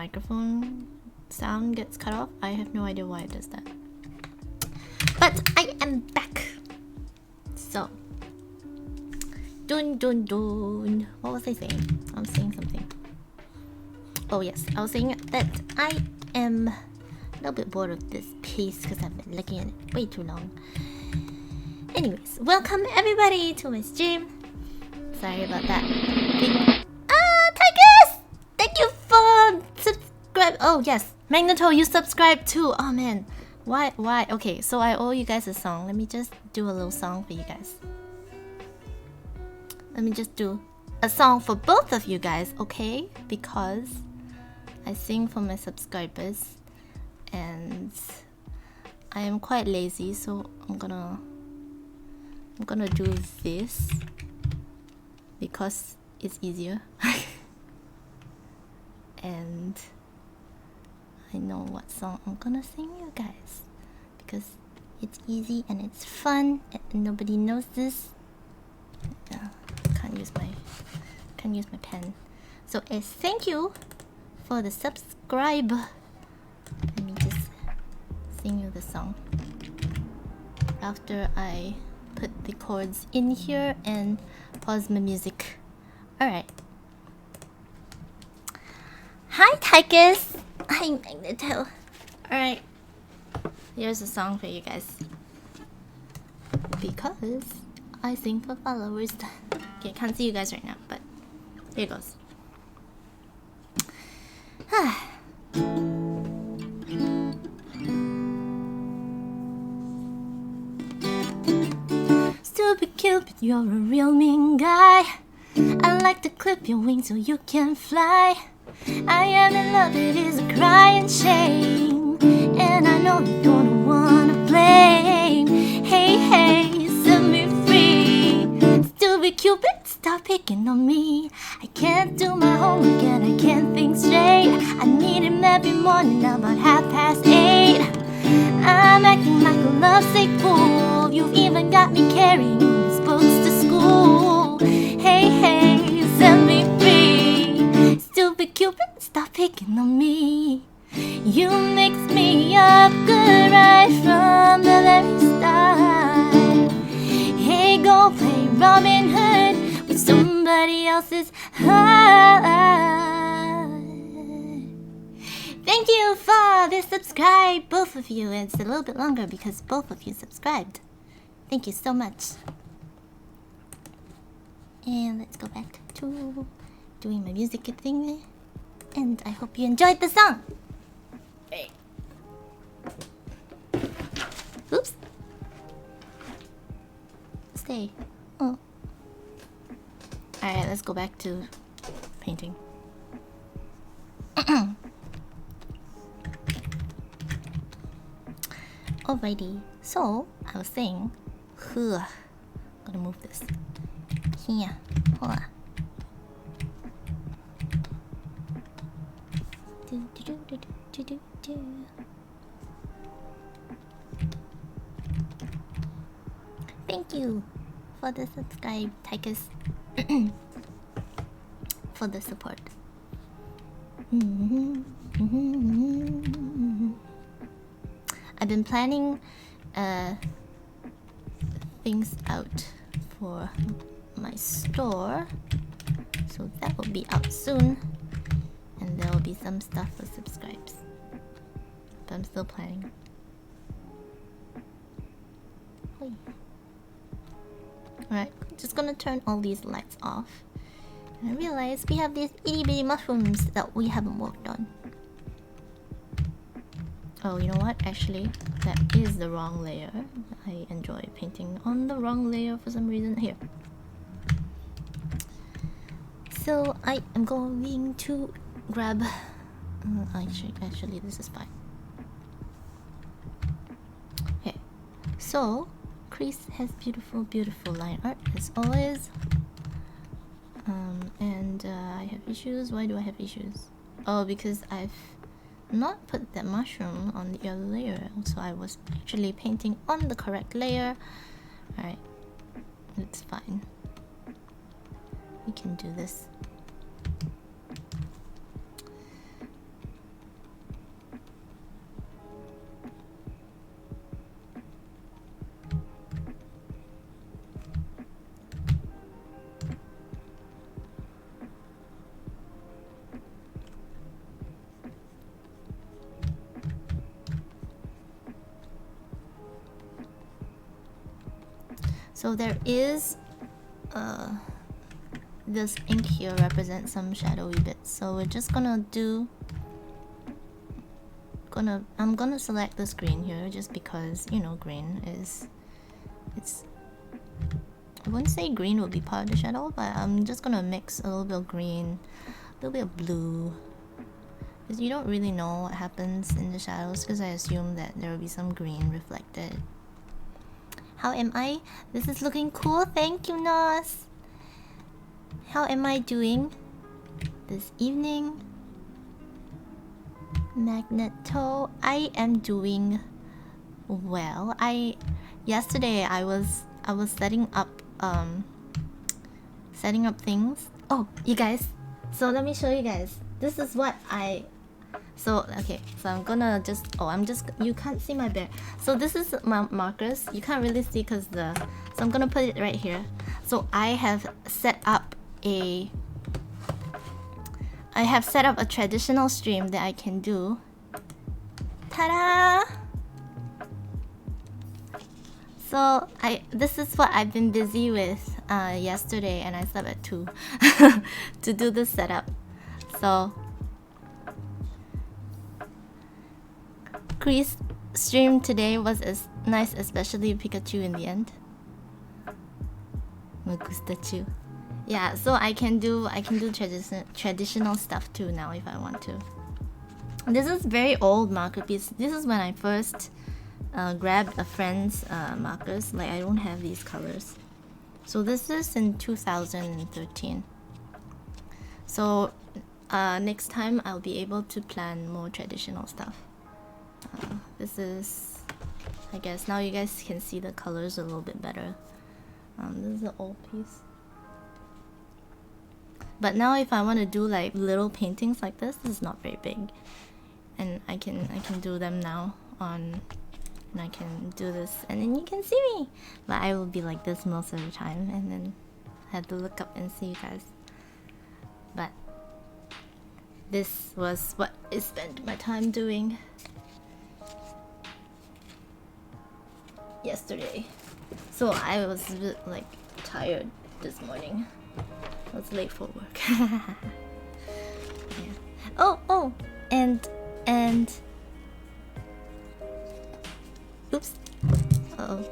microphone sound gets cut off. I have no idea why it does that. But I am back. So, dun. What was I saying? I was saying something. Oh yes, I was saying that I am a little bit bored of this piece because I've been looking at it way too long. Anyways, welcome everybody to my stream. Sorry about that. Tigers! Thank you for subscribe. Oh yes, Magneto, you subscribed too. Oh man, why? Okay, so I owe you guys a song. Let me just do a little song for you guys. Let me just do a song for both of you guys, okay? Because I sing for my subscribers, and I am quite lazy, so I'm gonna do this because it's easier. And I know what song I'm gonna sing you guys because it's easy and it's fun and nobody knows this. Yeah, can't use my pen. So as thank you for the subscribe, let me just sing you the song after I put the chords in here and pause my music. Alright. Hi Tychus! Hi Magneto. Alright. Here's a song for you guys. Because I sing for followers. Okay, I can't see you guys right now, but here it goes. Stupid Cupid, you're a real mean guy. I like to clip your wings so you can fly. I am in love, it is a crying shame, and I know you're gonna wanna blame. Hey, set me free. Stupid Cupid, stop picking on me. I can't do my homework and I can't think straight. I need him every morning about 8:30. I'm acting like a lovesick fool. You've even got me carrying these books to school. Hey, set me free. Stupid Cupid, stop picking on me. You mixed me up good right from the very start. Hey, go play Robin Hood with somebody else's heart. Thank you for the subscribe, both of you. It's a little bit longer because both of you subscribed. Thank you so much. And let's go back to doing my music thing there. And I hope you enjoyed the song. Hey. Oops. Stay. Oh. Alright, let's go back to painting. Alrighty, so I was saying, gotta move this. Here, hold on. Thank you for the subscribe, Tychus. For the support. I've been planning things out for my store, so that will be out soon, and there will be some stuff for subscribes, but I'm still planning. Alright, just gonna turn all these lights off, and I realized we have these itty bitty mushrooms that we haven't worked on. Oh, you know what? Actually, that is the wrong layer. I enjoy painting on the wrong layer for some reason. Here. So I am going to grab. Actually, this is fine. Okay. So Chris has beautiful line art as always. And I have issues. Why do I have issues? Oh, because I've not put that mushroom on the other layer, so I was actually painting on the correct layer. Alright, it's fine. We can do this. So there is this ink here represents some shadowy bits. So we're just gonna do I'm gonna select this green here just because, you know, green is I wouldn't say green would be part of the shadow, but I'm just gonna mix a little bit of green, a little bit of blue, because you don't really know what happens in the shadows, because I assume that there will be some green reflected. How am I? This is looking cool. Thank you, Nos. How am I doing this evening? Magneto, I am doing well. Yesterday I was setting up things. Oh, you guys. So let me show you guys. This is what okay, so I'm gonna just you can't see my bear. So this is my markers. You can't really see because so I'm gonna put it right here. So I have set up a traditional stream that I can do. Ta-da! So this is what I've been busy with yesterday, and I slept at 2 to do this setup. So Chris' stream today was as nice, especially Pikachu in the end. Me gusta chu. Yeah, so I can do traditional stuff too now if I want to. This is very old marker piece. This is when I first grabbed a friend's markers. Like, I don't have these colors. So this is in 2013. So next time I'll be able to plan more traditional stuff. This is, I guess now you guys can see the colors a little bit better. This is an old piece. But now if I want to do like little paintings like this is not very big. And I can do them now and I can do this and then you can see me. But I will be like this most of the time and then I have to look up and see you guys. But this was what I spent my time doing yesterday. So I was a bit like tired this morning. I was late for work. Yeah. Oh, and oops. Uh-oh.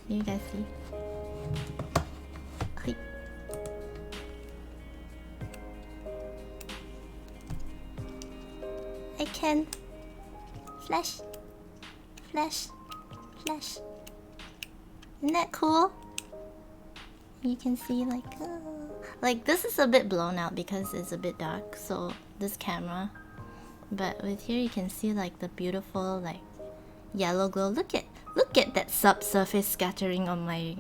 You guys see? Hi. I can flash. Isn't that cool? You can see like this is a bit blown out because it's a bit dark, so this camera, but with here you can see like the beautiful like yellow glow. Look at that subsurface scattering on my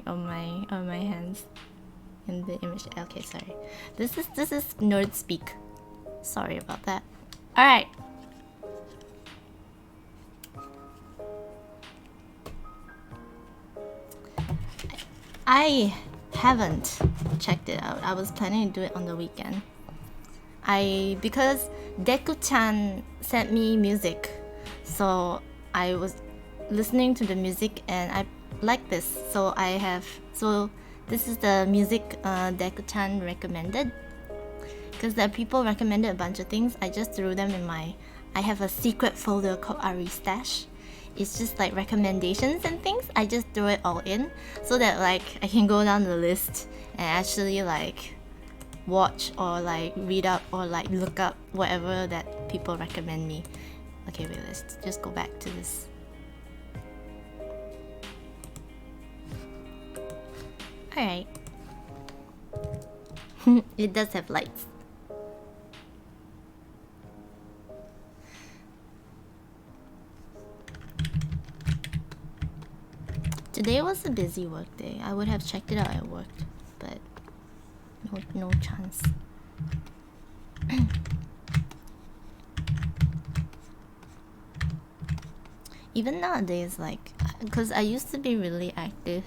hands in the image. Okay, sorry, this is nerd speak, sorry about that. All right, I haven't checked it out. I was planning to do it on the weekend. Because Deku-chan sent me music, so I was listening to the music and I like this. So this is the music Deku-chan recommended. Because the people recommended a bunch of things. I just threw them in I have a secret folder called Ari Stash. It's just like recommendations and things. I just throw it all in so that like I can go down the list and actually like watch or like read up or like look up whatever that people recommend me. Okay, wait, let's just go back to this. Alright. It does have lights. Today was a busy work day. I would have checked it out at work, but no chance. Even nowadays, like, because I used to be really active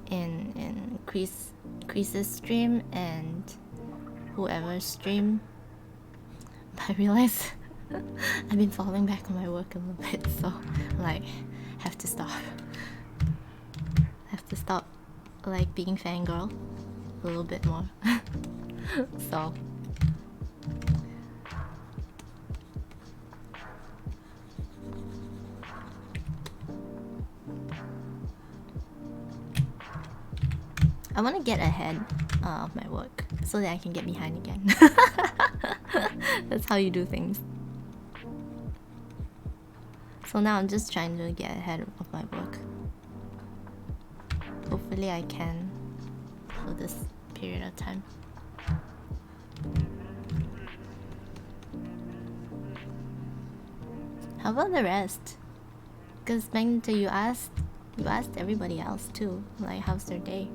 in Chris's stream and whoever's stream, but I realized I've been falling back on my work a little bit, so like have to stop to stop like being fangirl a little bit more. So I want to get ahead of my work so that I can get behind again. That's how you do things. So now I'm just trying to get ahead of my work. Hopefully I can for this period of time. How about the rest? Because Magneto, you asked everybody else too, like how's their day?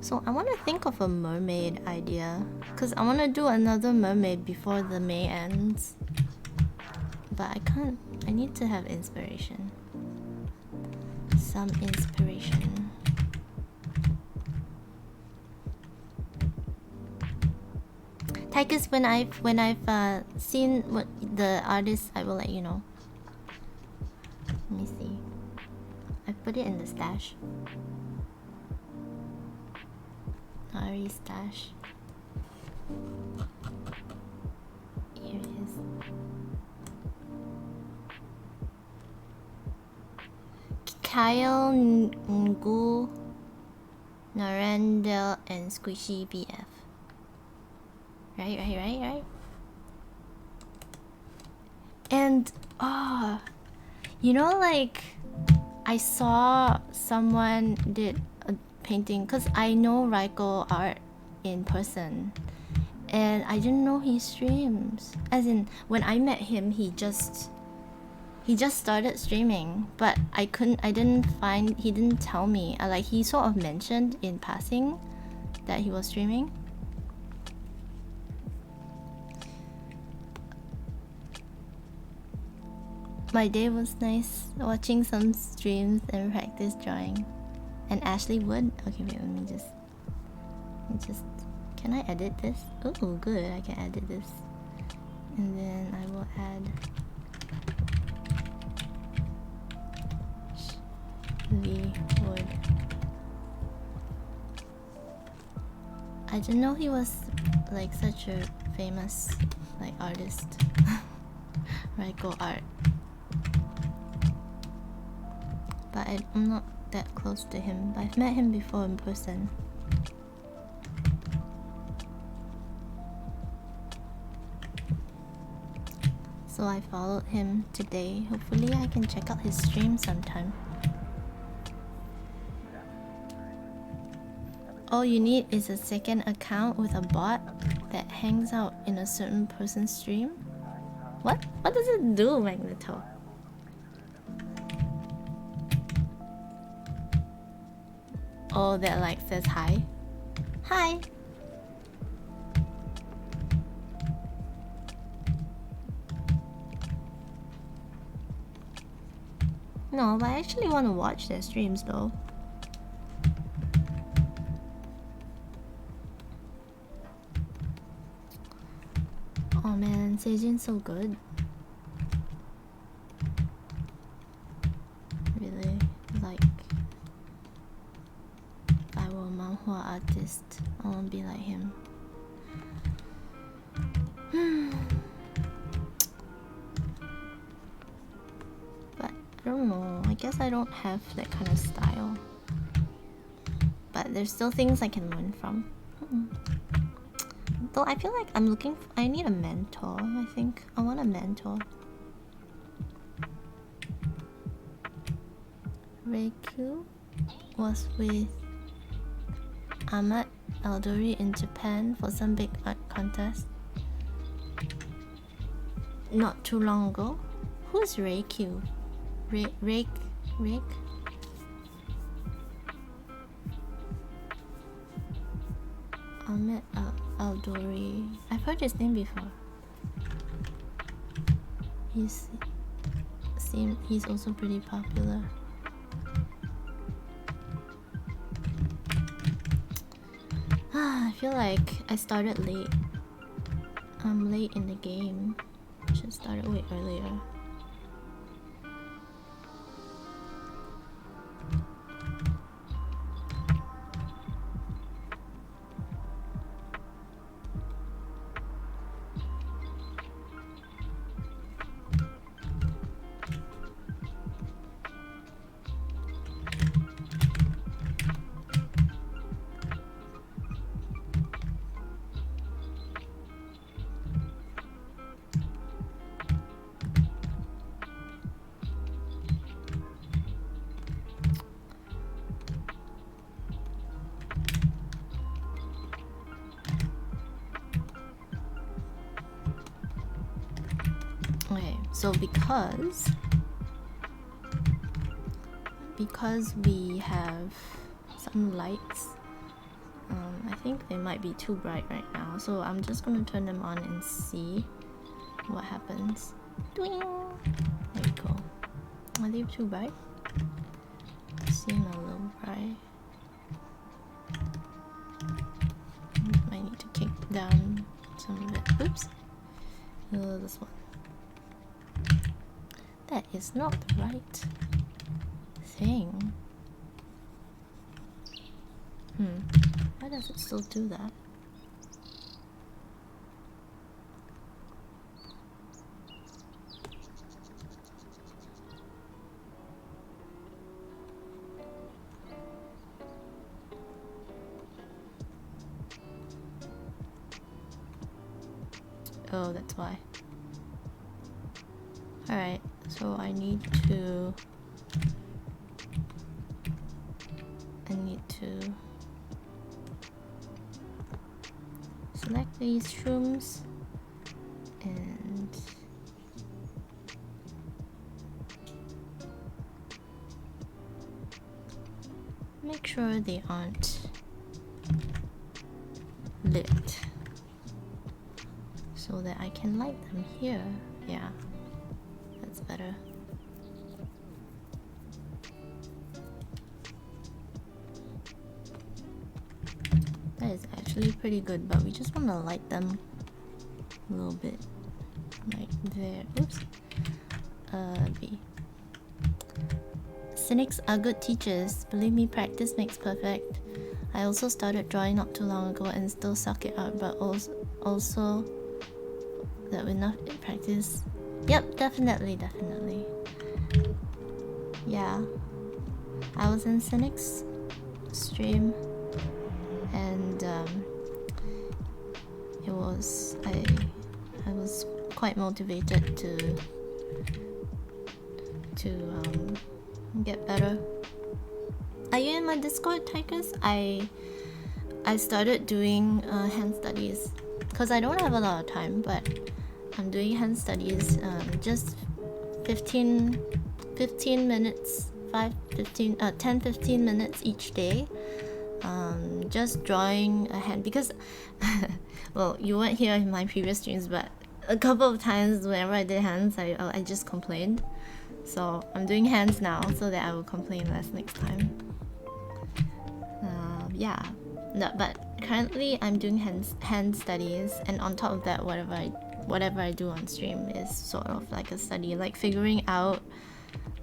So I want to think of a mermaid idea, because I want to do another mermaid before the May ends. But I can't. I need to have inspiration. Some inspiration. Tychus, when I've seen what the artist, I will let you know. Let me see. I put it in the stash. Ari stash. Here it is. Kyle, Ngu, Narendel, and Squishy BF. Right. And you know, like I saw someone did a painting, because I know Raiko art in person, and I didn't know he streams. As in, when I met him, he just started streaming, but he didn't tell me. He sort of mentioned in passing that he was streaming. My day was nice, watching some streams and practice drawing. And Ashley Wood? Okay, wait, let me just... Can I edit this? Oh, good, I can edit this. And then I will add... V Wood. I didn't know he was like such a famous like artist. Raiko art. But I'm not that close to him. But I've met him before in person. So I followed him today. Hopefully I can check out his stream sometime. All you need is a second account with a bot that hangs out in a certain person's stream? What? What does it do, Magneto? Oh, that like says hi? Hi! No, but I actually want to watch their streams though. Oh man, Seijin's so good. Really, like, if I were a manhwa artist, I want to be like him. But I don't know, I guess I don't have that kind of style. But there's still things I can learn from. Though I feel like I need a mentor, I think. I want a mentor. Reikyu was with Ahmad Aldori in Japan for some big art contest not too long ago. Who's Reikyu? Rake? Ahmed Aldori. I've heard his name before. He's also pretty popular. I feel like I started late. I'm late in the game. I should start way earlier. Okay, so because we have some lights, I think they might be too bright right now, so I'm just gonna turn them on and see what happens. Doing. There we go. Are they too bright? Seem a little bright. I need to kick down some of it. Oops. This one. That is not the right thing. Why does it still do that? Oh, that's why. Alright, so I need to select these shrooms and make sure they aren't lit so that I can light them here. Yeah, that's better. That is actually pretty good, but we just want to light them a little bit right there. Oops. B. Cynics are good teachers. Believe me, practice makes perfect. I also started drawing not too long ago and still suck it up, but also that with enough practice. Yep, definitely. Yeah. I was in Cynic's stream and it was I was quite motivated to get better. Are you in my Discord, Tigers? I started doing hand studies because I don't have a lot of time, but I'm doing hand studies, just 15 minutes, 10-15 minutes each day. Just drawing a hand because well, you weren't here in my previous streams, but a couple of times whenever I did hands, I just complained. So I'm doing hands now so that I will complain less next time. Yeah, no, but currently I'm doing hand studies, and on top of that, whatever I do on stream is sort of like a study, like figuring out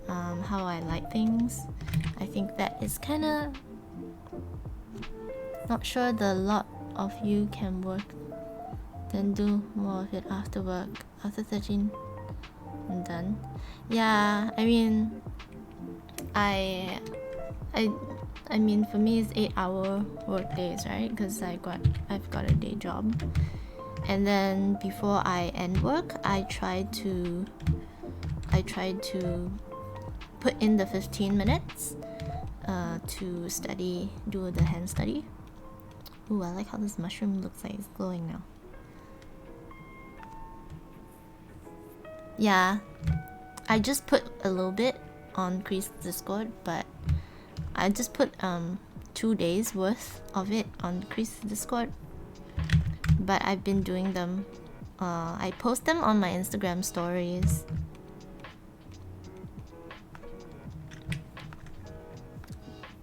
how I like things. I think that is kind of not sure the lot of you can work, then do more of it after work, after 13 and done. Yeah, I mean, I mean, for me it's 8-hour work days, right? Because I've got a day job, and then before I end work, I try to put in the 15 minutes to study, do the hand study. Ooh, I like how this mushroom looks like it's glowing now. Yeah, I just put a little bit on Chris Discord, but I just put 2 days worth of it on Chris Discord. But I've been doing them. I post them on my Instagram stories.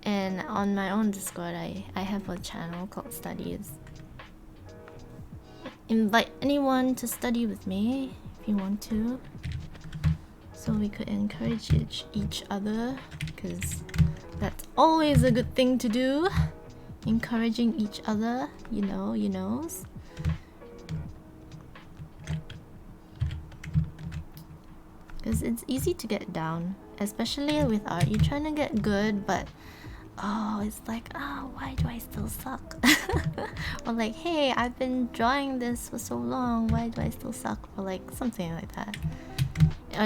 And on my own Discord, I have a channel called Studies. Invite anyone to study with me if you want to, so we could encourage each other, because that's always a good thing to do. Encouraging each other, you knows. Because it's easy to get down, especially with art. You're trying to get good, but it's like, why do I still suck? Or like, hey, I've been drawing this for so long, why do I still suck? Or like something like that.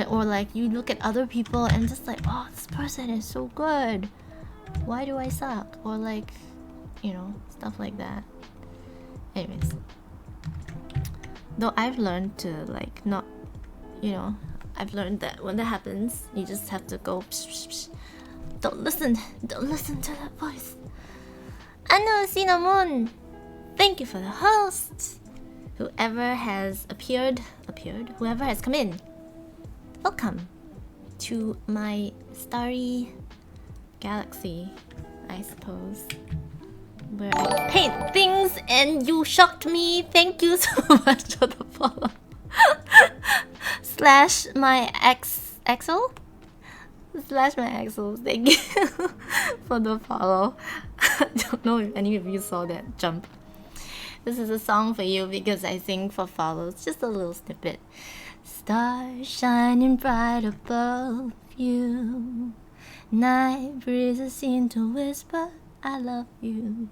Or like you look at other people and just like, oh, this person is so good, why do I suck? Or like, stuff like that. Anyways, though I've learned to like not, I've learned that when that happens, you just have to go, psh, psh, psh. Don't listen to that voice. Ano Cinnamon, thank you for the host. Whoever has appeared, whoever has come in, welcome to my starry galaxy, I suppose, where I paint things and you shocked me. Thank you so much for the follow. Slash my Axel? Slash my Axel, thank you for the follow. I don't know if any of you saw that jump. This is a song for you because I sing for follows. Just a little snippet. Stars shining bright above you. Night breezes seem to whisper, I love you.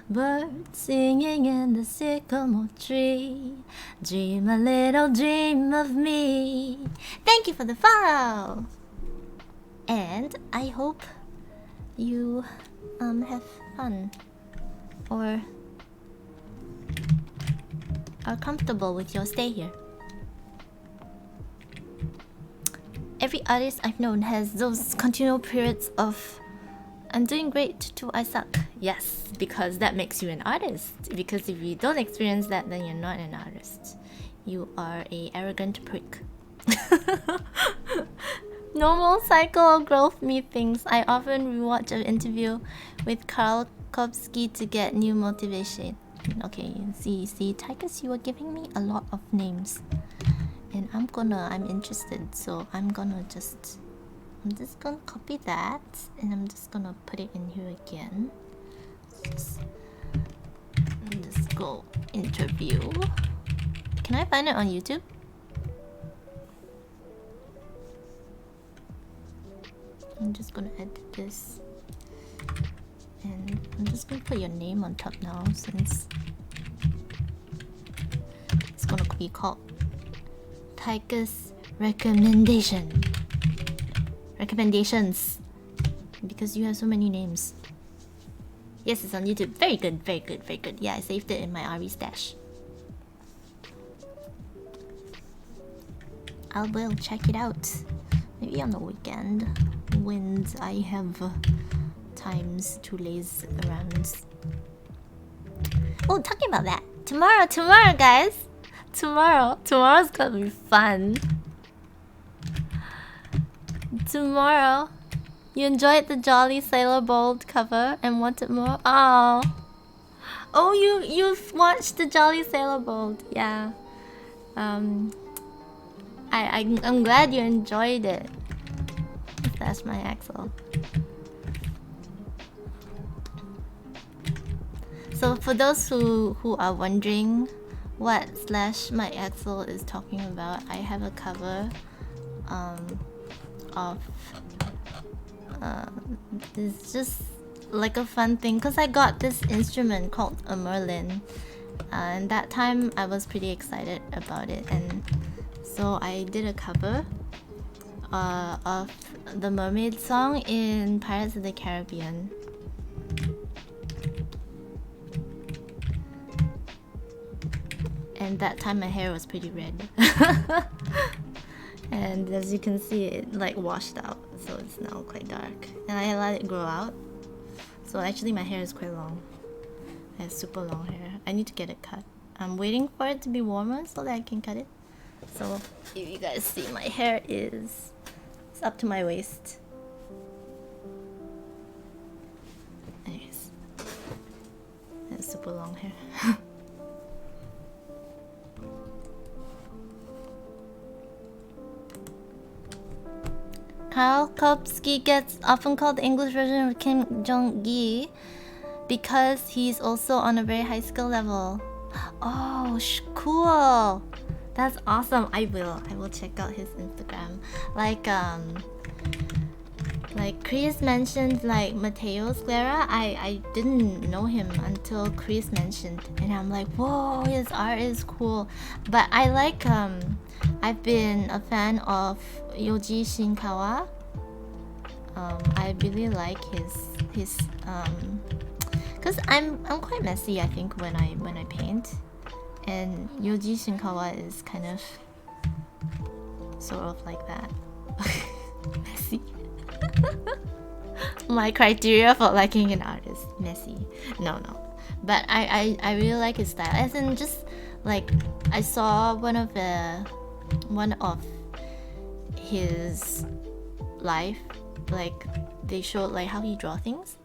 Birds singing in the sycamore tree. Dream a little dream of me. Thank you for the follow. And I hope you have fun or are comfortable with your stay here. Every artist I've known has those continual periods of I'm doing great to I suck. Yes, because that makes you an artist. Because if you don't experience that, then you're not an artist. You are a arrogant prick. Normal cycle of growth methinks. I often rewatch an interview with Karl Kopsky to get new motivation. Okay, see, Titus, you are giving me a lot of names. And I'm interested, so I'm just gonna copy that, and I'm just gonna put it in here again. Just go interview. Can I find it on YouTube? I'm just gonna edit this, and I'm just gonna put your name on top now, since it's gonna be called Tychus recommendations, because you have so many names. Yes, it's on YouTube. Very good, very good, very good. Yeah, I saved it in my RE stash. I will check it out. Maybe on the weekend, when I have times to laze around. Oh, talking about that. Tomorrow, guys. Tomorrow's gonna be fun. Tomorrow, you enjoyed the Jolly Sailor Bold cover and wanted more. Oh, you've watched the Jolly Sailor Bold, yeah. I'm glad you enjoyed it. That's my Axel. So for those who are wondering what Slash my Axel is talking about, I have a cover of it's just like a fun thing, because I got this instrument called a Merlin, and that time I was pretty excited about it, and so I did a cover of the mermaid song in Pirates of the Caribbean. And that time my hair was pretty red. And as you can see, it like washed out, so it's now quite dark. And I let it grow out. So actually my hair is quite long. I have super long hair. I need to get it cut. I'm waiting for it to be warmer so that I can cut it. So if you guys see, my hair is up to my waist. has super long hair. Karl Kopsky gets often called the English version of Kim Jong-gi because he's also on a very high skill level. Oh, cool. That's awesome. I will check out his Instagram. Like Chris mentioned, like Matteo Sclera. I didn't know him until Chris mentioned, and I'm like, whoa, his art is cool. But I like I've been a fan of Yoji Shinkawa. I really like his cause I'm quite messy, I think, when I paint, and Yoji Shinkawa is kind of sort of like that. Messy. My criteria for liking an artist, messy. No. But I really like his style. As in, just like I saw one of his life, like they showed like how he draw things.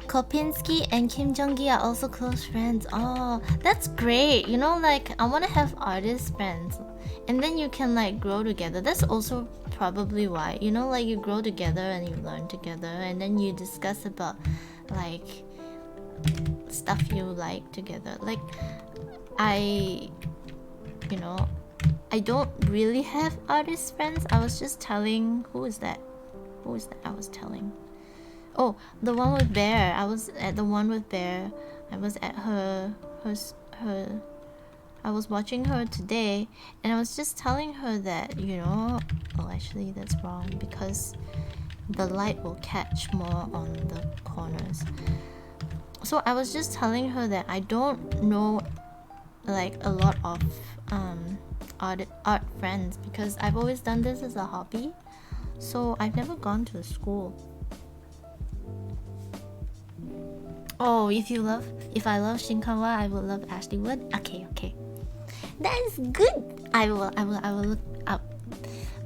Kopinski and Kim Jong-gi are also close friends. Oh, that's great. You know, like I want to have artist friends, and then you can like grow together. That's also probably why, you know, like you grow together and you learn together, and then you discuss about like stuff you like together. Like I don't really have artist friends. I was just telling, who is that I was telling? Oh, the one with Bear. I was at the one with Bear. I was at her. I was watching her today, and I was just telling her that, you know, oh, actually that's wrong, because the light will catch more on the corners. So I was just telling her that I don't know like a lot of art friends, because I've always done this as a hobby. So I've never gone to a school. Oh, if I love Shinkawa, I will love Ashley Wood. Okay. That is good. I will look up.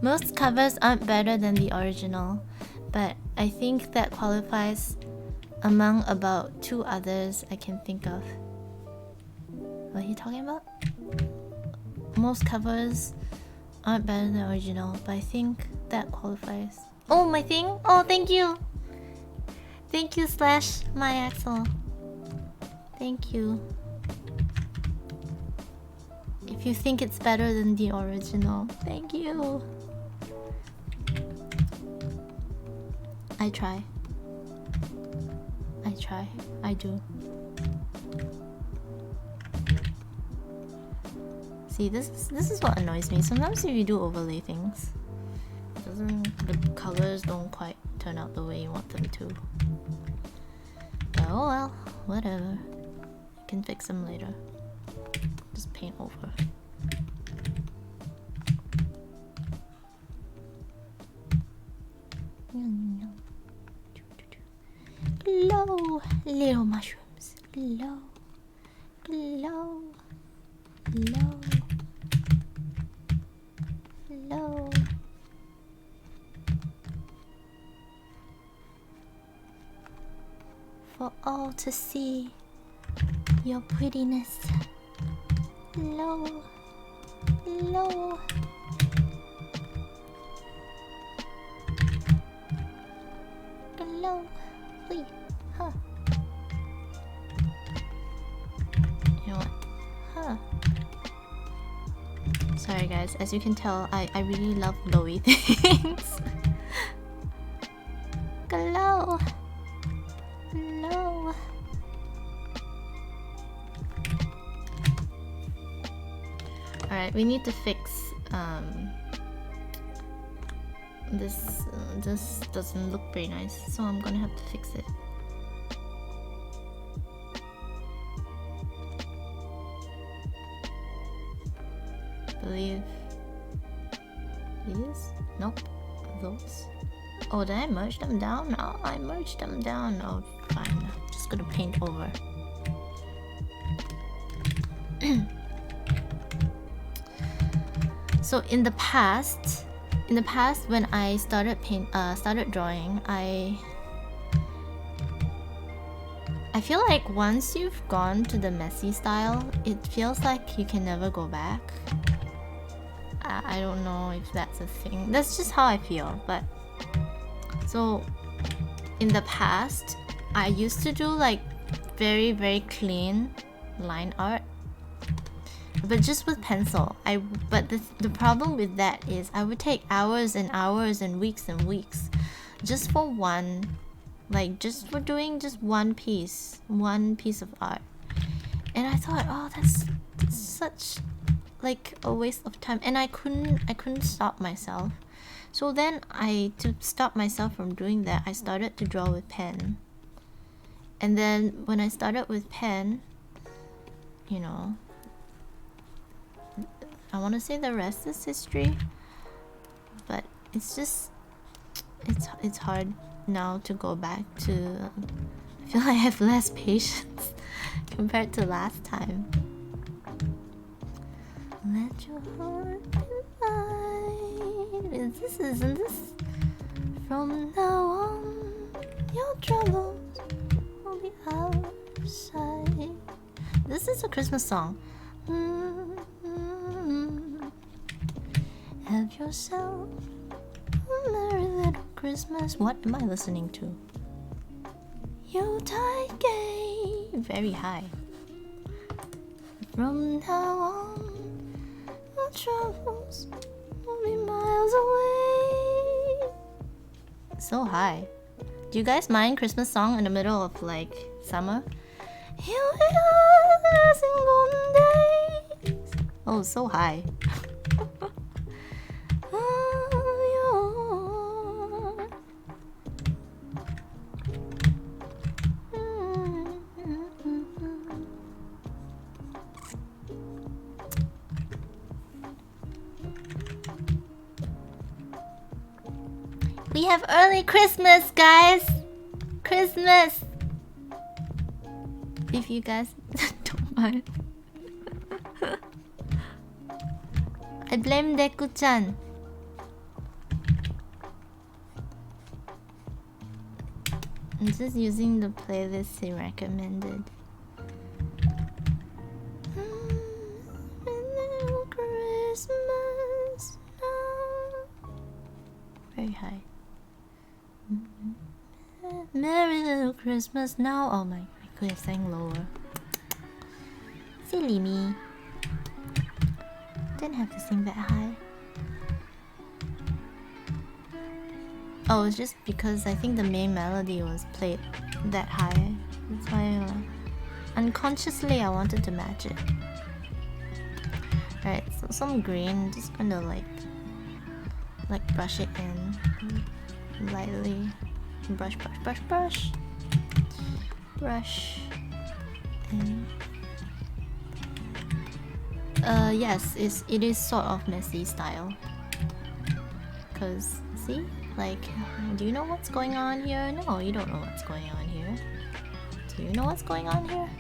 Most covers aren't better than the original, but I think that qualifies among about 2 others I can think of. What are you talking about? Most covers aren't better than the original, but I think that qualifies. Oh, my thing? Oh, thank you. Thank you, my Axel. Thank you. If you think it's better than the original, thank you. I try. I do. See, this is what annoys me. Sometimes if you do overlay things, the colors don't quite turn out the way you want them to. But oh well, whatever. You can fix them later. Just paint over. Glow, little mushrooms. Glow. Glow. Glow. Glow. For all to see your prettiness. Glow. Glow. Glow. Wait. Huh. You know what? Huh. Sorry guys, as you can tell, I really love glowy things. Glow. Glow. Alright, we need to fix this doesn't look very nice, so I'm gonna have to fix it. Believe these? Nope. Those. Oh, did I merge them down? Oh, I merged them down. Oh, fine. I'm just gonna paint over. So in the past when I started drawing, I feel like once you've gone to the messy style, it feels like you can never go back. I don't know if that's a thing. That's just how I feel. But so in the past, I used to do like very, very clean line art, but just with pencil. But the problem with that is I would take hours and hours and weeks just for one, like just for doing just one piece of art. And I thought, oh, that's such like a waste of time, and I couldn't stop myself. So then to stop myself from doing that, I started to draw with pen. And then when I started with pen, you know, I want to say the rest is history, but it's just it's hard now to go back to. I feel like I have less patience compared to last time. Let your heart be light. Isn't this? From now on, your troubles will be outside. This is a Christmas song. Have yourself a merry little Christmas. What am I listening to? Yuletide gay. Very high. From now on, your troubles will be miles away. So high. Do you guys mind Christmas song in the middle of like summer? Here we are, as in golden days. Oh, so high. We have early Christmas, guys! Christmas! If you guys don't mind. I blame Deku-chan. I'm just using the playlist he recommended. Christmas now. Very high. Merry little Christmas now. Oh my, I could have sang lower. Silly me. Didn't have to sing that high. Oh, it's just because I think the main melody was played that high. That's why unconsciously I wanted to match it. Alright, so some green, just gonna like brush it in lightly. Brush and yes, it is sort of messy style. Cause see, like, do you know what's going on here? No, you don't know what's going on here. Do you know what's going on here?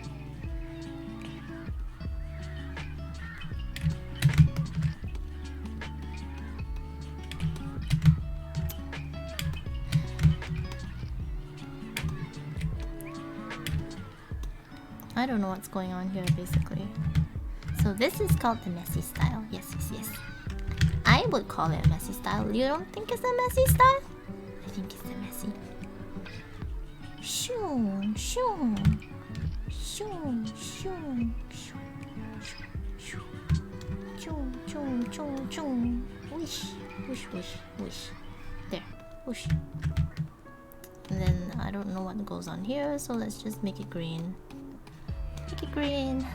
I don't know what's going on here, basically. So this is called the messy style. Yes. I would call it a messy style. You don't think it's a messy style? I think it's a messy. Shoo, shoo, shoo, shoo, shoo, choo, choo, choo, choo. Wish. There, whoosh. And then I don't know what goes on here, so let's just make it green. Make it green.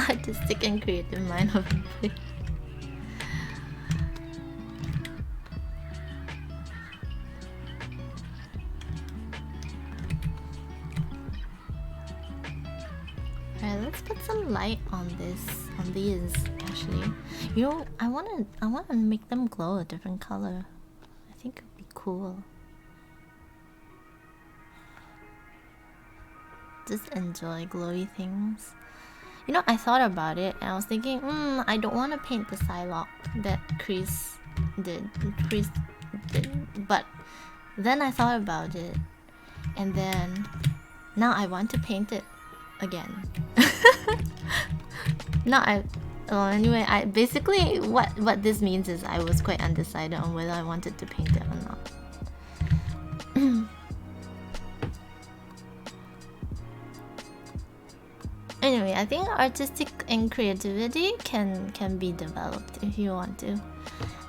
Artistic and creative mind of it. Alright, let's put some light on these actually. You know, I wanna make them glow a different color. I think it would be cool. Just enjoy glowy things. You know, I thought about it and I was thinking, I don't want to paint the Psylocke, that crease But then I thought about it, and then now I want to paint it again. Anyway, I basically what this means is I was quite undecided on whether I wanted to paint it or not. Anyway, I think artistic and creativity can be developed if you want to.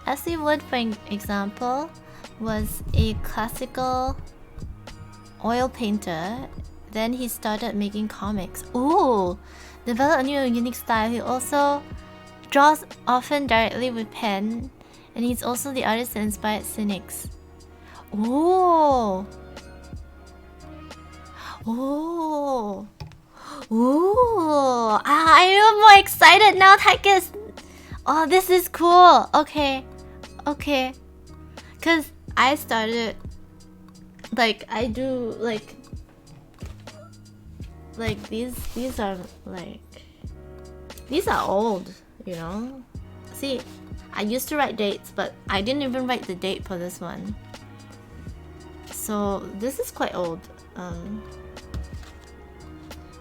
S.E. Wood, for example, was a classical oil painter. Then he started making comics. Ooh, developed a new unique style. He also draws often directly with pen, and he's also the artist that inspired cynics. Ooh. Ooh. Ooh. I am more excited now, Taikis. Oh, this is cool. Okay. Okay. Cause I started like I do like these are like these are old, you know? See, I used to write dates, but I didn't even write the date for this one. So this is quite old.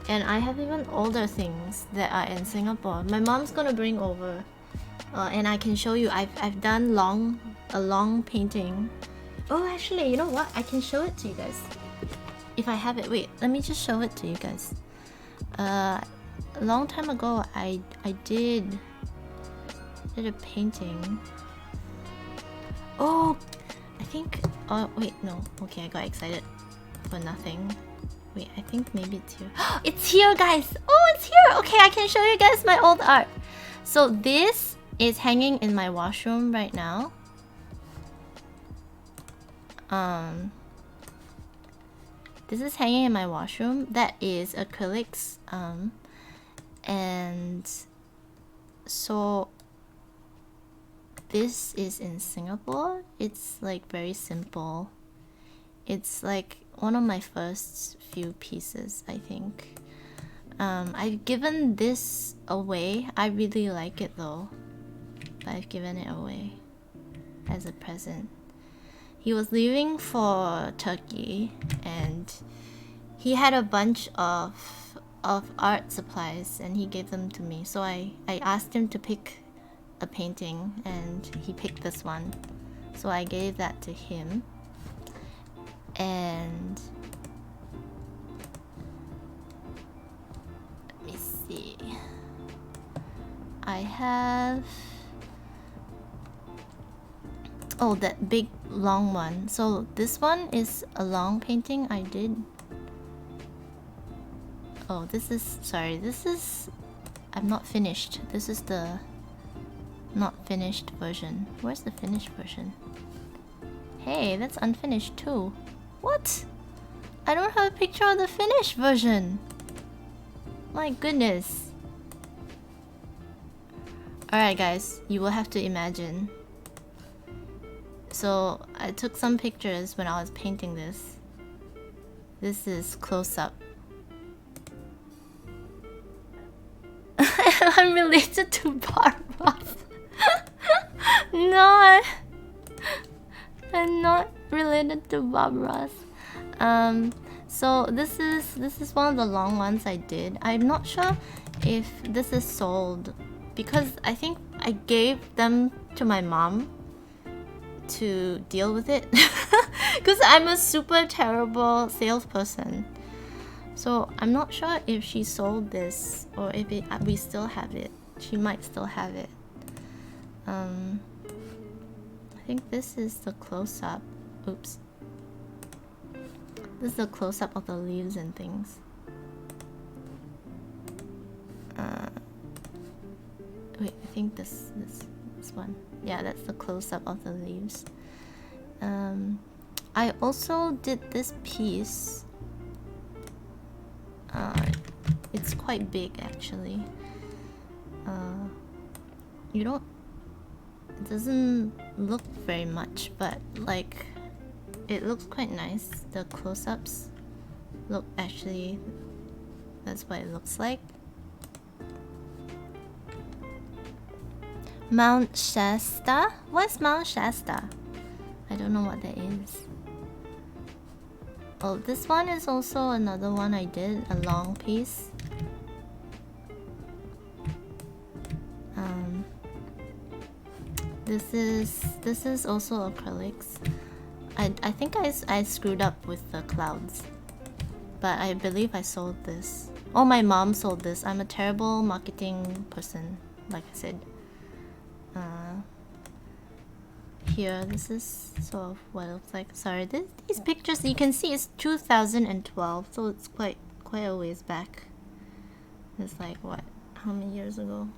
And I have even older things that are in Singapore. My mom's gonna bring over, and I can show you. I've done a long painting. Oh, actually, you know what? I can show it to you guys if I have it. Wait, let me just show it to you guys. A long time ago, I did a painting. Oh, I think. Oh wait, no. Okay, I got excited for nothing. Wait, I think maybe it's here. It's here, guys! Oh, it's here! Okay, I can show you guys my old art. So this is hanging in my washroom right now. This is hanging in my washroom. That is acrylics. And so this is in Singapore. It's like very simple. It's like one of my first few pieces, I think. I've given this away. I really like it though. But I've given it away as a present. He was leaving for Turkey and he had a bunch of art supplies and he gave them to me. So I asked him to pick a painting and he picked this one. So I gave that to him. And let me see. I have that big long one. So this one is a long painting I did. Oh, this is I'm not finished. This is the not finished version. Where's the finished version? Hey, that's unfinished too. What? I don't have a picture of the finished version. My goodness. Alright guys, you will have to imagine. So I took some pictures when I was painting this. This is close up. I'm related to Barbas. No, I'm not related to Bob Ross. So this is one of the long ones I did. I'm not sure if this is sold because I think I gave them to my mom to deal with it because I'm a super terrible salesperson. So I'm not sure if she sold this or if we still have it. She might still have it. I think this is the close-up. Oops. This is the close-up of the leaves and things. Wait, I think this one. Yeah, that's the close-up of the leaves. I also did this piece. It's quite big actually. It doesn't look very much, but like it looks quite nice. The close-ups look actually, that's what it looks like. Mount Shasta? What's Mount Shasta? I don't know what that is. Oh, this one is also another one I did, a long piece. This is also acrylics. I think I screwed up with the clouds, but I believe I sold this. Oh, my mom sold this. I'm a terrible marketing person, like I said. Here, this is sort of what it looks like. Sorry, these pictures you can see it's 2012, so it's quite a ways back. It's like what? How many years ago?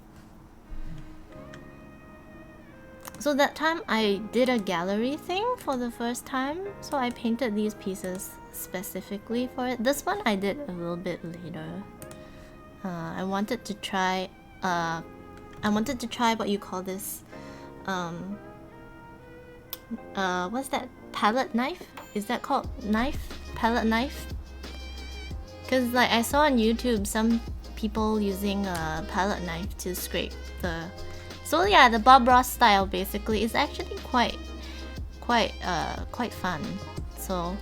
So that time I did a gallery thing for the first time, so I painted these pieces specifically for it. This one I did a little bit later. I wanted to try what you call this, what's that, palette knife? Is that called palette knife? Because like I saw on YouTube some people using a palette knife to scrape the. So yeah, the Bob Ross style basically is actually quite fun. So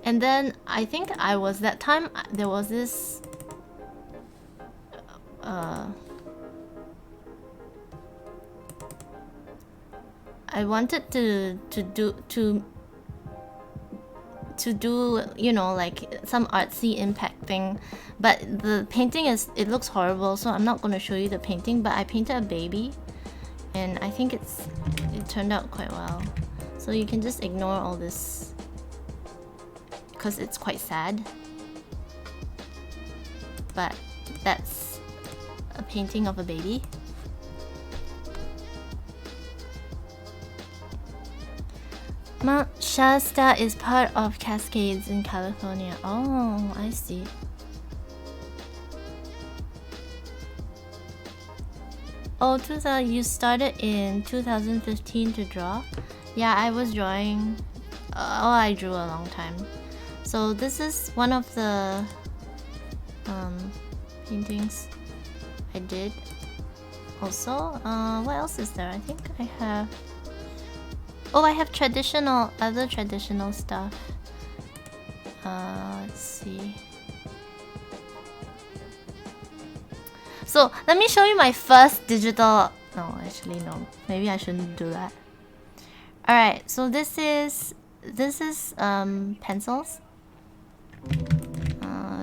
and then I think that time there was this I wanted to do, you know, like some artsy impact thing, but the painting it looks horrible, so I'm not going to show you the painting, but I painted a baby and I think it turned out quite well. So you can just ignore all this because it's quite sad, but that's a painting of a baby. Mount Shasta is part of Cascades in California. Oh, I see. Oh, you started in 2015 to draw? Yeah, I was drawing. I drew a long time. So this is one of the paintings I did. Also, what else is there? I think I have. Oh, I have other traditional stuff. Let's see. So let me show you my first digital. No, actually no. Maybe I shouldn't do that. All right. So this is pencils.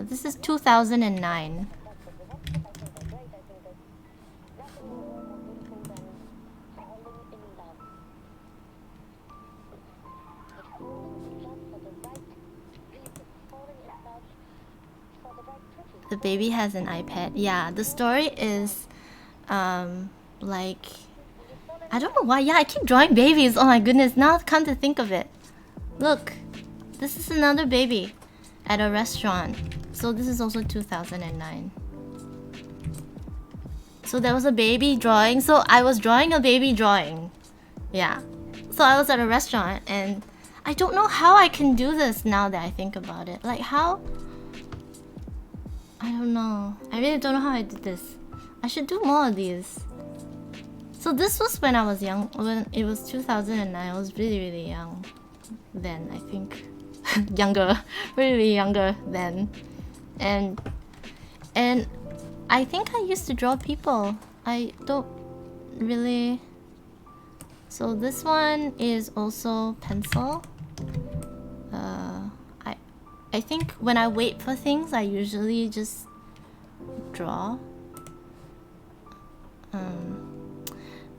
This is 2009. The baby has an iPad. Yeah, the story is like, I don't know why. Yeah, I keep drawing babies. Oh my goodness, now come to think of it. Look, this is another baby at a restaurant. So this is also 2009. So there was a baby drawing. So I was drawing a baby drawing. Yeah. So I was at a restaurant and I don't know how I can do this now that I think about it. Like how? I don't know. I really don't know how I did this. I should do more of these. So this was when I was young. When it was 2009, I was really young then, I think. Younger. Really younger then. And I think I used to draw people. I don't really. So this one is also pencil. I think when I wait for things, I usually just draw.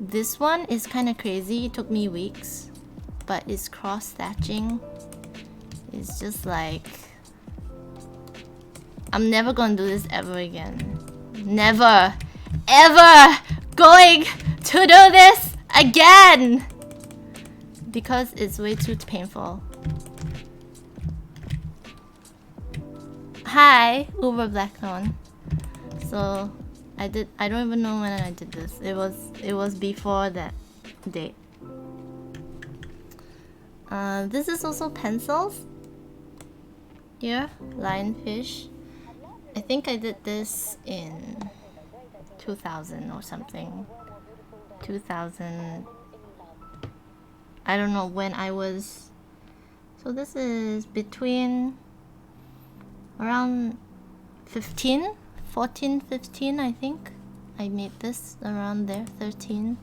This one is kind of crazy. It took me weeks, but it's cross thatching. It's just like, I'm never gonna do this ever again. Never, ever going to do this again because it's way too painful. Hi, Uber Blackthorn. So I don't even know when I did this. It was before that date. This is also pencils. Here, lionfish. I think I did this in 2000 or something. 2000. I don't know when I was. So this is between around 15, 14, 15, I think. I made this around there, 13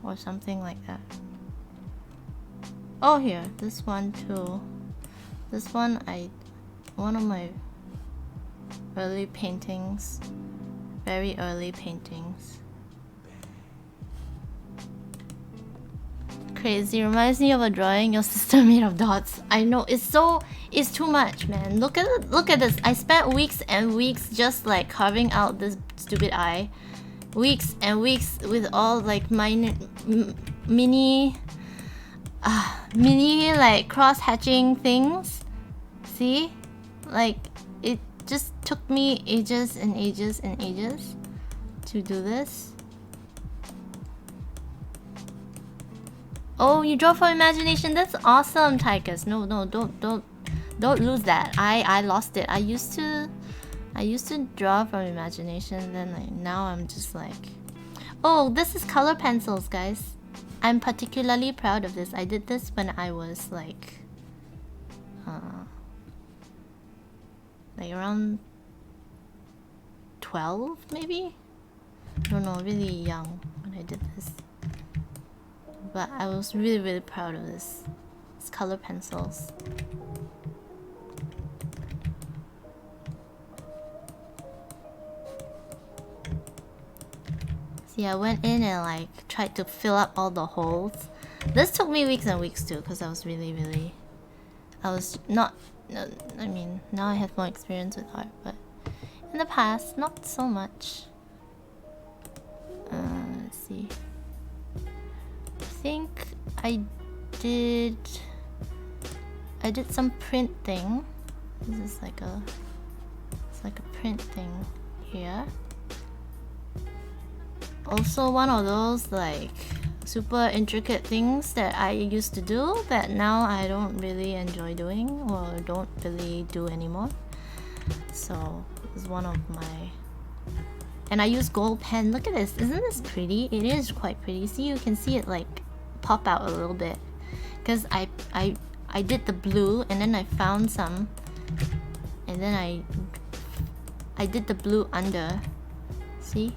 or something like that. Oh, here, this one too. This one, one of my early paintings, very early paintings. Crazy, reminds me of a drawing your sister made of dots. I know, it's too much, man. Look at this. I spent weeks and weeks just like carving out this stupid eye. Weeks and weeks with all like mini like cross-hatching things. See? Like, it just took me ages and ages and ages to do this. Oh, you draw from imagination. That's awesome, Tychus. No, don't lose that. I lost it. I used to draw from imagination, then like now I'm just like, oh, this is color pencils, guys. I'm particularly proud of this. I did this when I was like around 12 maybe? I don't know, really young when I did this. But I was really proud of this. It's color pencils. See, I went in and like tried to fill up all the holes. This took me weeks and weeks too, because I was really I was not, I mean, now I have more experience with art, but in the past, not so much. Let's see. I think I did some print thing. This is like it's like a print thing here. Also one of those like super intricate things that I used to do that now I don't really enjoy doing or don't really do anymore. So this is one of my, and I use gold pen. Look at this, isn't this pretty? It is quite pretty. See, you can see it like pop out a little bit because I did the blue and then I found some and then I did the blue under. See?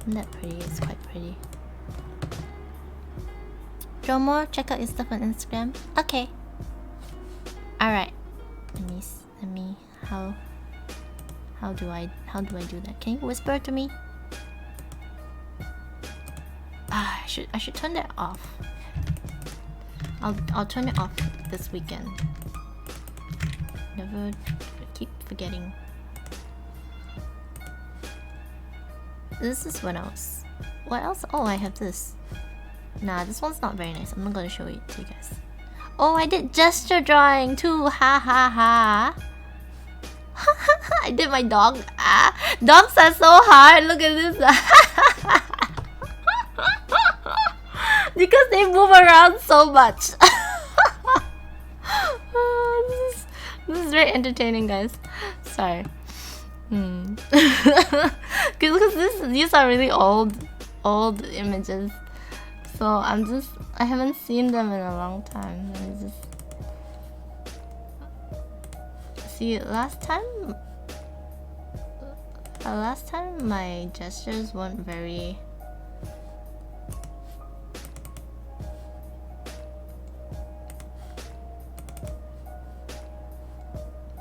Isn't that pretty? It's quite pretty. Draw more, check out your stuff on Instagram. Okay. Alright. Let me how do I do that? Can you whisper to me? I should turn that off. I'll turn it off this weekend. Never keep forgetting. This is when I was... What else? Oh, I have this. Nah, this one's not very nice. I'm not gonna show it to you guys. Oh, I did gesture drawing too. Ha ha ha. I did my dog. Dogs are so hard. Look at this. Because they move around so much. This is very entertaining, guys. Sorry. Because these are really old images. So I haven't seen them in a long time. Let me just see. Last time my gestures weren't very...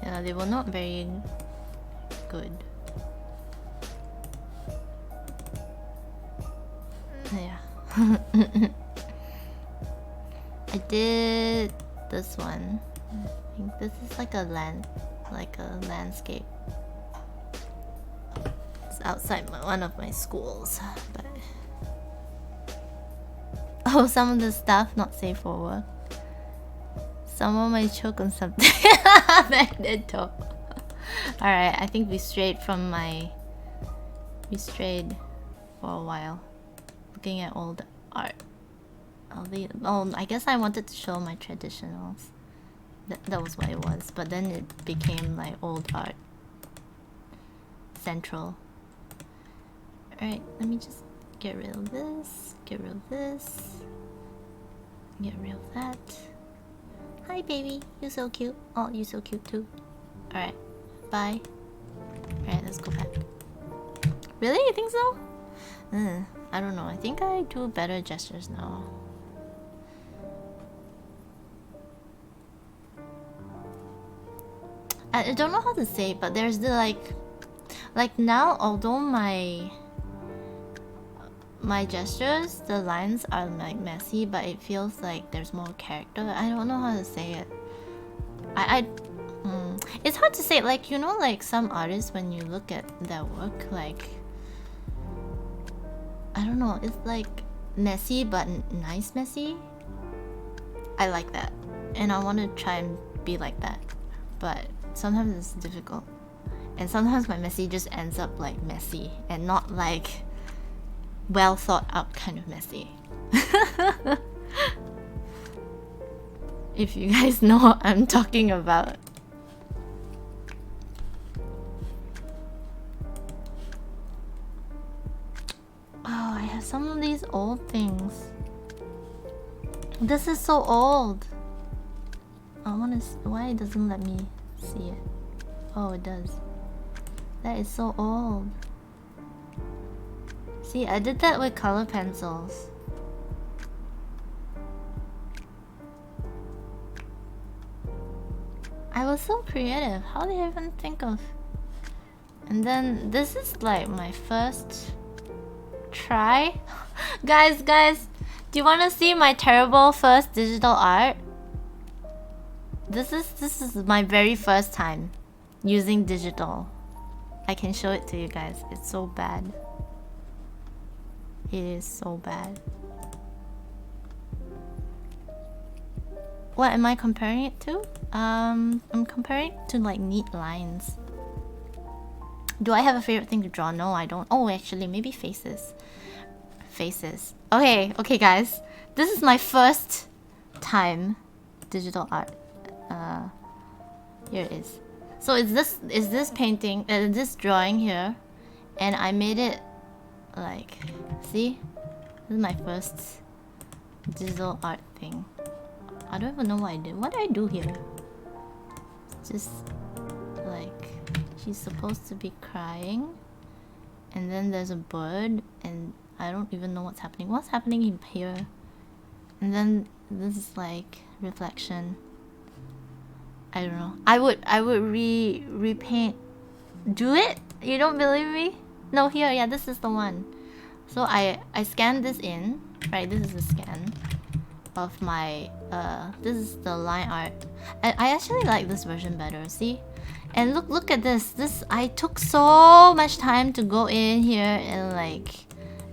Yeah, they were not very good. Yeah. I did this one. I think this is like a landscape. It's outside one of my schools, but oh, some of the stuff not safe for work. Someone might choke on something. Magneto. Alright, I think we strayed for a while. Looking at old art. I guess I wanted to show my traditionals. That was what it was, but then it became like old art. central. Alright, let me just get rid of this, get rid of this, get rid of that. Hi baby, you're so cute. Oh, you're so cute too. Alright, bye. Alright, let's go back. Really? You think so? I don't know. I think I do better gestures now. I don't know how to say it, but there's the like now, although my gestures, the lines are like messy, but it feels like there's more character. I don't know how to say it. It's hard to say. Like, you know, like some artists, when you look at their work, like, I don't know, it's like messy but nice messy. I like that, and I want to try and be like that, but sometimes it's difficult, and sometimes my messy just ends up like messy and not like well thought out kind of messy. If you guys know what I'm talking about. Oh, I have some of these old things. This is so old. I wanna see why it doesn't let me see it. Oh, it does. That is so old. See, I did that with color pencils. I was so creative. How did I even think of? And then this is like my first try. Guys, do you want to see my terrible first digital art? This is my very first time using digital. I can show it to you guys. It's so bad. It is so bad. What am I comparing it to? I'm comparing it to like neat lines. Do I have a favorite thing to draw? No, I don't. Oh, actually, maybe faces. Faces. Okay, guys. This is my first time digital art. Here it is. So it's this painting, this drawing here, and I made it like, see? This is my first digital art thing. I don't even know what I did. What did I do here? Just like, she's supposed to be crying, and then there's a bird, and I don't even know what's happening. What's happening in here? And then this is like reflection. I don't know. I would repaint. Do it? You don't believe me? No, here, yeah, this is the one. So I scanned this in, right? This is a scan of my this is the line art. I actually like this version better, see? And look at this. I took so much time to go in here and like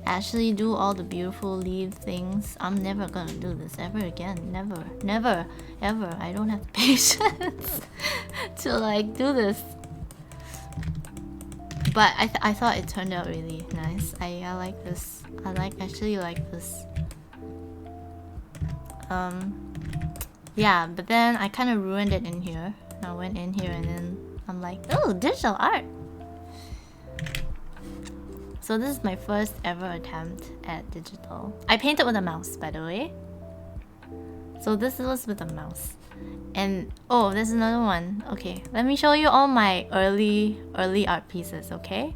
actually do all the beautiful leaf things. I'm never gonna do this ever again. Never, ever. I don't have the patience to like do this. But I thought it turned out really nice. I like this. I actually like this. Yeah, but then I kind of ruined it in here. I went in here and then I'm like, oh, digital art. So this is my first ever attempt at digital. I painted with a mouse, by the way. So this was with a mouse. And oh, there's another one. Okay, let me show you all my early art pieces, okay?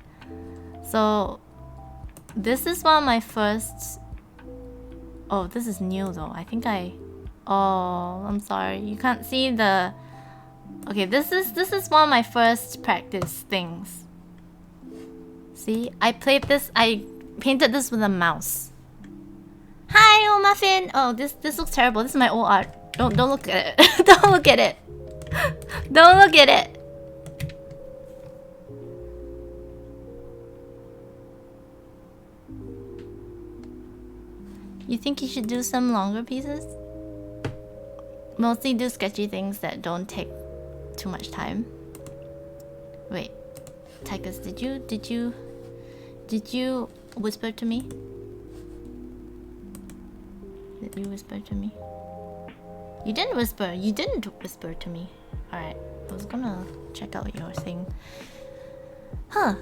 So this is one of my first. Oh, this is new though. I think oh, I'm sorry. You can't see the. Okay, this is one of my first practice things. See, I painted this with a mouse. Hi, old muffin. Oh, this looks terrible. This is my old art. Don't look at it. Don't look at it. Don't look at it. You think you should do some longer pieces? Mostly do sketchy things that don't take too much time. Wait, Tychus, did you whisper to me? Did you whisper to me? You didn't whisper. You didn't whisper to me. Alright, I was gonna check out your thing. Huh.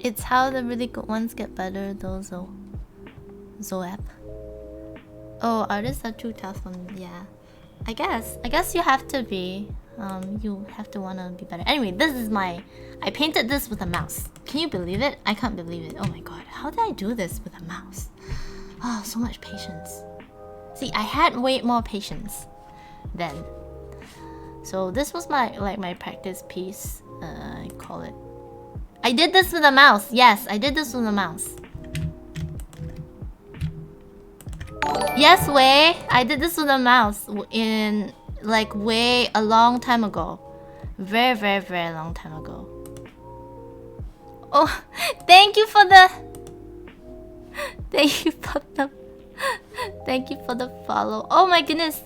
It's how the really good ones get better, though. Zoap. Oh, artists are too tough on. Yeah, I guess you have to be. You have to wanna be better. Anyway, this is my. I painted this with a mouse. Can you believe it? I can't believe it. Oh my god, how did I do this with a mouse? Oh, so much patience. See, I had way more patience then. So this was my practice piece. I call it. I did this with a mouse. Yes, I did this with a mouse. Yes, Wei. I did this with a mouse in like way a long time ago. Very, very, very long time ago. Oh, thank you for the. Thank you for the. Thank you for the follow. Oh my goodness.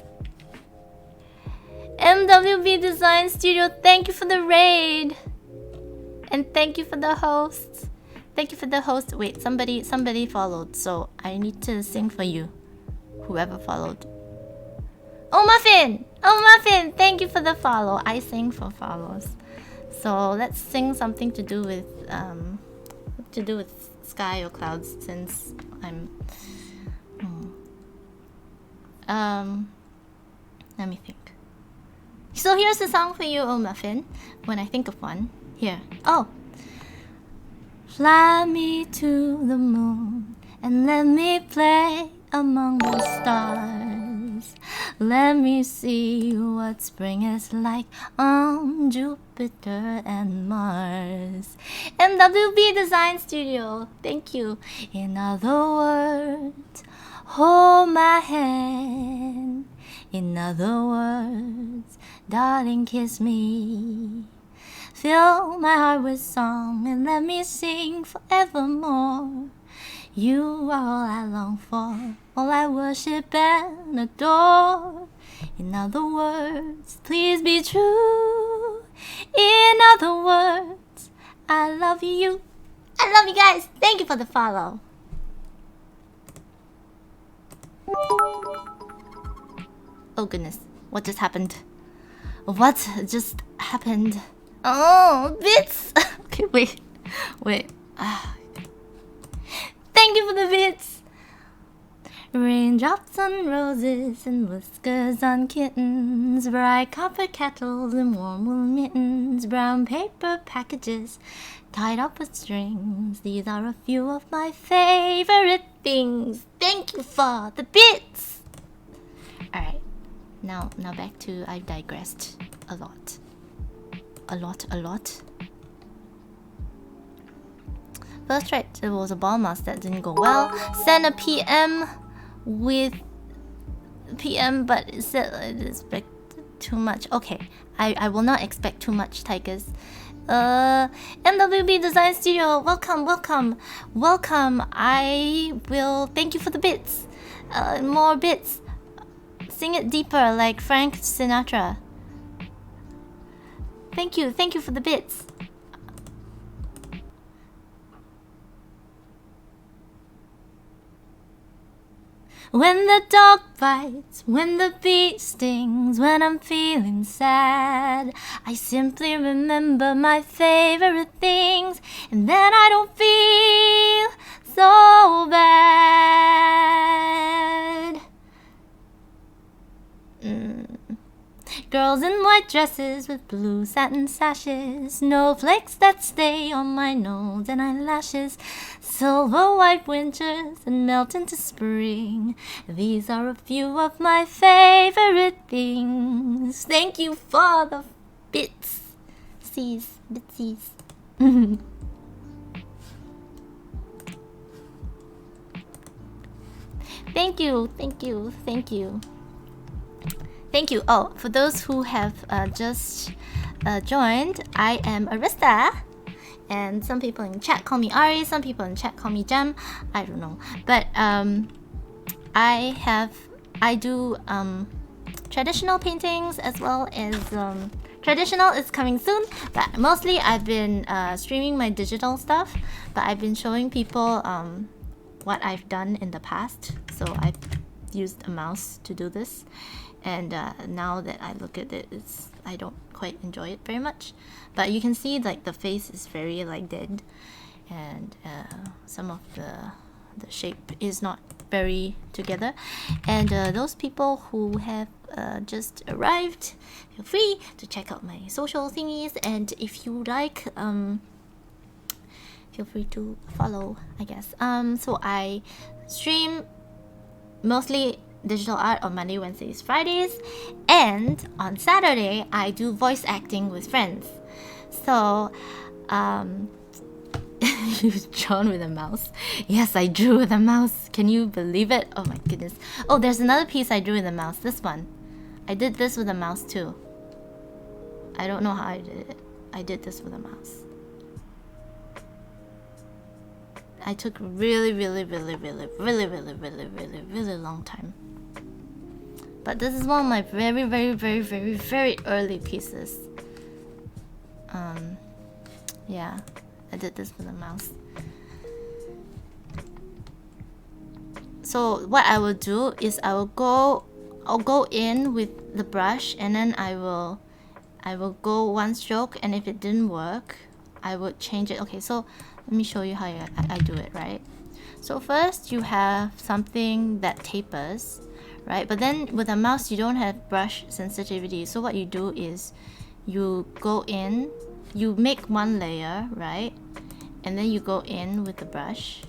MWB Design Studio, thank you for the raid. And thank you for the hosts. Thank you for the host. Wait, somebody followed, so I need to sing for you. Whoever followed. Oh Muffin! Oh Muffin! Thank you for the follow. I sing for follows. So let's sing something to do with sky or clouds since I'm let me think. So here's a song for you, oh Muffin, when I think of one. Here. Oh. Fly me to the moon and let me play among the stars. Let me see what spring is like on Jupiter and Mars. MWB Design Studio, thank you. In other words, hold my hand. In other words, darling, kiss me. Fill my heart with song and let me sing forevermore. You are all I long for, all I worship and adore. In other words, please be true. In other words, I love you. I love you guys. Thank you for the follow. Oh goodness, what just happened? What just happened? Oh, bits! Okay, wait. Thank you for the bits! Raindrops on roses and whiskers on kittens, bright copper kettles and warm wool mittens, brown paper packages tied up with strings. These are a few of my favorite things. Thank you for the bits! Alright, now back to I digressed a lot. A lot. First right, there was a ball mask that didn't go well. Send a PM with PM, but it said expect too much. Okay, I will not expect too much, Tigers. MWB Design Studio, welcome. I will thank you for the bits. More bits. Sing it deeper like Frank Sinatra. Thank you for the bits. When the dog bites, when the bee stings, when I'm feeling sad, I simply remember my favorite things, and then I don't feel so bad. Girls in white dresses with blue satin sashes, snowflakes that stay on my nose and eyelashes, silver white winters that melt into spring. These are a few of my favorite things. Thank you for the bits. Bitsies. Thank you. Oh, for those who have just joined, I am Arista. And some people in chat call me Ari, some people in chat call me Gem. I don't know. But I do traditional paintings as well as traditional is coming soon, but mostly I've been streaming my digital stuff, but I've been showing people what I've done in the past. So I've used a mouse to do this. And now that I look at it, I don't quite enjoy it very much. But you can see like the face is very like dead, and some of the shape is not very together. And those people who have just arrived, feel free to check out my social thingies, and if you like, feel free to follow, I guess. So I stream mostly digital art on Monday, Wednesdays, Fridays, and on Saturday I do voice acting with friends. So you've drawn with a mouse. Yes, I drew with a mouse. Can you believe it? Oh my goodness. Oh, there's another piece I drew with a mouse. This one. I did this with a mouse too. I don't know how I did it. I did this with a mouse. I took really long time. But this is one of my very early pieces. Yeah, I did this with a mouse. So what I will do is I'll go in with the brush, and then I will go one stroke, and if it didn't work, I would change it. Okay, so let me show you how I do it, right? So first you have something that tapers, right? But then with a mouse you don't have brush sensitivity. So what you do is you go in, you make one layer, right? And then you go in with the brush,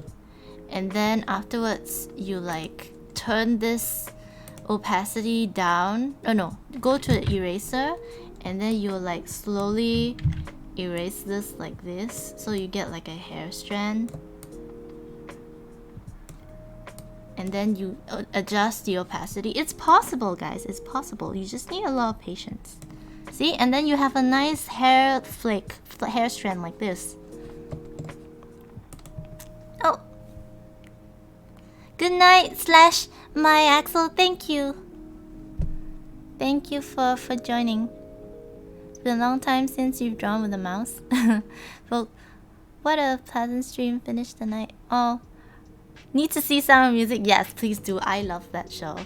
and then afterwards you like turn this opacity down. Oh no, go to the eraser, and then you like slowly erase this like this, so you get like a hair strand, and then you adjust the opacity. It's possible, guys, it's possible. You just need a lot of patience. See, and then you have a nice hair flake, hair strand like this. Oh, good night slash my Axel. Thank you for joining. It's been a long time since you've drawn with a mouse. Well, what a pleasant stream. Finish the night. Oh, need to see Sound of Music? Yes, please do. I love that show.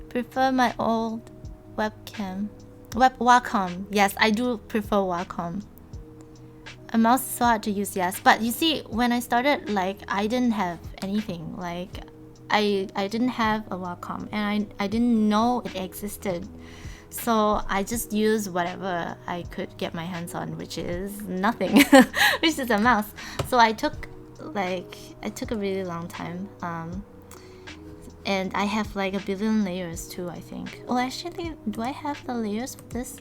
Prefer my old webcam. Wacom. Yes, I do prefer Wacom. A mouse is so hard to use, yes. But you see, when I started, like, I didn't have anything. Like, I didn't have a Wacom, and I didn't know it existed. So I just used whatever I could get my hands on, which is nothing, which is a mouse. So I took a really long time. And I have like a billion layers too, I think. Oh, actually, do I have the layers for this?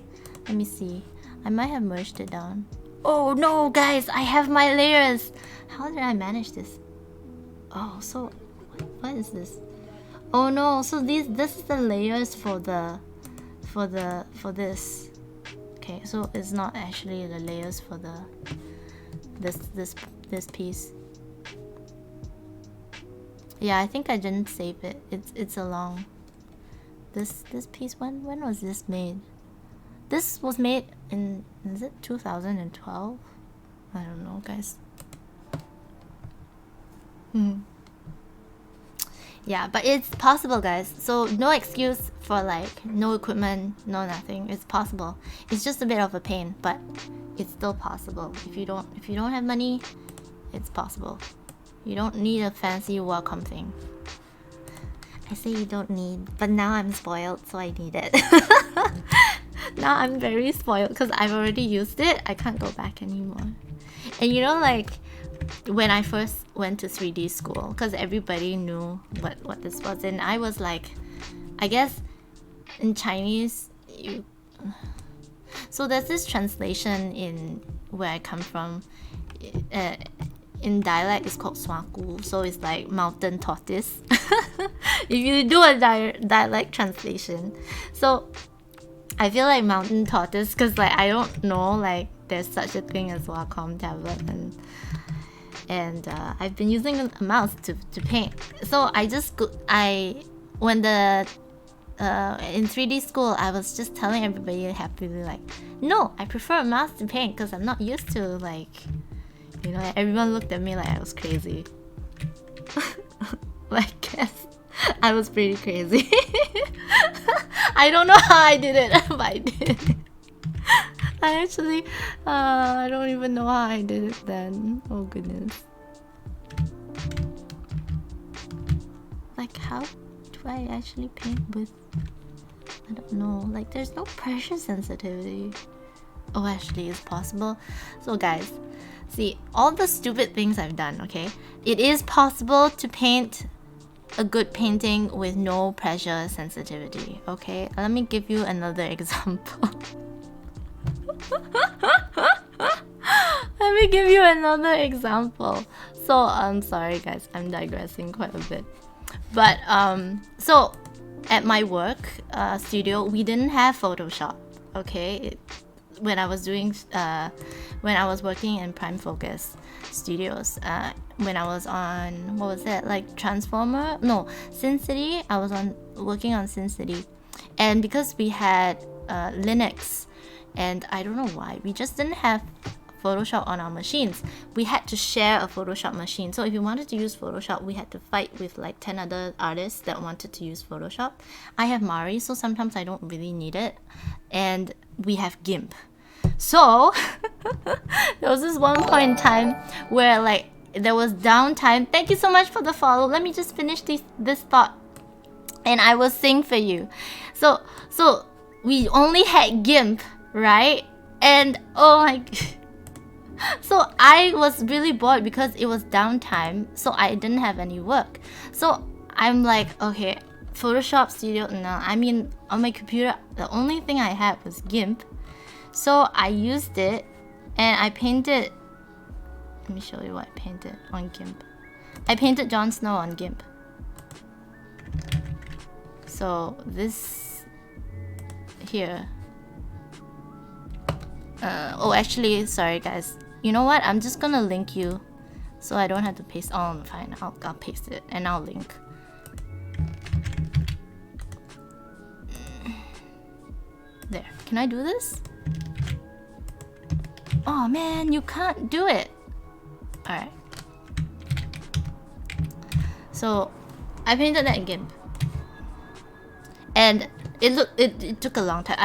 Let me see. I might have merged it down. Oh no, guys, I have my layers. How did I manage this? Oh, so what is this? Oh no, so this is the layers for this. Okay, so it's not actually the layers for the this piece. Yeah, I think I didn't save it. It's a long. This piece, when was this made? This was made in, is it 2012? I don't know, guys. Yeah, but it's possible, guys. So no excuse for like no equipment, no nothing. It's possible. It's just a bit of a pain, but it's still possible. If you don't have money, it's possible. You don't need a fancy Wacom thing. I say you don't need, but now I'm spoiled, so I need it. Now I'm very spoiled because I've already used it. I can't go back anymore. And you know, like when I first went to 3D school, because everybody knew what this was, and I was like, I guess in Chinese, so there's this translation in where I come from. In dialect, it's called swaku, so it's like mountain tortoise. If you do a dialect translation, so I feel like mountain tortoise because like I don't know like there's such a thing as Wacom tablet, and I've been using a mouse to paint. So when the in 3D school, I was just telling everybody happily like, no, I prefer a mouse to paint because I'm not used to like. You know, everyone looked at me like I was crazy. Like, guess I was pretty crazy. I don't know how I did it, but I did. I actually, I don't even know how I did it then. Oh goodness. Like, how do I actually paint with, I don't know, like there's no pressure sensitivity. Oh, actually it's possible. So guys, see, all the stupid things I've done, okay? It is possible to paint a good painting with no pressure sensitivity, okay? Let me give you another example. Let me give you another example. So I'm sorry guys, I'm digressing quite a bit. But so at my work studio, we didn't have Photoshop, okay? When I was working in Prime Focus Studios, when I was on, what was it, like Transformer? No, Sin City. I was working on Sin City, and because we had Linux, and I don't know why, we just didn't have Photoshop on our machines. We had to share a Photoshop machine. So if you wanted to use Photoshop, we had to fight with like 10 other artists that wanted to use Photoshop. I have Mari, so sometimes I don't really need it. And we have GIMP. So there was this one point in time where like there was downtime. Thank you so much for the follow. Let me just finish this thought and I will sing for you. So we only had GIMP, right? And oh my so I was really bored because it was downtime, so I didn't have any work. So I'm like, okay, Photoshop Studio, no, I mean on my computer the only thing I had was GIMP. So I used it and I painted, let me show you what I painted on GIMP. I painted Jon Snow on GIMP. So this here, oh actually, sorry guys, you know what, I'm just gonna link you so I don't have to paste. Oh fine, I'll paste it and I'll link. There, can I do this? Oh man, you can't do it. Alright, so I painted that in GIMP and it took a long time.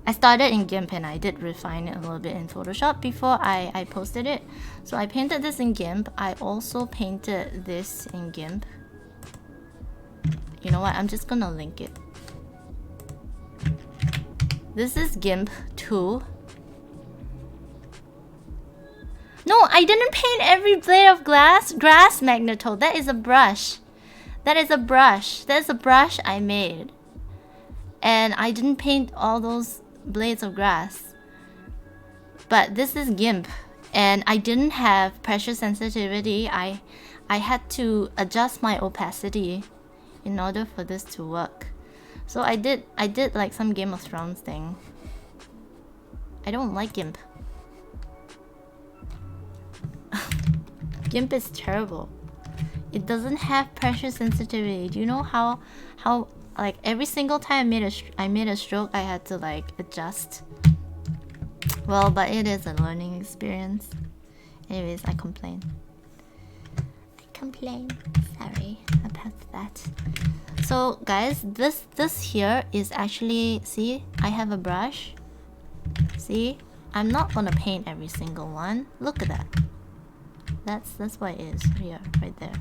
I started in GIMP and I did refine it a little bit in Photoshop before I posted it. So I painted this in GIMP. I also painted this in GIMP. You know what? I'm just gonna link it. This is GIMP 2. No, I didn't paint every blade of grass, Magneto. That is a brush. That is a brush. That's a brush I made. And I didn't paint all those blades of grass. But this is GIMP. And I didn't have pressure sensitivity. I had to adjust my opacity in order for this to work. So I did like some Game of Thrones thing. I don't like GIMP. GIMP is terrible. It doesn't have pressure sensitivity. Do you know how like every single time I made a stroke, I had to like adjust. Well, but it is a learning experience. Anyways, I complain. Sorry about that. So guys, this here is actually, see, I have a brush. See, I'm not gonna paint every single one. Look at that. That's what it is here, right there.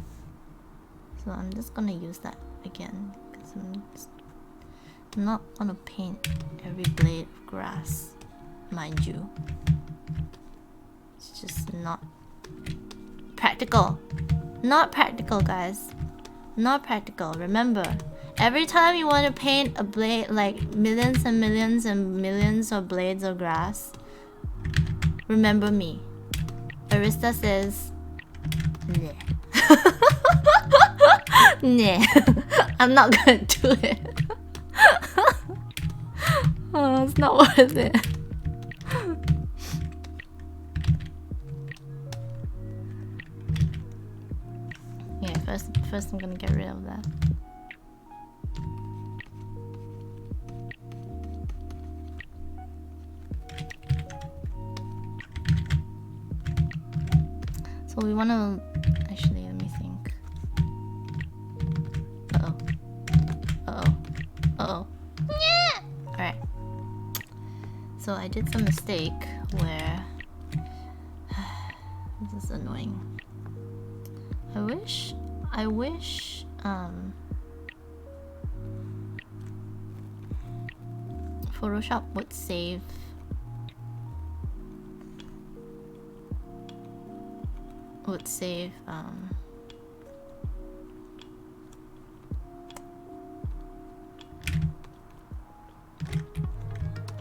So I'm just gonna use that again because I'm not gonna paint every blade of grass, mind you. It's just not practical. Not practical, guys. Not practical. Remember, every time you want to paint a blade, like millions and millions and millions of blades of grass, remember me. Arista says, nah. Nah. I'm not gonna do it. Oh, it's not worth it. Yeah, first I'm gonna get rid of that. So we wanna, actually, let me think. So I did some mistake where this is annoying. I wish Photoshop would save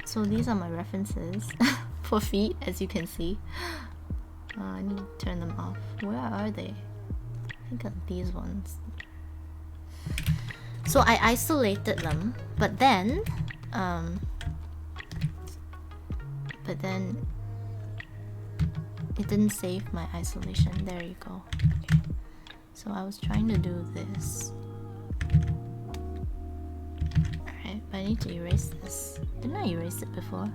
so these are my references for feet, as you can see. I need to turn them off. Where are they? I think these ones. So I isolated them, but then it didn't save my isolation. There you go. Okay. So I was trying to do this. Alright, but I need to erase this. Didn't I erase it before?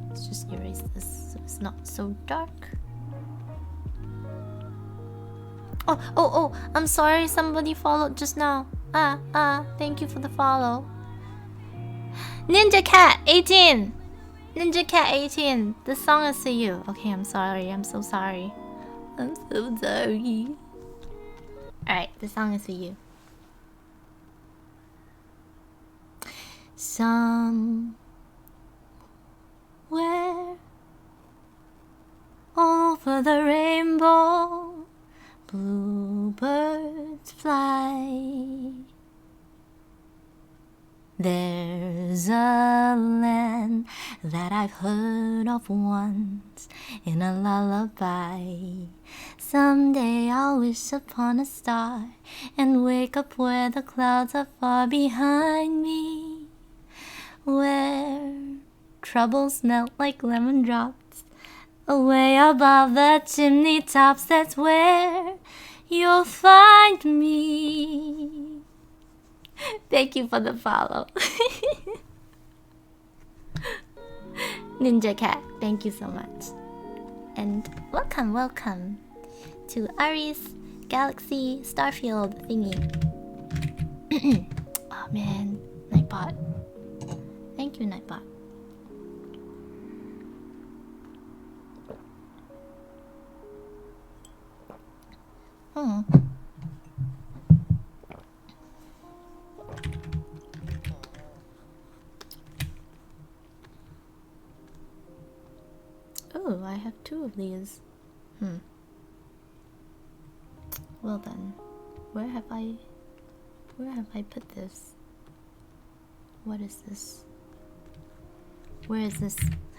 Let's just erase this so it's not so dark. Oh, I'm sorry, somebody followed just now. Thank you for the follow. Ninja Cat 18! Ninja Cat 18, this song is for you. Okay, I'm sorry, I'm so sorry. I'm so sorry. Alright, this song is for you. Somewhere over the rainbow, bluebirds fly. There's a land that I've heard of once in a lullaby. Someday I'll wish upon a star and wake up where the clouds are far behind me, where troubles melt like lemon drops away above the chimney tops. That's where you'll find me. Thank you for the follow. Ninja Cat, thank you so much. And welcome to Ari's Galaxy Starfield thingy. Oh man, Nightbot. Thank you, Nightbot. Oh, I have 2 of these. Well then, where have I put this? What is this? Where is this?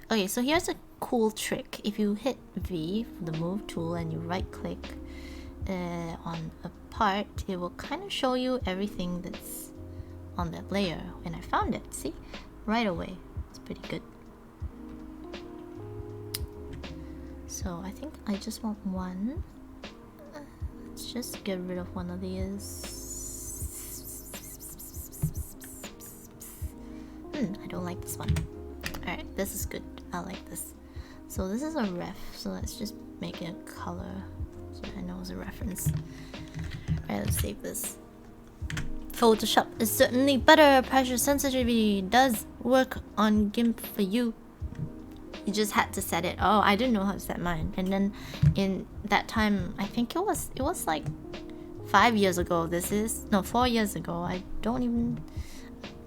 Okay, so here's a cool trick. If you hit V for the move tool and you right click on a part, it will kind of show you everything that's on that layer. And I found it, see? Right away. It's pretty good. So I think I just want one. Let's just get rid of one of these. I don't like this one. Alright, this is good. I like this. So this is a ref, so let's just make it a color so I know it's a reference. Alright, let's save this. Photoshop is certainly better. Pressure sensitivity does work on GIMP for you. You just had to set it. Oh, I didn't know how to set mine. And then in that time, I think it was like 5 years ago. 4 years ago. I don't even...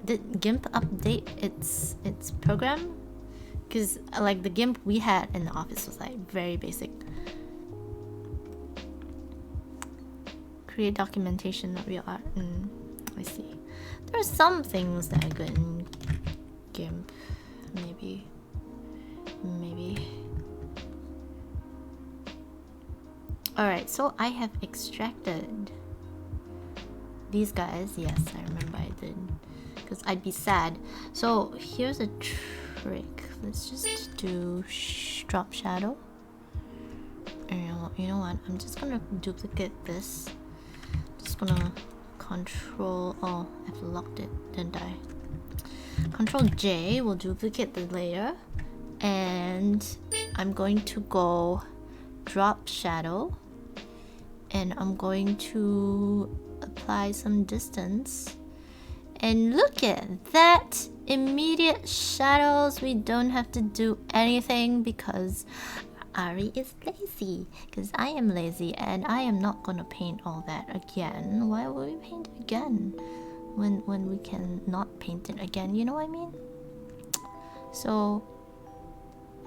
Did GIMP update its program? Because like the GIMP we had in the office was like very basic. Create documentation, not real art. I see. There are some things that are good in GIMP. Maybe. Alright, so I have extracted these guys. Yes, I remember I did. Because I'd be sad. So here's a trick. Let's just do drop shadow. You know what? I'm just gonna duplicate this. Just gonna control... Oh, I've locked it, didn't I? Control J will duplicate the layer. And I'm going to go drop shadow. And I'm going to apply some distance. And look at that! Immediate shadows. We don't have to do anything because Ari is lazy. Because I am lazy and I am not gonna paint all that again. Why would we paint it again? When we can not paint it again, you know what I mean? So,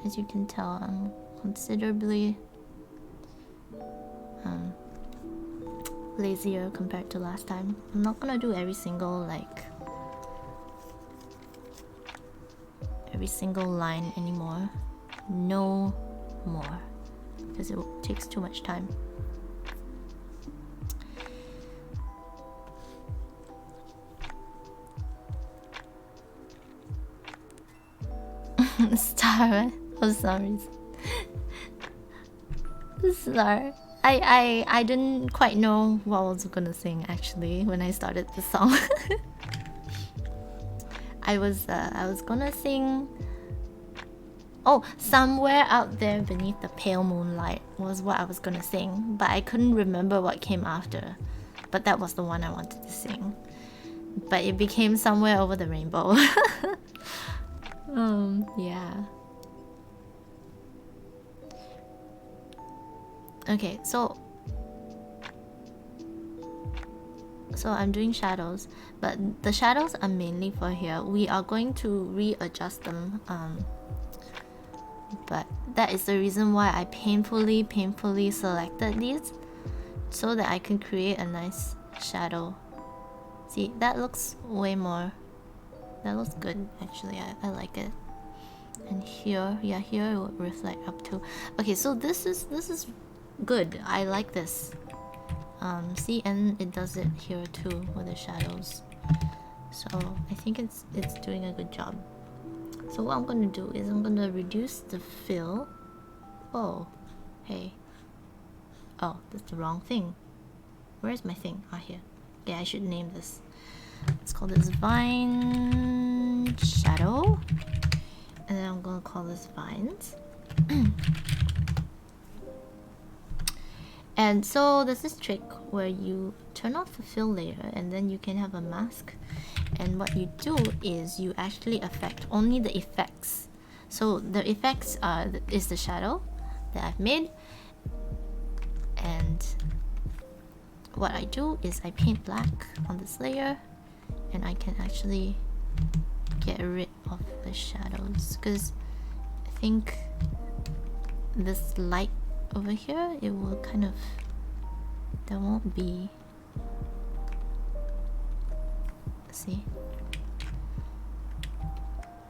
as you can tell, I'm considerably lazier compared to last time. I'm not gonna do every single line anymore. No more, because it takes too much time. Star for some reason. Star. I didn't quite know what I was gonna sing actually when I started the song. I was gonna sing. Oh, somewhere out there beneath the pale moonlight was what I was gonna sing, but I couldn't remember what came after. But that was the one I wanted to sing. But it became somewhere over the rainbow. Yeah. Okay, so I'm doing shadows, but the shadows are mainly for here. We are going to readjust them, but that is the reason why I painfully selected these, so that I can create a nice shadow. See, that looks way more, that looks good actually. I like it. And here, yeah, here it will reflect up to. Okay, so this is good. I like this. See, and it does it here too with the shadows. So I think it's doing a good job. So what I'm gonna do is I'm gonna reduce the fill. Oh, hey. Oh, that's the wrong thing. Where's my thing? Ah, here. Yeah, I should name this. Let's call this Vine Shadow. And then I'm gonna call this Vines. And so there's this trick where you turn off the fill layer and then you can have a mask. And what you do is you actually affect only the effects. So the effects is the shadow that I've made. And what I do is I paint black on this layer, and I can actually get rid of the shadows, because I think this light over here, it will kind of, there won't be, see,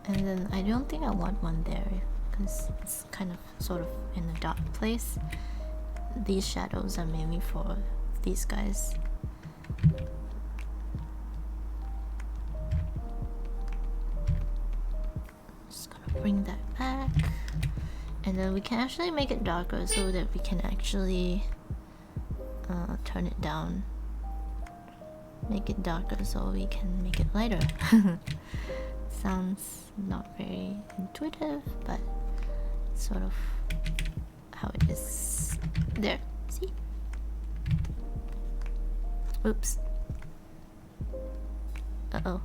and then I don't think I want one there because it's kind of sort of in a dark place. These shadows are mainly for these guys. Just gonna bring that back. And then we can actually make it darker so that we can actually turn it down. Make it darker so we can make it lighter. Sounds not very intuitive, but sort of how it is. There, see? Oops. Uh-oh.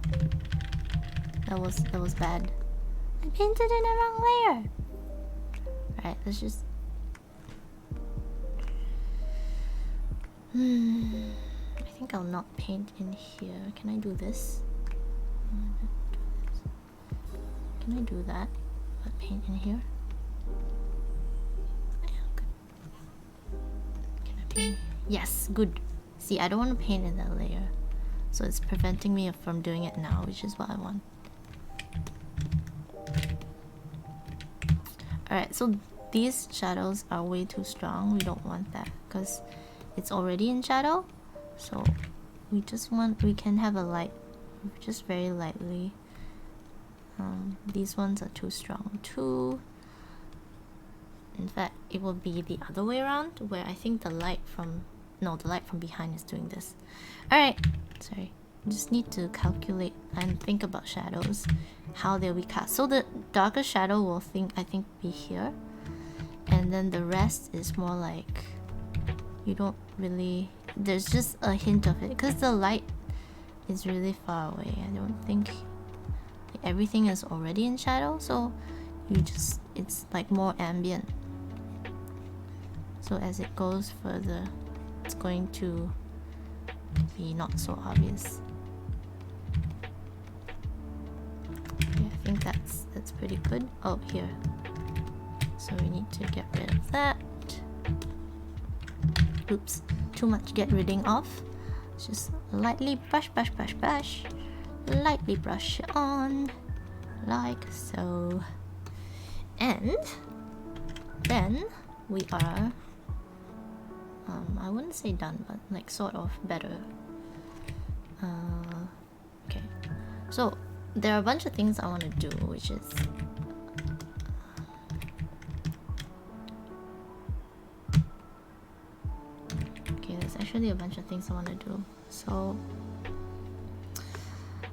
That was bad. I painted in the wrong layer. Alright, let's just... I think I'll not paint in here. Can I do this? Can I do that? But paint in here? Yeah, good. Can I paint? Yes, good. See, I don't want to paint in that layer. So it's preventing me from doing it now, which is what I want. Alright, so these shadows are way too strong. We don't want that because it's already in shadow. So we can have a light, just very lightly. These ones are too strong too. In fact, it will be the other way around, where I think the light from behind is doing this. Alright, sorry. Just need to calculate and think about shadows, how they'll be cast. So the darker shadow will I think be here, and then the rest is more like, you don't really, there's just a hint of it because the light is really far away. I don't think everything is already in shadow, so it's like more ambient. So as it goes further, it's going to be not so obvious. Yeah, I think that's pretty good. Oh, here. So we need to get rid of that. Oops, too much get ridding off. Just lightly brush, lightly brush on, like so. And then we are, I wouldn't say done, but like sort of better. Okay, so there are a bunch of things I want to do, which is there's actually a bunch of things I want to do. So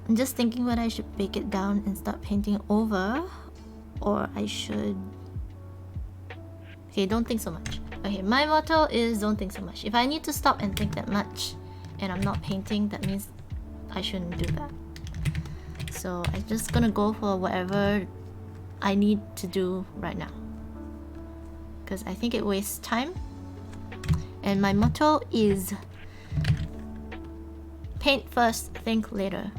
I'm just thinking whether I should bake it down and start painting over, or I should... Okay, don't think so much. Okay, my motto is don't think so much. If I need to stop and think that much and I'm not painting, that means I shouldn't do that. So I'm just gonna go for whatever I need to do right now, because I think it wastes time. And my motto is paint first, think later.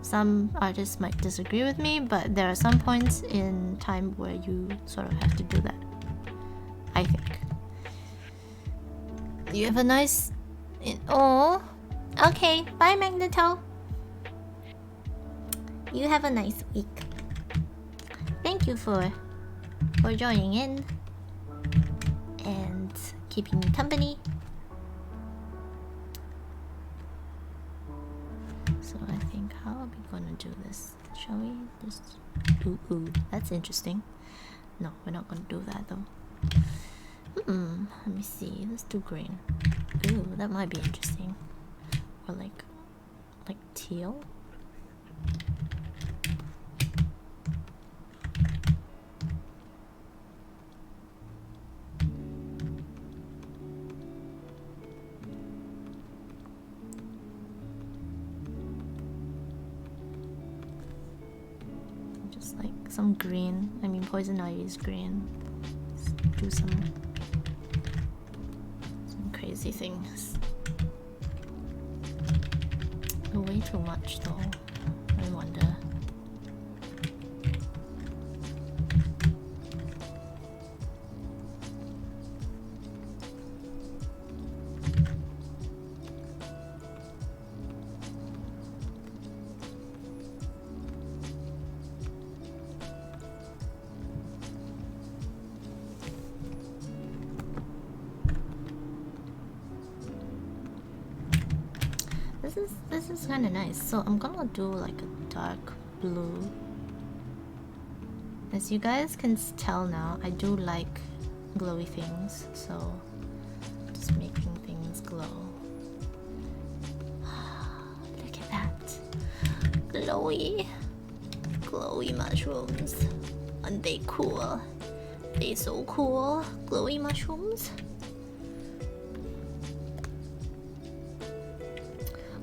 Some artists might disagree with me, but there are some points in time where you sort of have to do that, I think. You have a nice... Oh, okay. Bye, Magneto. You have a nice week. Thank you for joining in and keeping me company. So I think, how are we gonna do this? Shall we just... Ooh, that's interesting. No, we're not gonna do that though. Let me see. Let's do green. Ooh, that might be interesting. Or like teal. Just like some green. I mean, poison ivy is green. Let's do some crazy things. Way too much though. I wonder. This is kind of nice. So I'm gonna do like a dark blue. As you guys can tell now, I do like glowy things, so just making things glow. Look at that. Glowy mushrooms. Aren't they cool? They so cool. Glowy mushrooms.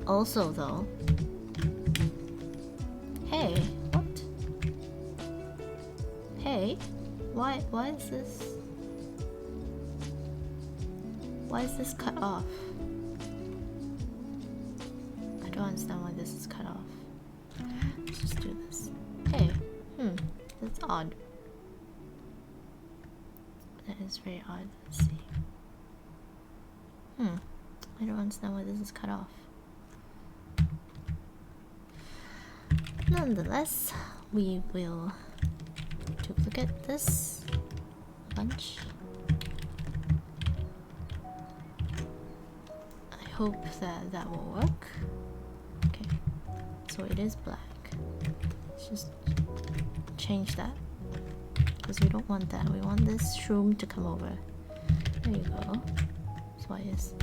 Also though, hey, what? Hey, why is this cut off? I don't understand why this is cut off. Let's just do this. Hey, that's odd. That is very odd. Let's see. I don't understand why this is cut off. Nonetheless, we will duplicate this bunch. I hope that will work. Okay, so it is black. Let's just change that, because we don't want that. We want this shroom to come over. There you go. That's why it's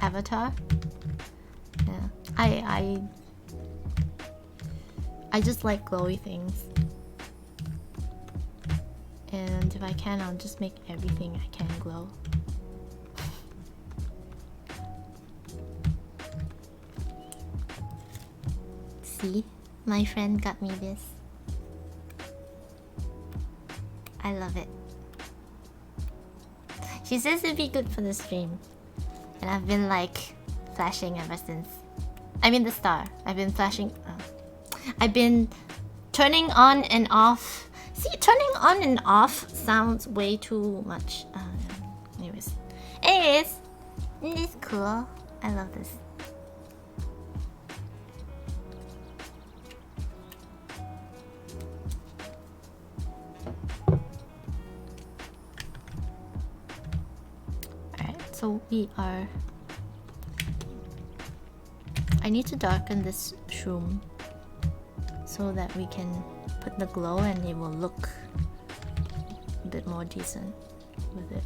Avatar. Yeah, I just like glowy things, and if I can, I'll just make everything I can glow. See, my friend got me this. I love it. She says it'd be good for the stream. And I've been like flashing ever since. I mean the star. I've been flashing. I've been turning on and off. See, turning on and off sounds way too much. Anyways, it's cool. I love this. Alright, so we are... I need to darken this shroom so that we can put the glow and it will look a bit more decent with it.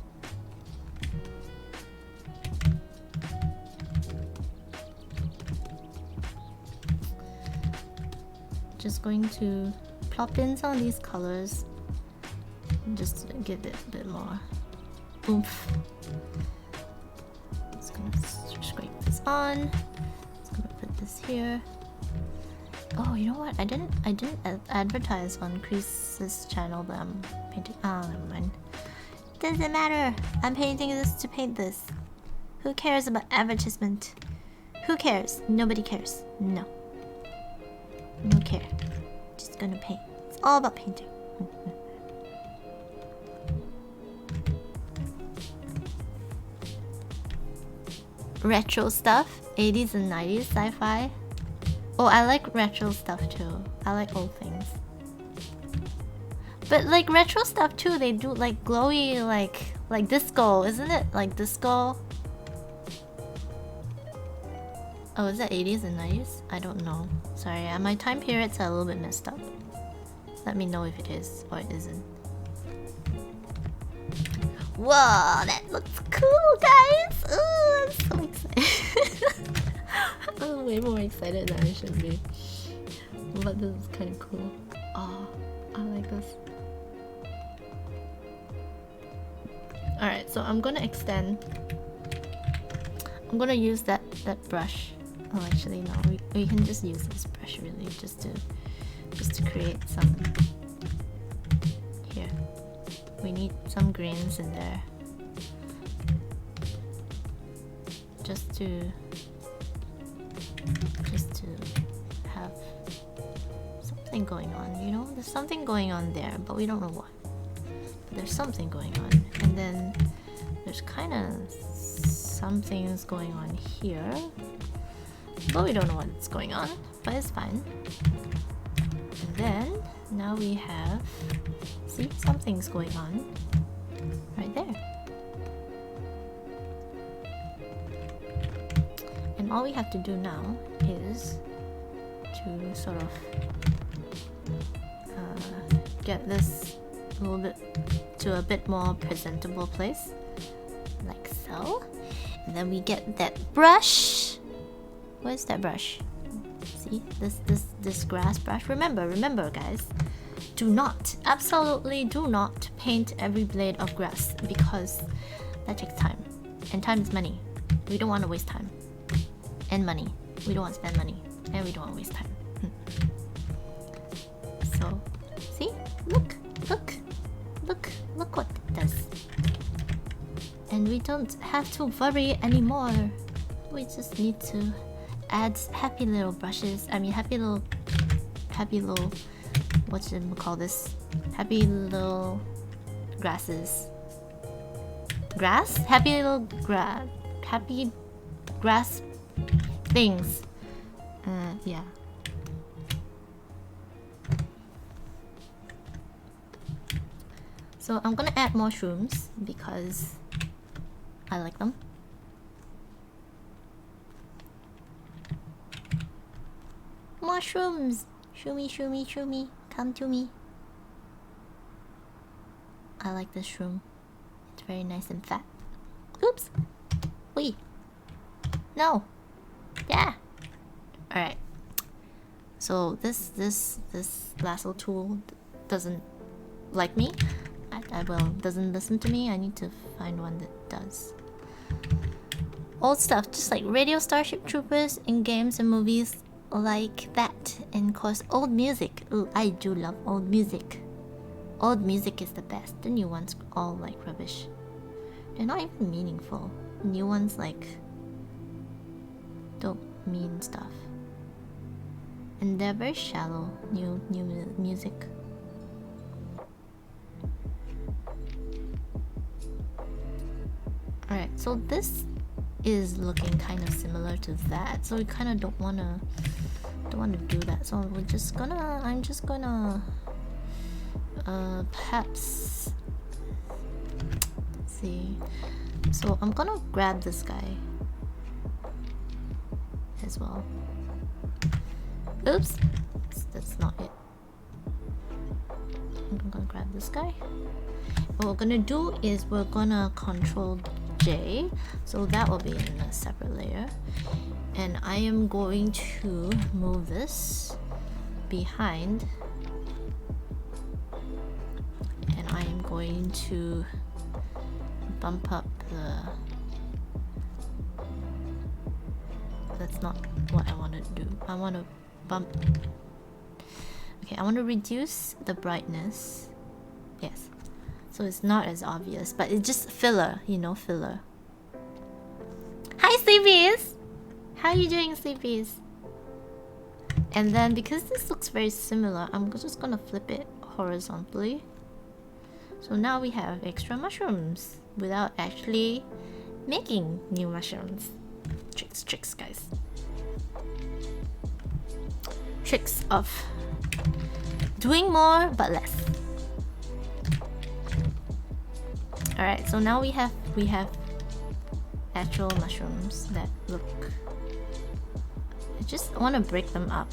Just going to plop in some of these colors just to give it a bit more oomph. Just gonna scrape this on. Just gonna put this here. Oh, you know what? I didn't advertise on Chris's channel that I'm painting. Oh, never mind. Doesn't matter. I'm painting this to paint this. Who cares about advertisement? Who cares? Nobody cares. No. No care. Just gonna paint. It's all about painting. Retro stuff, 80s and 90s sci-fi. Oh, I like retro stuff too. I like old things. But like retro stuff too, they do like glowy, like disco, isn't it? Like disco. Oh, is that 80s and 90s? I don't know. Sorry, my time periods are a little bit messed up. Let me know if it is or it isn't. Whoa, that looks cool, guys! Ooh, I'm so excited. I'm way more excited than I should be. But this is kind of cool. Oh, I like this. Alright, so I'm gonna extend. I'm gonna use that brush. Oh, actually no, we can just use this brush really, just to create some. Here, we need some greens in there, just to have something going on. You know, there's something going on there, but we don't know what. But there's something going on, and then there's kind of some things going on here. But we don't know what's going on, but it's fine. And then, now we have... See, something's going on. Right there. And all we have to do now is to sort of get this a little bit to a bit more presentable place. Like so. And then we get that brush. Where's that brush? See, this grass brush. Remember guys, do not, absolutely do not paint every blade of grass, because that takes time, and time is money. We don't want to waste time and money. We don't want to spend money, and we don't want to waste time. So, see, look what it does. And we don't have to worry anymore. We just need to add happy little brushes. I mean, happy little, what should we call this? Happy little grasses. Grass? Happy grass things. Yeah. So I'm gonna add more shrooms because I like them. Mushrooms! Shroomy, come to me. I like this shroom. It's very nice and fat. Oops! Wait! No! Yeah! Alright. So this lasso tool doesn't like me. Doesn't listen to me. I need to find one that does. Old stuff, just like Radio Starship Troopers in games and movies. like that. And of course, old music. Ooh, I do love old music. Old music is the best. The new ones all like rubbish. They're not even meaningful. New ones like don't mean stuff. And they're very shallow. New music. Alright, so this is looking kind of similar to that. So we kind of don't wanna do that. So I'm just gonna perhaps, let's see. So I'm gonna grab this guy as well. Oops, that's not it. I'm gonna grab this guy. What we're gonna do is we're gonna control J, so that will be in a separate layer. And I am going to move this behind. And I am going to bump up the... That's not what I want to do. I want to bump... Okay, I want to reduce the brightness. Yes. So it's not as obvious, but it's just filler, you know, filler. Hi, Sleepies! How are you doing, Sleepies? And then, because this looks very similar, I'm just gonna flip it horizontally. So now we have extra mushrooms without actually making new mushrooms. Tricks, guys. Tricks of doing more but less. Alright, so now we have actual mushrooms that look... I just want to break them up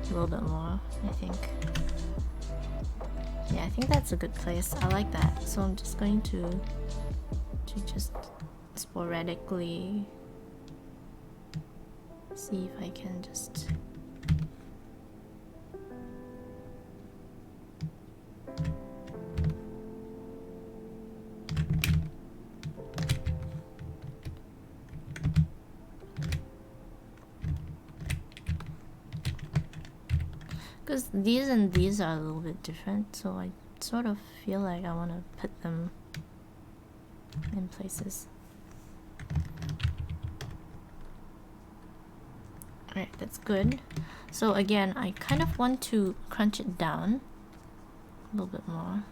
a little bit more, I think. Yeah, I think that's a good place. I like that. So I'm just going to just sporadically see if I can just... Because these and these are a little bit different, so I sort of feel like I want to put them in places. Alright, that's good. So again, I kind of want to crunch it down a little bit more.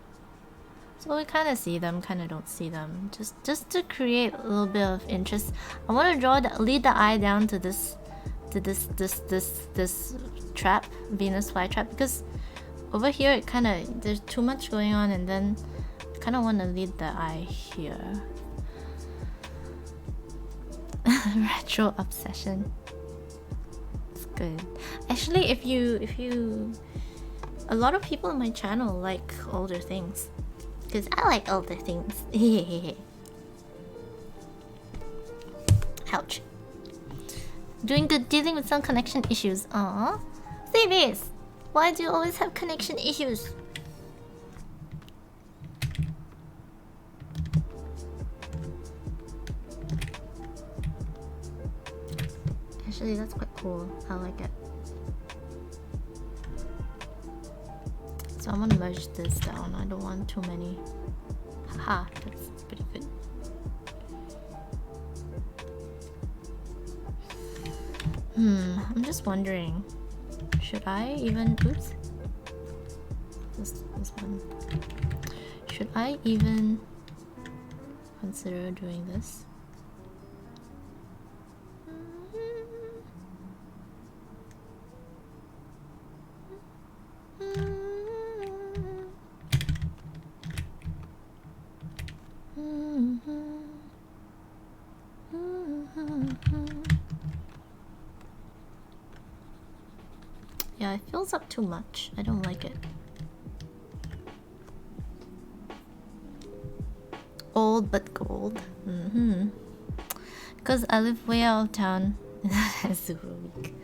So we kind of see them, kind of don't see them. Just to create a little bit of interest. I want to draw lead the eye down to this trap, Venus flytrap, because over here it kind of, there's too much going on, and then I kind of want to lead the eye here. Retro obsession. It's good. Actually, if you a lot of people on my channel like older things, because I like older things. Ouch. Doing good, dealing with some connection issues. Aww. See this! Why do you always have connection issues? Actually, that's quite cool. I like it. So I'm gonna merge this down. I don't want too many. Haha, that's pretty good. I'm just wondering, should I even... Oops. This one. Should I even consider doing this? Yeah, it fills up too much. I don't like it. Old but gold. Because I live way out of town. That's super weak.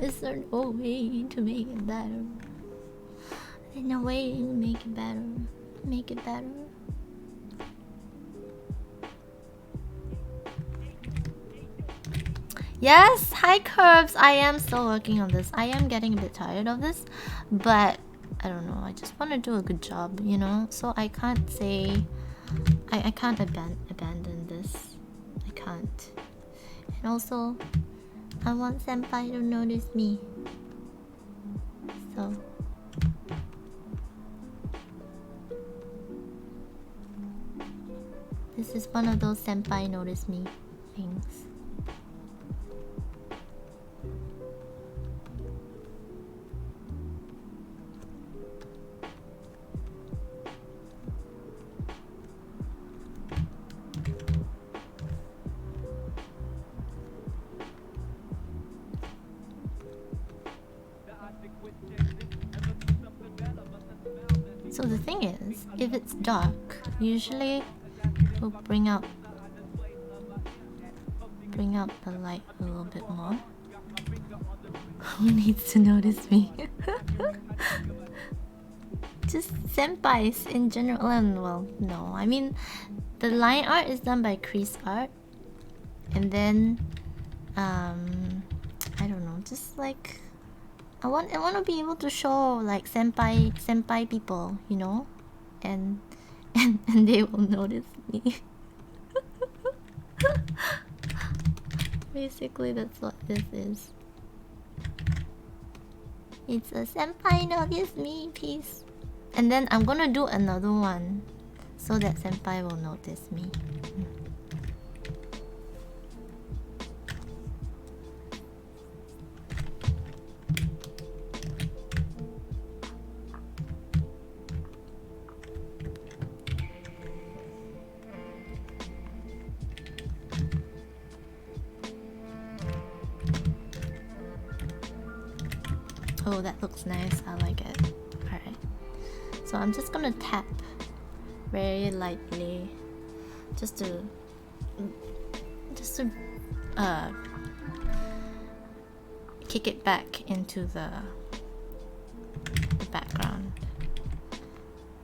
Is there no way to make it better? There's no way to make it better. Make it better. Yes, hi curves. I am still working on this. I am getting a bit tired of this, but I don't know. I just want to do a good job, you know. So I can't say I can't abandon this. I can't. And also, I want senpai to notice me. So this is one of those senpai notice me things. So the thing is, if it's dark, usually we'll bring out the light a little bit more. Who needs to notice me? Just senpais in general, and well, no. I mean, the line art is done by Crease Art, and then I don't know, just like I want to be able to show like senpai people, you know, and they will notice me. Basically, that's what this is. It's a senpai notice me piece. And then I'm gonna do another one so that senpai will notice me. Oh, that looks nice. I like it. Alright. So I'm just gonna tap very lightly just to kick it back into the background.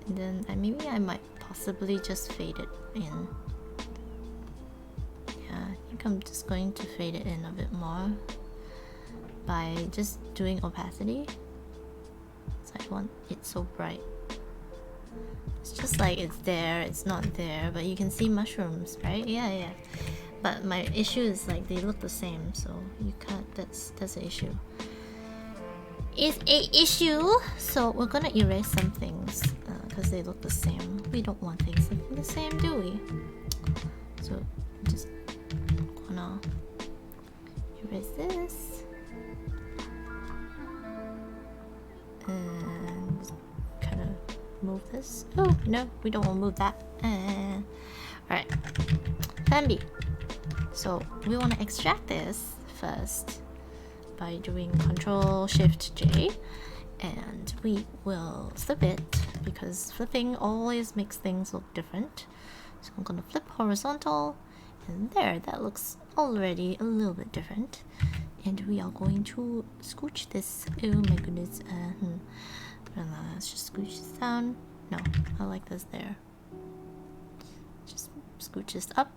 And then maybe I might possibly just fade it in. Yeah, I think I'm just going to fade it in a bit more by just doing opacity. So I want it so bright. It's just like it's there, it's not there, but you can see mushrooms, right? Yeah. But my issue is like they look the same, so you can't. That's an issue. It's a issue. So we're gonna erase some things because they look the same. We don't want things looking the same, do we? So just gonna erase this. And kind of move this. Oh no, we don't want to move that. Alright, plan B. So we want to extract this first by doing Ctrl-Shift-J, and we will flip it because flipping always makes things look different. So I'm gonna flip horizontal, and there, that looks already a little bit different. And we are going to scooch this. Oh my goodness. Let's just scooch this down. No, I like this there. Just scooch this up.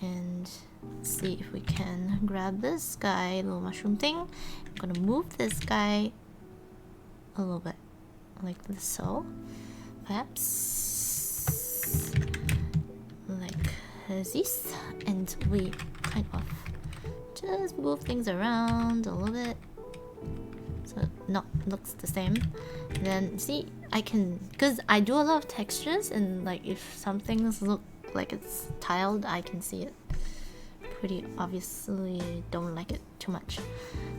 And see if we can grab this guy, little mushroom thing. I'm gonna move this guy a little bit, like this, so. Perhaps like this. And we kind of just move things around a little bit so it not looks the same. And then see, I can, because I do a lot of textures, and like if some things look like it's tiled, I can see it pretty obviously. Don't like it too much,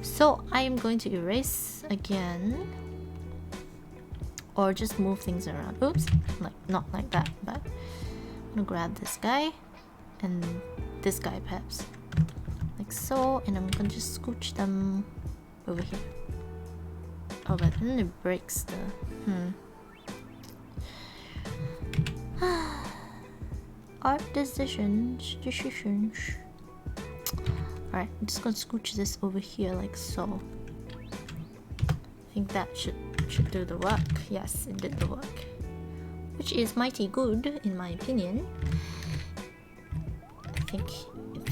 so I am going to erase again or just move things around. Oops, like not like that, but I'm gonna grab this guy and this guy perhaps like so, and I'm gonna just scooch them over here. Oh, but then it breaks the art decisions. Alright, I'm just gonna scooch this over here like so. I think that should do the work. Yes, it did the work, which is mighty good in my opinion. I think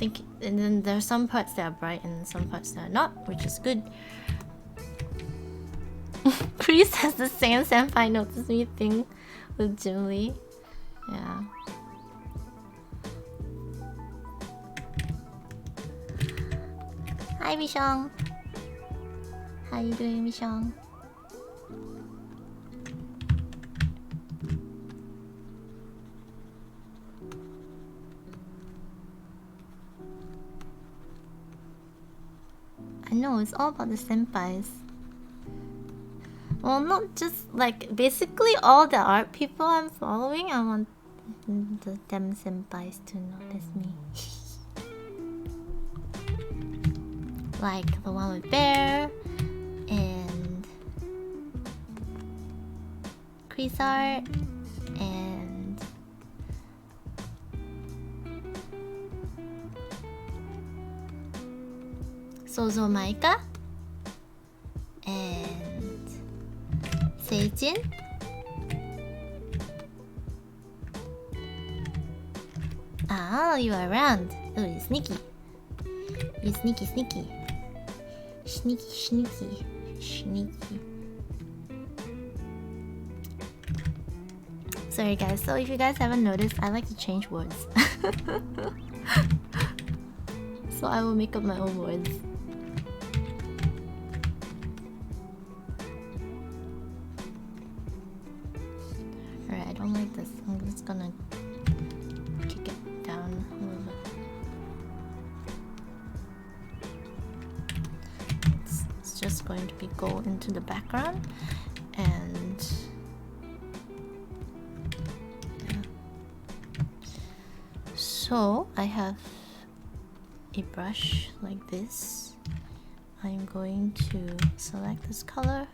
think, and then there are some parts that are bright and some parts that are not, which is good. Chris has the same senpai notice me thing with Jim Lee. Yeah. Hi, Bishong. How you doing, Bishong? I know, it's all about the senpais. Well, not just like basically all the art people I'm following. I want them senpais to notice me. Like the one with Bear and Chris art and Sozo Maika and Seijin. Oh, you are around. Oh, you're sneaky. You're sneaky, sneaky. Sneaky, sneaky, sneaky. Sorry guys, so if you guys haven't noticed, I like to change words. So I will make up my own words. Alright, I don't like this. I'm just gonna kick it down a little bit. It's just going to be go into the background and yeah. So I have a brush like this. I'm going to select this color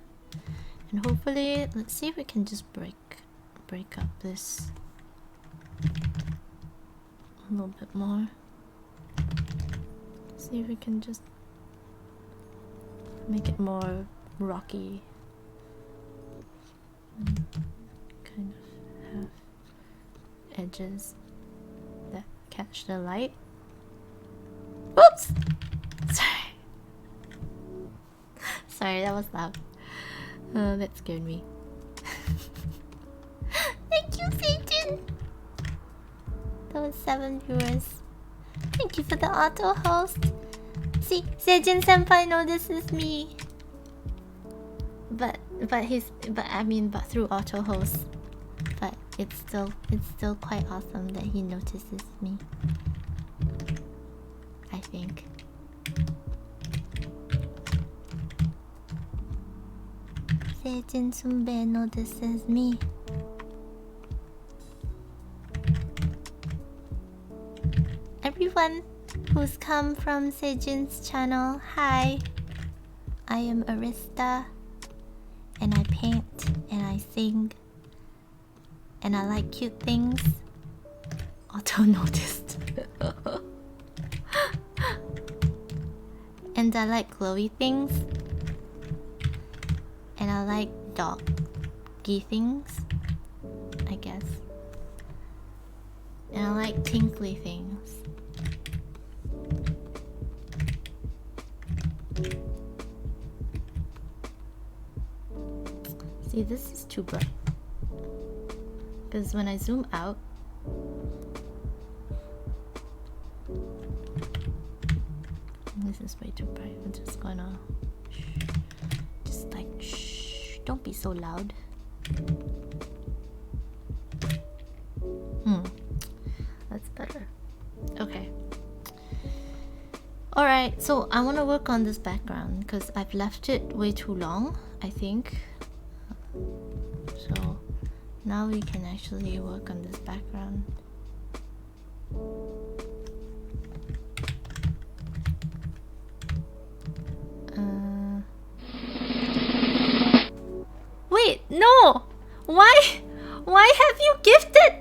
and hopefully let's see if we can just break up this a little bit more. See if we can just make it more rocky and kind of have edges that catch the light. Whoops! Sorry. Sorry, that was loud. That scared me. Thank you, Satan! That was 7 viewers. Thank you for the auto host. See, Seijin Senpai notices me. But through auto host. But it's still quite awesome that he notices me. I think. Seijin Sunbe notices me. Everyone who's come from Seijin's channel, hi. I am Arista, and I paint, and I sing, and I like cute things. Auto noticed. And I like glowy things. And I like doggy things, I guess. And I like tinkly things. See, this is too bright. Because when I zoom out, this is way too bright. I'm just gonna shh, don't be so loud. That's better. Okay. Alright, so I want to work on this background because I've left it way too long, I think. So now we can actually work on this background. Wait, no! Why have you gifted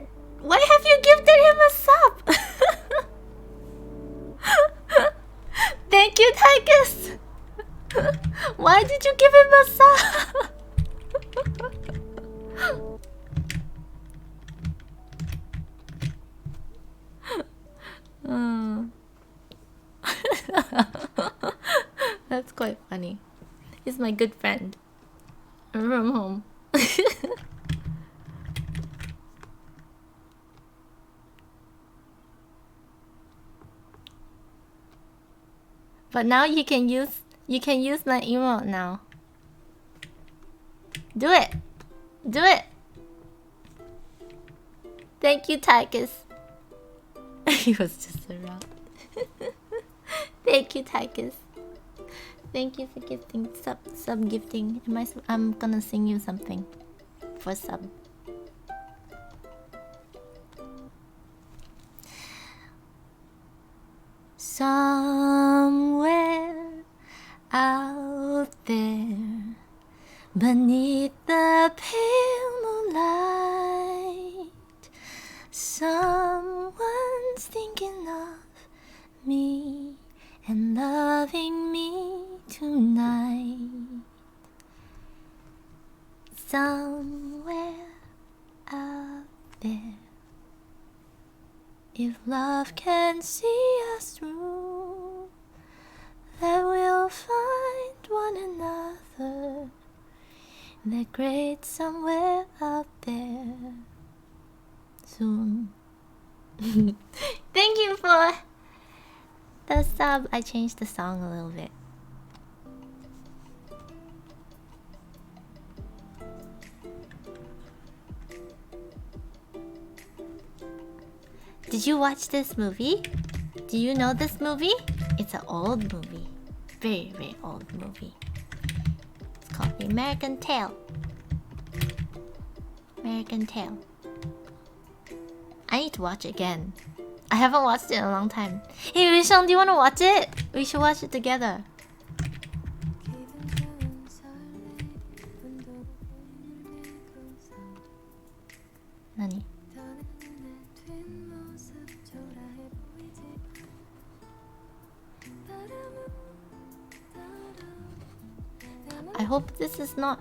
him a sub? Thank you, Tigus! Why did you give him a sub? quite funny. He's my good friend from home. But now you can use my emote now. Do it. Do it. Thank you, Tychus. He was just around. Thank you, Tychus. Thank you for gifting sub gifting. I'm gonna sing you something for sub. Somewhere out there, beneath the pale moonlight, someone's thinking of me and loving me tonight. Somewhere out there, if love can see us through, that we'll find one another. That great somewhere out there soon. Thank you for the sub. I changed the song a little bit. Did you watch this movie? Do you know this movie? It's an old movie. Very, very old movie. It's called The American Tail. American Tail. I need to watch it again. I haven't watched it in a long time. Hey, Rishon, do you want to watch it? We should watch it together. Nani? I hope this is not...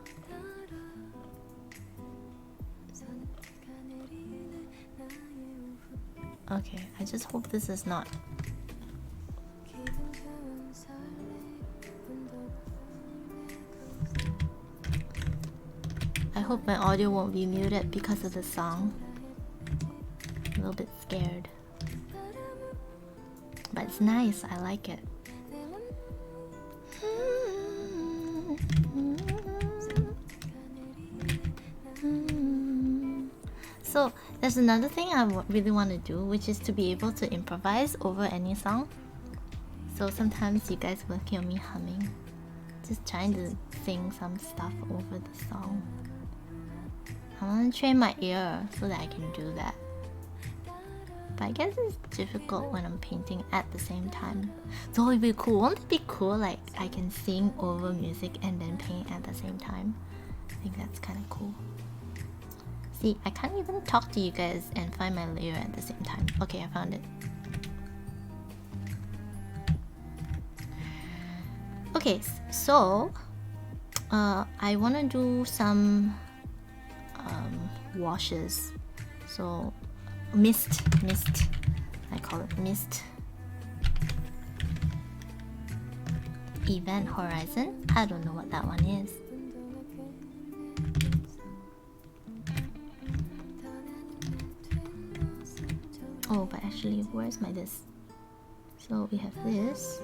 Okay, I just hope this is not... I hope my audio won't be muted because of the song. I'm a little bit scared. But it's nice, I like it. So there's another thing I really want to do, which is to be able to improvise over any song. So sometimes you guys will hear me humming, just trying to sing some stuff over the song. I want to train my ear so that I can do that. But I guess it's difficult when I'm painting at the same time. So it'd be cool. Won't it be cool, like I can sing over music and then paint at the same time? I think that's kind of cool. See, I can't even talk to you guys and find my layer at the same time. Okay, I found it. Okay, so I want to do some washes. So mist, I call it mist. Event Horizon, I don't know what that one is. Oh, but actually, where's my this? So we have this,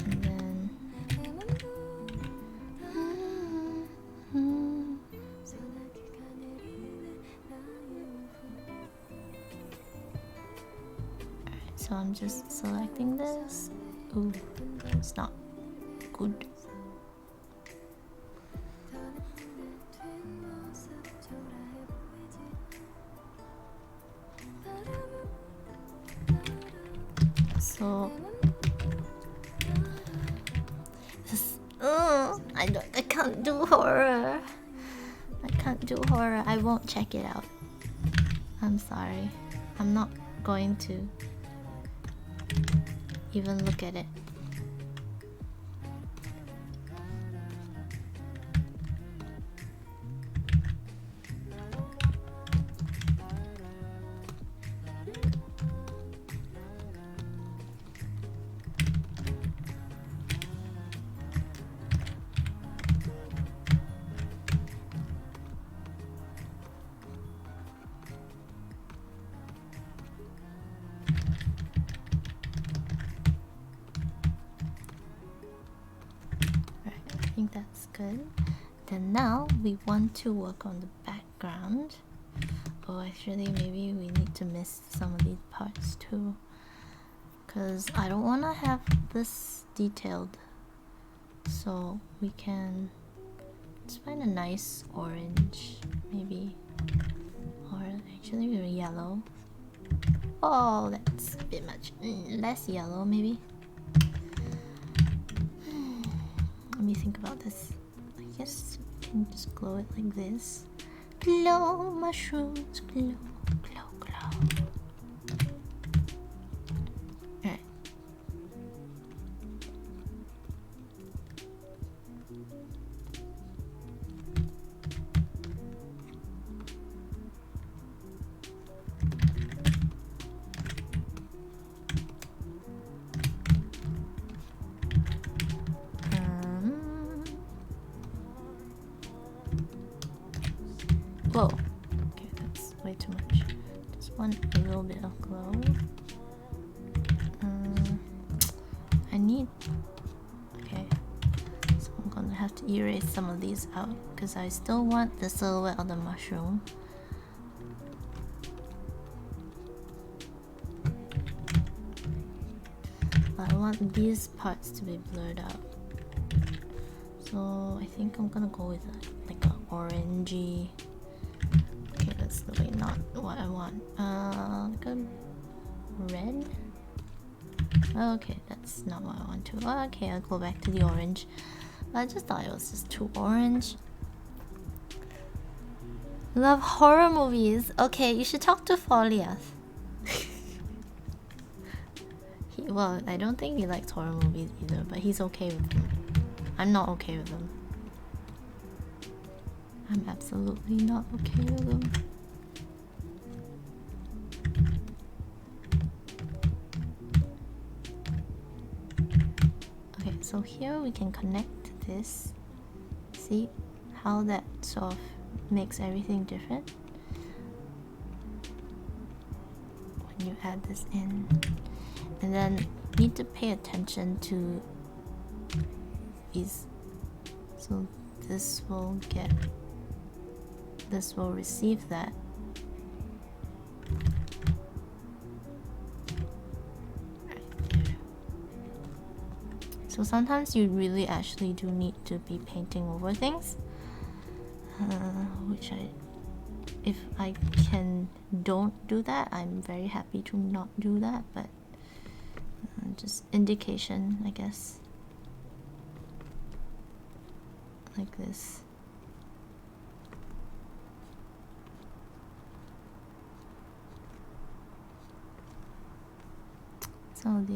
and then alright, so I'm just selecting this. Ooh, it's not good. So this, I can't do horror. I can't do horror. I won't check it out. I'm sorry. I'm not going to even look at it. think that's good. Then now we want to work on the background. Oh, actually, maybe we need to miss some of these parts too, because I don't want to have this detailed. So we can let's find a nice orange, maybe, or actually yellow. Oh, that's a bit much. Less yellow, maybe. Let me think about this. I guess we can just glow it like this. Glow, mushrooms, glow, glow, glow. Alright. Whoa. Okay, that's way too much. Just want a little bit of glow. I need... Okay. So I'm gonna have to erase some of these out because I still want the silhouette of the mushroom. But I want these parts to be blurred out. So I think I'm gonna go with like an orangey. Okay, that's the way, not what I want. Like a red. Okay, that's not what I want to. Okay, I'll go back to the orange. I just thought it was just too orange. Love horror movies. Okay, you should talk to Foliath. Well, I don't think he likes horror movies either, but he's okay with them. I'm not okay with them. I'm absolutely not okay with them. Okay, so here we can connect this. See how that sort of makes everything different when you add this in. And then need to pay attention to these. So this will receive that. Right there. So sometimes you really actually do need to be painting over things, which if I don't do that, I'm very happy to not do that, but just indication, I guess. Like this. Some of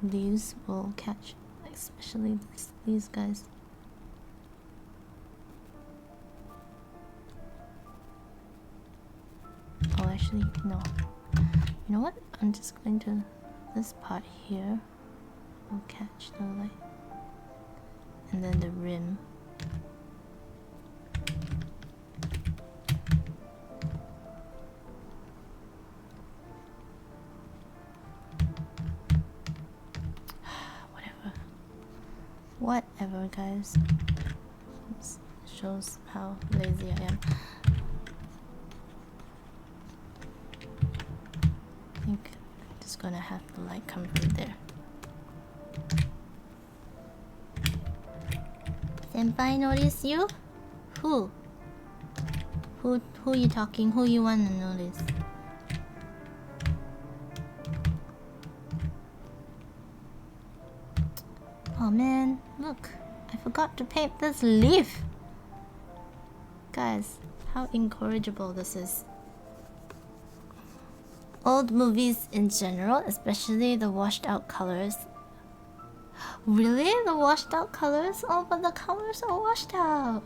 these will catch, especially these guys. Oh, actually, no. You know what? I'm just going to... This part here will catch the light. And then the rim. Whatever, guys. This shows how lazy I am. I think I'm just gonna have the light come from there. Senpai notice you? Who you talking? Who you wanna notice? Oh man, look, I forgot to paint this leaf. Guys, how incorrigible this is. Old movies in general, especially the washed out colors. Really? The washed out colors? Oh, but the colors are washed out.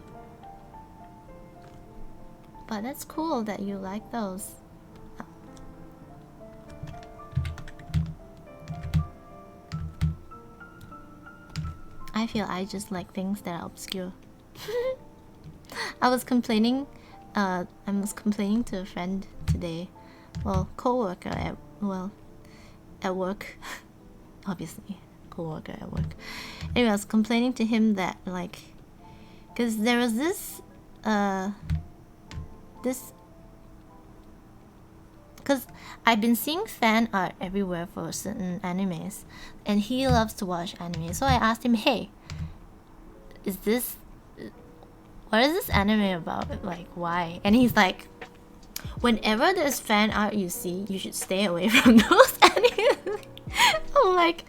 But that's cool that you like those. I feel I just like things that are obscure. I was complaining to a friend today. Well, co-worker at work. Obviously, coworker at work. Anyway, I was complaining to him that like, because there was this because I've been seeing fan art everywhere for certain animes, and he loves to watch anime. So I asked him, hey, what is this anime about? Like, why? And he's like, whenever there's fan art you see, you should stay away from those animes. I'm like,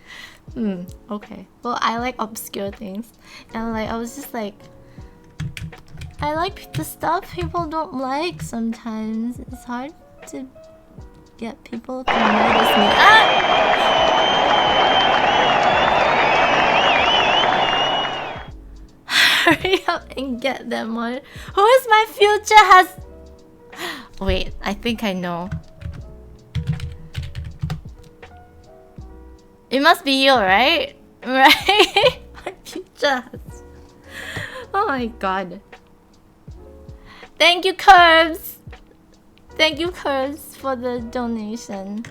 okay. Well, I like obscure things. And like, I was just like, I like the stuff people don't like sometimes. It's hard to get people to notice me. Hurry up and get them on. Who is my future husband? Wait, I think I know. It must be you, right? Right? My future husband. Oh my god. Thank you, Curbs. Thank you, Curbs, for the donation.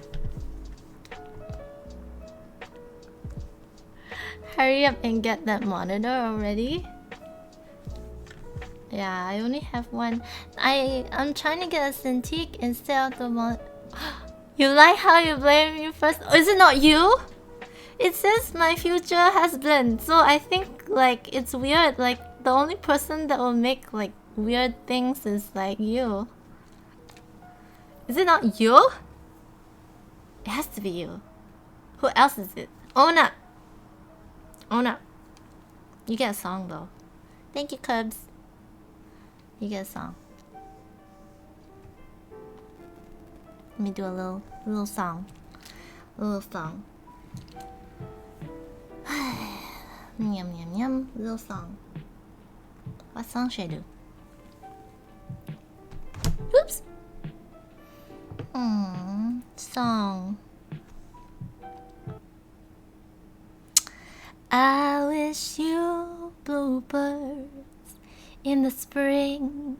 Hurry up and get that monitor already. Yeah, I only have one. I'm trying to get a Cintiq instead of the monitor. You like how you blame me first? Oh, is it not you? It says my future husband. So I think like it's weird. Like the only person that will make like weird things is like you. Is it not you? It has to be you. Who else is it? Own up. Own up. You get a song though. Thank you, Cubs. You get a song. Let me do a little song. A little song. Yum yum yum. Little song. What song should I do? Oops. Song. I wish you bluebirds in the spring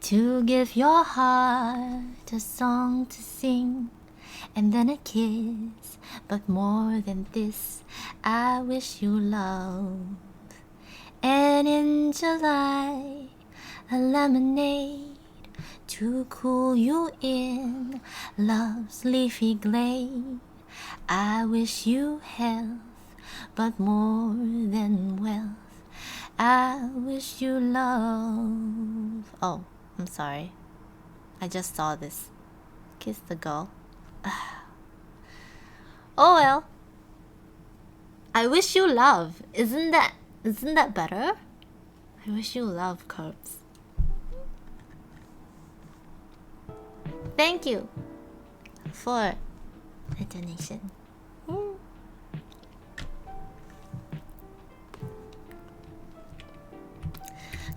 to give your heart a song to sing, and then a kiss. But more than this, I wish you love. And in July, a lemonade to cool you in love's leafy glade. I wish you health, but more than wealth, I wish you love. Oh, I'm sorry. I just saw this. Kiss the girl. Oh well. I wish you love. Isn't that better? I wish you love, Curbs. Thank you for the donation.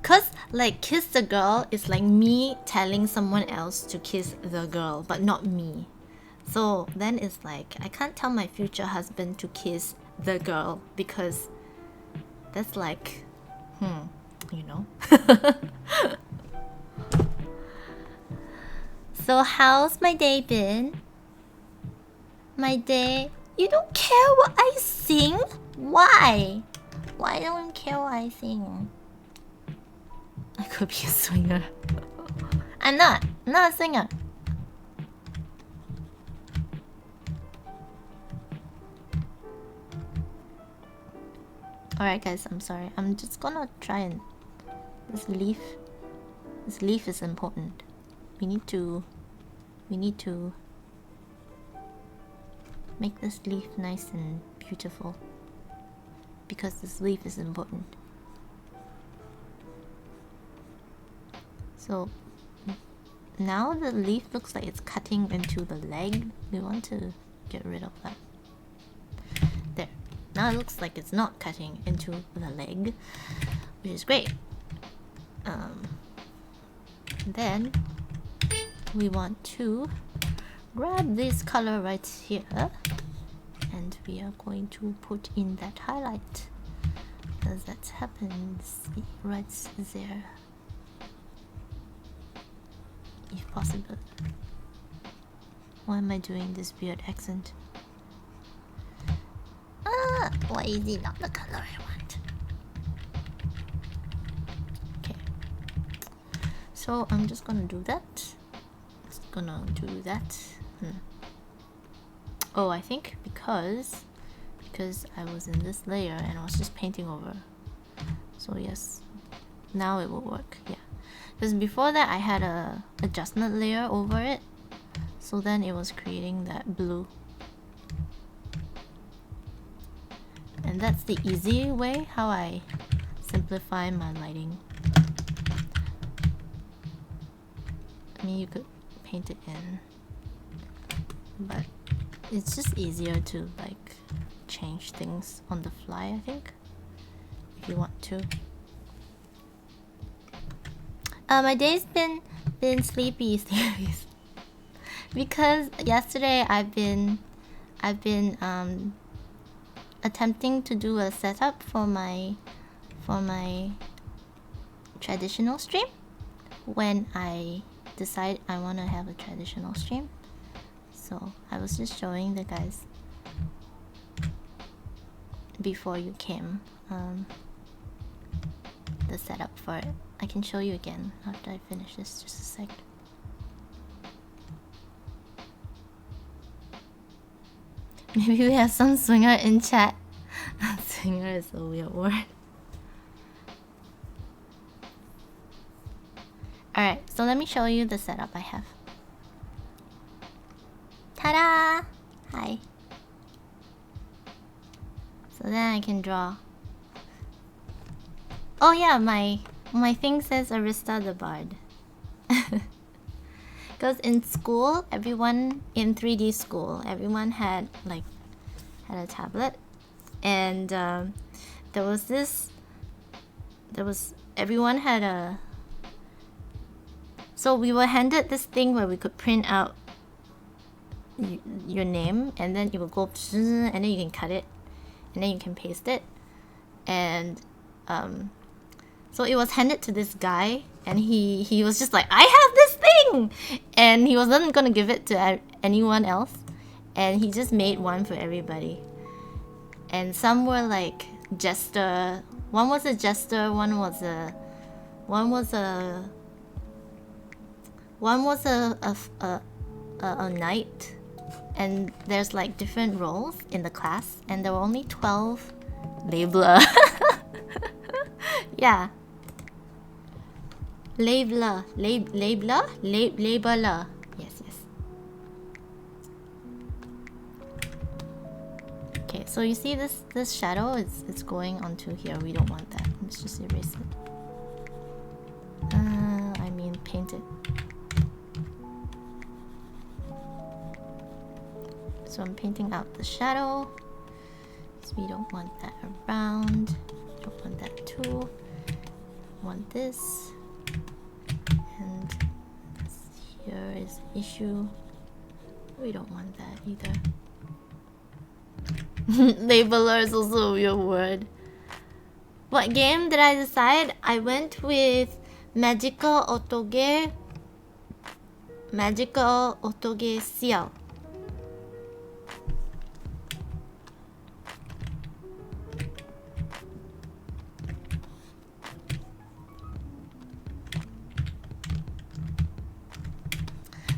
Cause like kiss the girl is like me telling someone else to kiss the girl, but not me. So then it's like I can't tell my future husband to kiss the girl because that's like, you know. So how's my day been? My day. You don't care what I sing? Why? Why don't you care what I sing? I could be a swinger. I'm not a singer. Alright guys, I'm sorry. I'm just gonna try and... This leaf is important. We need to make this leaf nice and beautiful. Because this leaf is important. So now the leaf looks like it's cutting into the leg. We want to get rid of that. There. Now it looks like it's not cutting into the leg, which is great. Then we want to grab this color right here, and we are going to put in that highlight, as that happens right there, if possible. Why am I doing this weird accent? Why is it not the color I want? Okay. So I'm just gonna do that. Oh, I think because I was in this layer and I was just painting over. So yes, now it will work. Yeah, because before that I had a adjustment layer over it, so then it was creating that blue. And that's the easy way how I simplify my lighting. I mean, you could paint it in, but it's just easier to like change things on the fly, I think, if you want to. My day's been sleepy because yesterday I've been attempting to do a setup for my traditional stream when I decide I want to have a traditional stream. So I was just showing the guys before you came the setup for it. I can show you again after I finish this, just a sec. Maybe we have some swinger in chat. Swinger is a weird word. Alright, so let me show you the setup I have. Ta-da! Hi. So then I can draw. Oh yeah, my thing says Arista the Bard. Because in school, everyone in 3D school, everyone had a tablet, and everyone had a. So we were handed this thing where we could print out your name, and then it will go, and then you can cut it, and then you can paste it, and so it was handed to this guy, and he was just like, I have this thing, and he wasn't gonna give it to anyone else, and he just made one for everybody. And some were like jester. One was a jester. One was a knight. And there's like different roles in the class, and there were only 12 labeler. Yeah. Labeler. Yes. Okay, so you see this shadow, it's going onto here. We don't want that. Let's just erase it. I mean paint it. So I'm painting out the shadow, because we don't want that around. Don't want that too. Want this. And this here is issue. We don't want that either. Labeler is also a weird word. What game did I decide? I went with Magical Otoge Seal.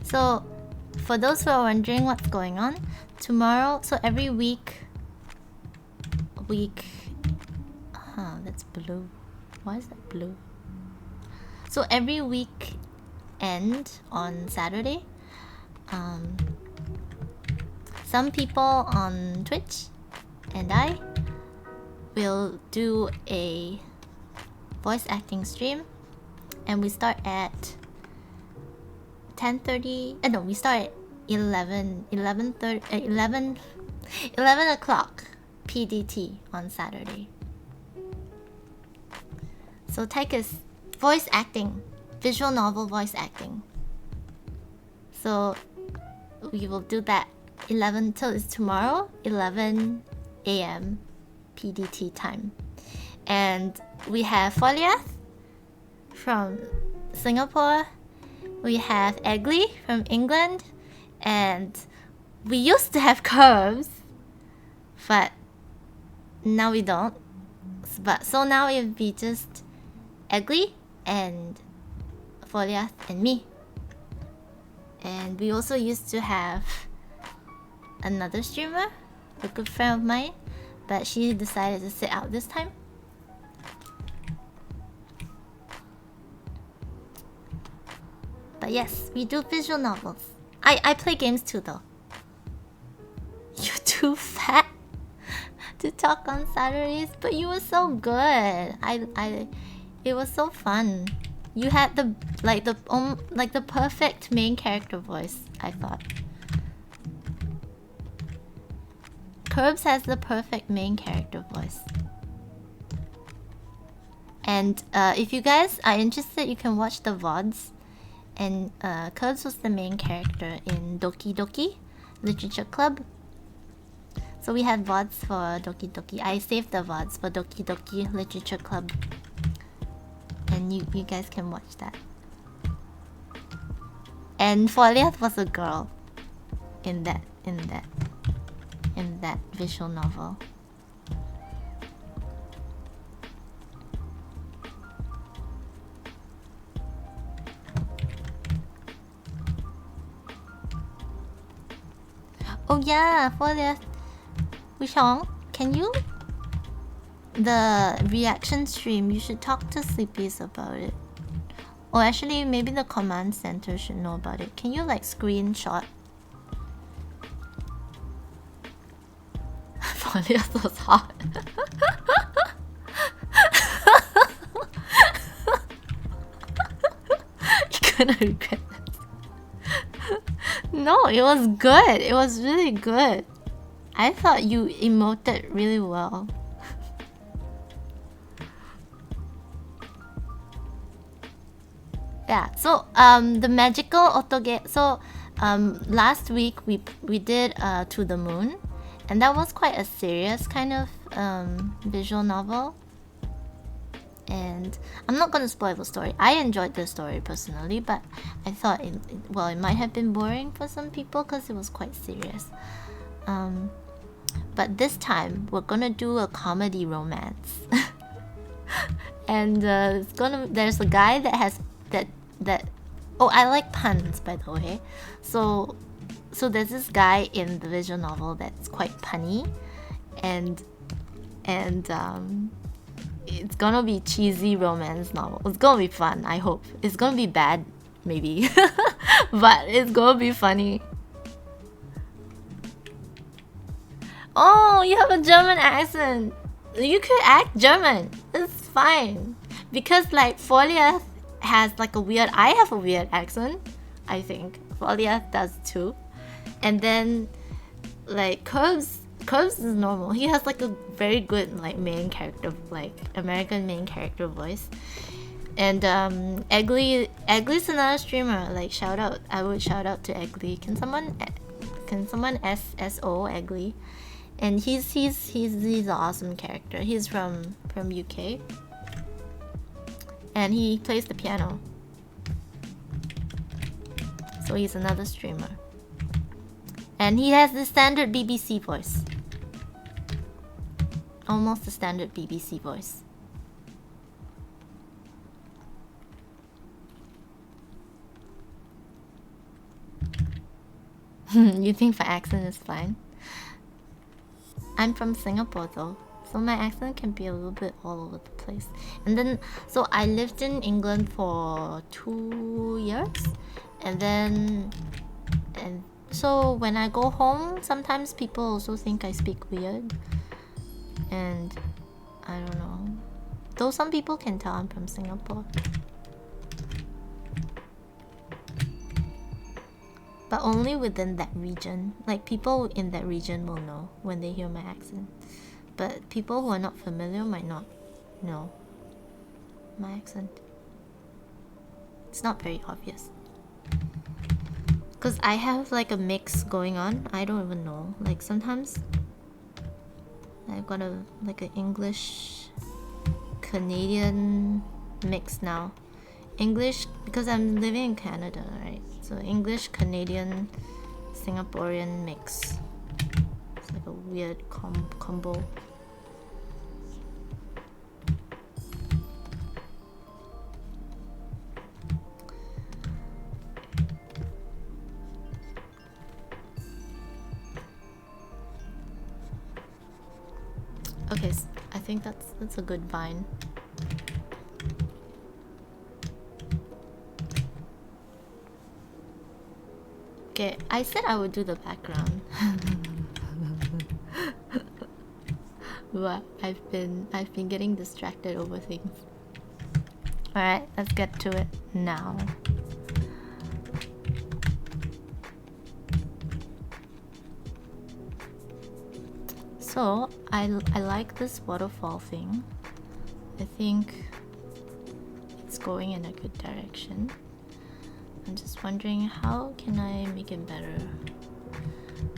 So, for those who are wondering what's going on, tomorrow, so every week, that's blue. Why is that blue? So every week end on Saturday, some people on Twitch and I will do a voice acting stream, and we start at 10:30. No, we start at 11 o'clock PDT on Saturday. So Tech is voice acting, visual novel voice acting. So we will do that 11 till it's tomorrow, 11 a.m. PDT time. And we have Foliath from Singapore. We have Egley from England, and we used to have Curves, but Now we don't. But so now it would be just Egli and Foliath and me. And we also used to have another streamer, a good friend of mine, but she decided to sit out this time. But yes, we do visual novels. I play games too though. You're too fat to talk on Saturdays, but you were so good. It was so fun. You had the perfect main character voice, I thought. Curbs has the perfect main character voice. And if you guys are interested, you can watch the VODs. And Curbs was the main character in Doki Doki Literature Club. So we had VODs for Doki Doki. I saved the VODs for Doki Doki Literature Club. And you guys can watch that. And Foliath was a girl in that visual novel. Oh yeah, Foliath. Wushong, can you? The reaction stream, you should talk to Sleepies about it. Or actually, maybe the command center should know about it. Can you like screenshot? Foliath was hot. You're gonna regret that. No, it was good. It was really good. I thought you emoted really well. Yeah, so the magical otoge. So last week we did To the Moon, and that was quite a serious kind of visual novel. And I'm not gonna spoil the story. I enjoyed the story personally, but I thought it might have been boring for some people because it was quite serious. But this time we're gonna do a comedy romance. And there's a guy that has that oh, I like puns, by the way. So there's this guy in the visual novel that's quite punny, and it's gonna be cheesy romance novel. It's gonna be fun, I hope. It's gonna be bad, maybe. But it's gonna be funny. Oh, you have a German accent. You could act German. It's fine. Because like Foliath has like a weird... I have a weird accent, I think. Foliath does too. And then like Curbs is normal. He has like a very good like main character, like American main character voice. And Eggly's another streamer. Like shout out, I would shout out to Eggly. Can someone SSO Eggly? And he's an awesome character. He's from UK. And he plays the piano. So he's another streamer. And he has the standard BBC voice. Almost the standard BBC voice. You think my accent is fine? I'm from Singapore though, so my accent can be a little bit all over the place. And then, so I lived in England for 2 years, and so when I go home, sometimes people also think I speak weird, and I don't know. Though some people can tell I'm from Singapore. But only within that region. Like people in that region will know when they hear my accent. But people who are not familiar might not know my accent. It's not very obvious. Because I have like a mix going on. I don't even know. Like sometimes I've got an English Canadian mix now. English, because I'm living in Canada, right? So English, Canadian, Singaporean mix. It's like a weird combo. Okay, I think that's a good vine. Okay, I said I would do the background. But I've been getting distracted over things. Alright, let's get to it now. So I like this waterfall thing. I think it's going in a good direction. I'm just wondering, how can I make it better?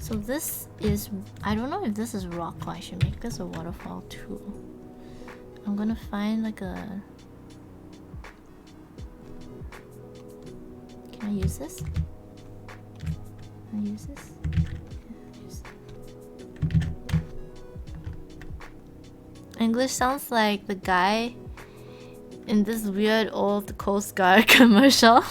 So this is, I don't know if this is rock, or I should make this a waterfall too. I'm gonna find like a... Can I use this? Can I use this? English sounds like the guy in this weird old Coast Guard commercial.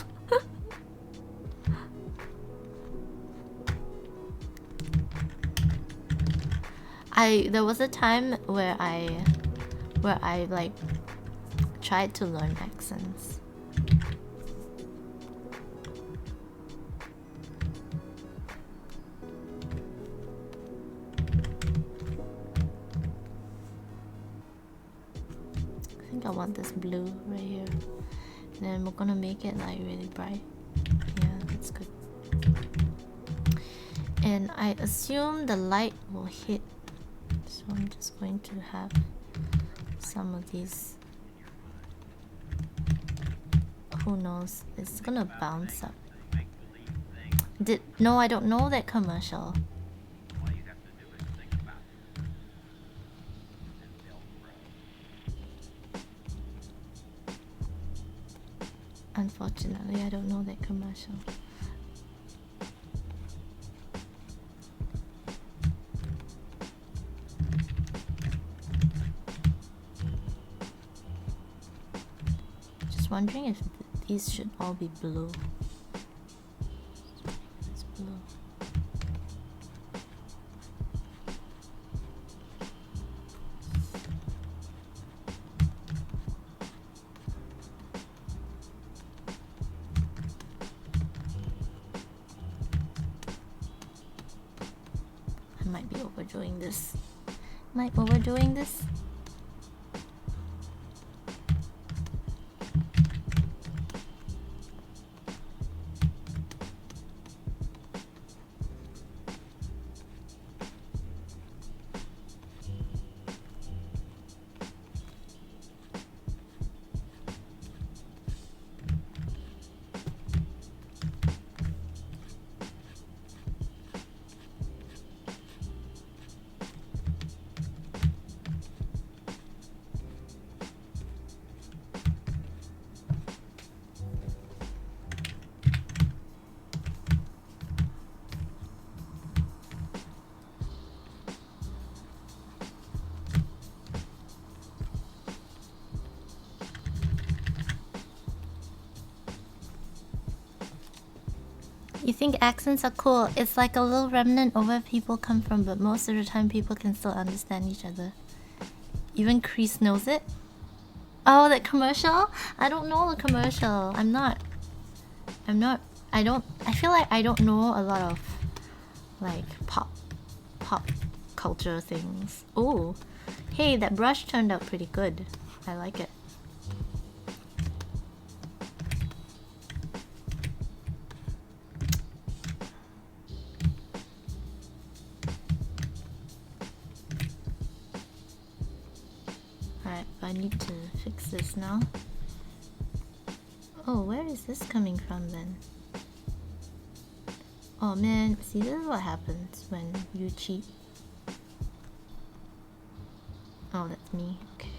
There was a time where I like tried to learn accents. I think I want this blue right here. And then we're gonna make it like really bright. Yeah, that's good. And I assume the light will hit. So I'm just going to have some of these. Who knows? It's gonna bounce up. No, I don't know that commercial. Unfortunately, I don't know that commercial. Just wondering if these should all be blue. It's blue. I might be overdoing this. Am I overdoing this? You think accents are cool? It's like a little remnant of where people come from, but most of the time people can still understand each other. Even Chris knows it. Oh, that commercial? I don't know the commercial. I feel like I don't know a lot of like pop culture things. Oh, hey, that brush turned out pretty good. I like it. I need to fix this now. Oh, where is this coming from then? Oh man, see, this is what happens when you cheat. Oh, that's me. Okay.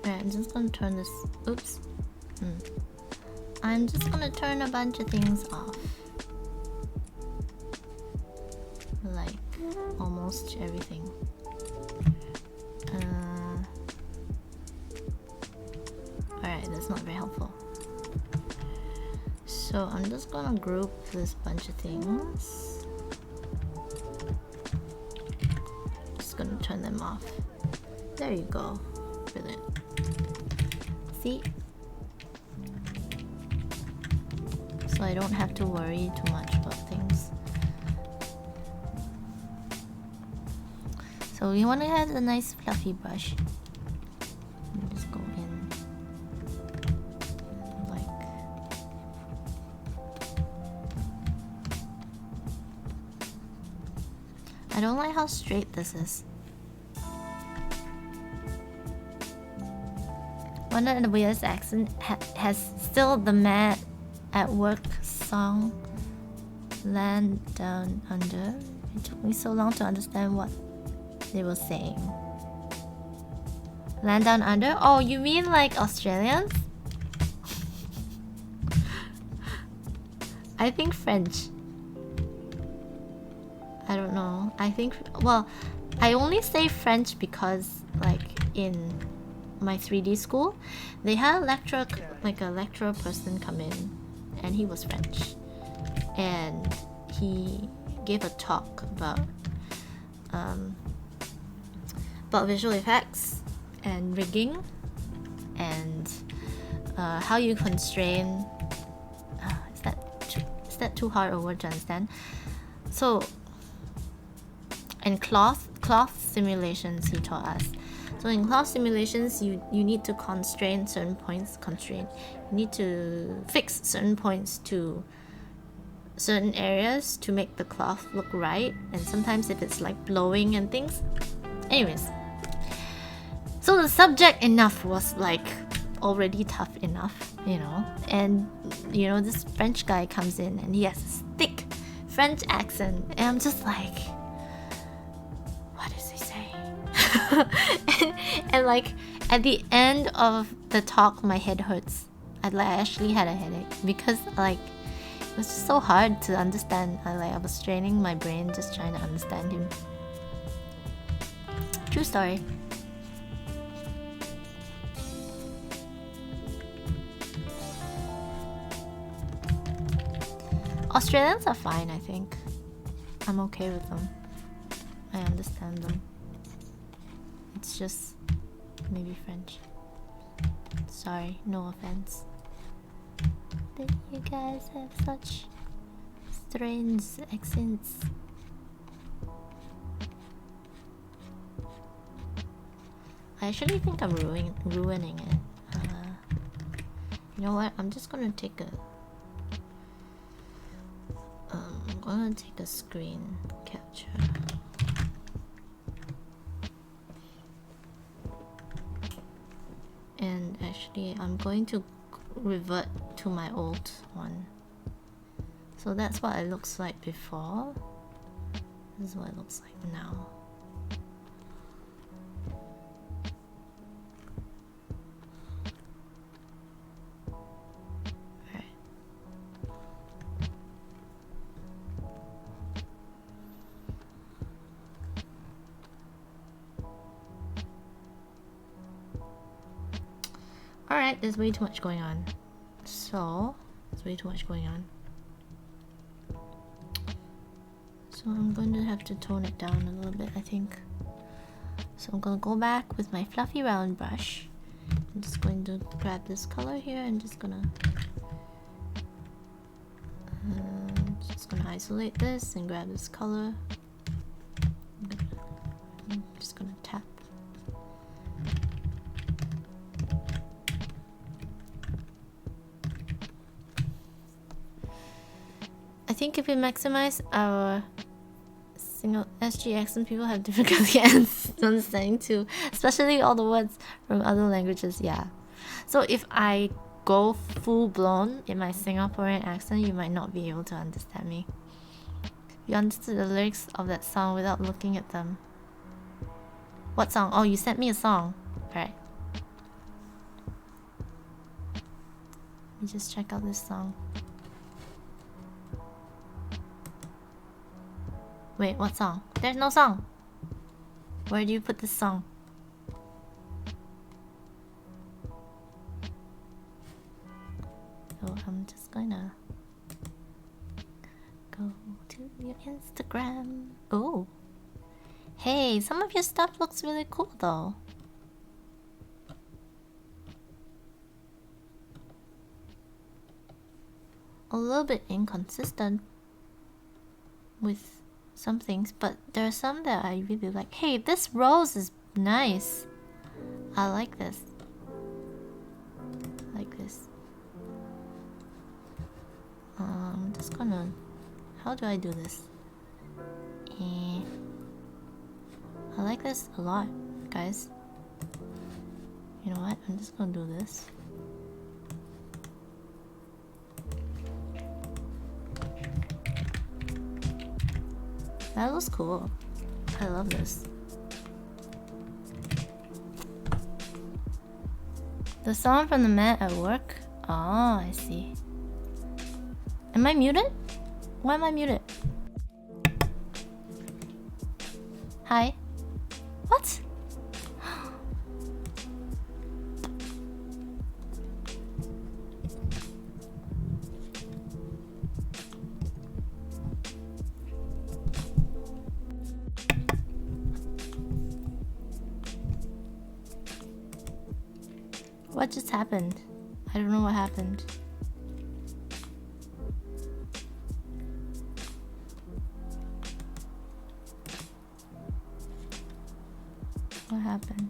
Alright, I'm just gonna turn this. Oops. I'm just gonna turn a bunch of things off. Like almost everything. Alright, that's not very helpful. So I'm just gonna group this bunch of things. Just gonna turn them off. There you go. Brilliant. See? So I don't have to worry too much about things. So we want to have a nice fluffy brush. And just go in like I don't like how straight this is. One of the weirdest accent has still the Mad at Work song Land Down Under. It took me so long to understand what they were saying. Land Down Under? Oh, you mean like Australians? I think French. I don't know. I think, well, I only say French because like in my 3D school, they had a lecturer, like a lecturer person come in, and he was French, and he gave a talk about visual effects and rigging and how you constrain. Is that too hard a word to understand? So, and cloth simulations he taught us. So in cloth simulations, you need to constrain certain points. You need to fix certain points to certain areas to make the cloth look right. And sometimes if it's like blowing and things. Anyways. So the subject enough was like already tough enough, you know. And, you know, this French guy comes in and he has this thick French accent. And I'm just like, what is he saying? and like at the end of the talk, my head hurts. I actually had a headache because like it was just so hard to understand. I was straining my brain just trying to understand him. True story. Australians are fine, I think. I'm okay with them. I understand them. It's just maybe French. Sorry, no offense. But you guys have such strange accents. I actually think I'm ruining it. You know what? I'm just gonna take a screen capture. And actually I'm going to revert to my old one. So that's what it looks like before. This is what it looks like now. Alright, there's way too much going on. So I'm going to have to tone it down a little bit, I think. So I'm going to go back with my fluffy round brush. I'm just going to grab this color here and just gonna isolate this and grab this color. I'm just gonna tap. I think if we maximize our single SG accent, people have difficulty understanding too, especially all the words from other languages. Yeah. So if I go full blown in my Singaporean accent, you might not be able to understand me. You understood the lyrics of that song without looking at them. What song? Oh, you sent me a song. Alright. Let me just check out this song. Wait, what song? There's no song! Where do you put this song? So I'm just gonna go to your Instagram. Oh! Hey, some of your stuff looks really cool though. A little bit inconsistent with some things, but there are some that I really like. Hey, this rose is nice. I like this. Like this. I'm just gonna... How do I do this? I like this a lot, guys. You know what? I'm just gonna do this. That looks cool. I love this. The song from the man at work? Oh, I see. Am I muted? Why am I muted? Hi. What? What just happened? I don't know what happened. What happened?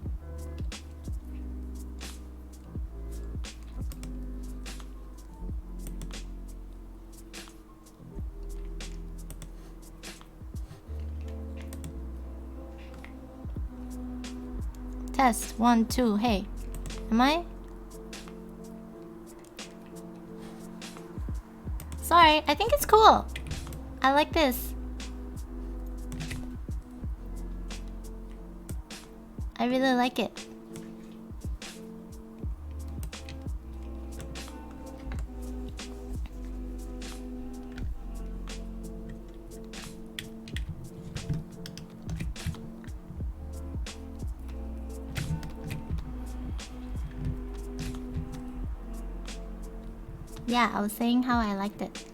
Test 1, 2. Hey, am I? Sorry, I think it's cool. I like this. I really like it. Yeah, I was saying how I liked it.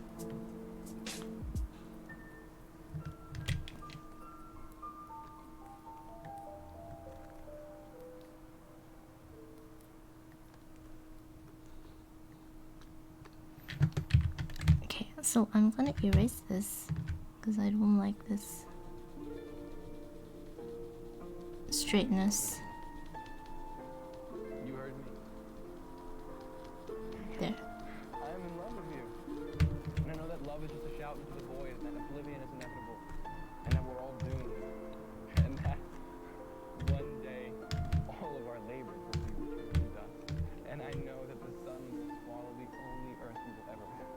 Okay, so I'm gonna erase this because I don't like this straightness. You heard me. There. I'm in love with you. And I know that love is just a shout into the void, and that oblivion is inevitable, and that we're all doomed. And that one day, all of our labors will be reduced to dust. And I know that the sun will swallow the only earth we will ever have.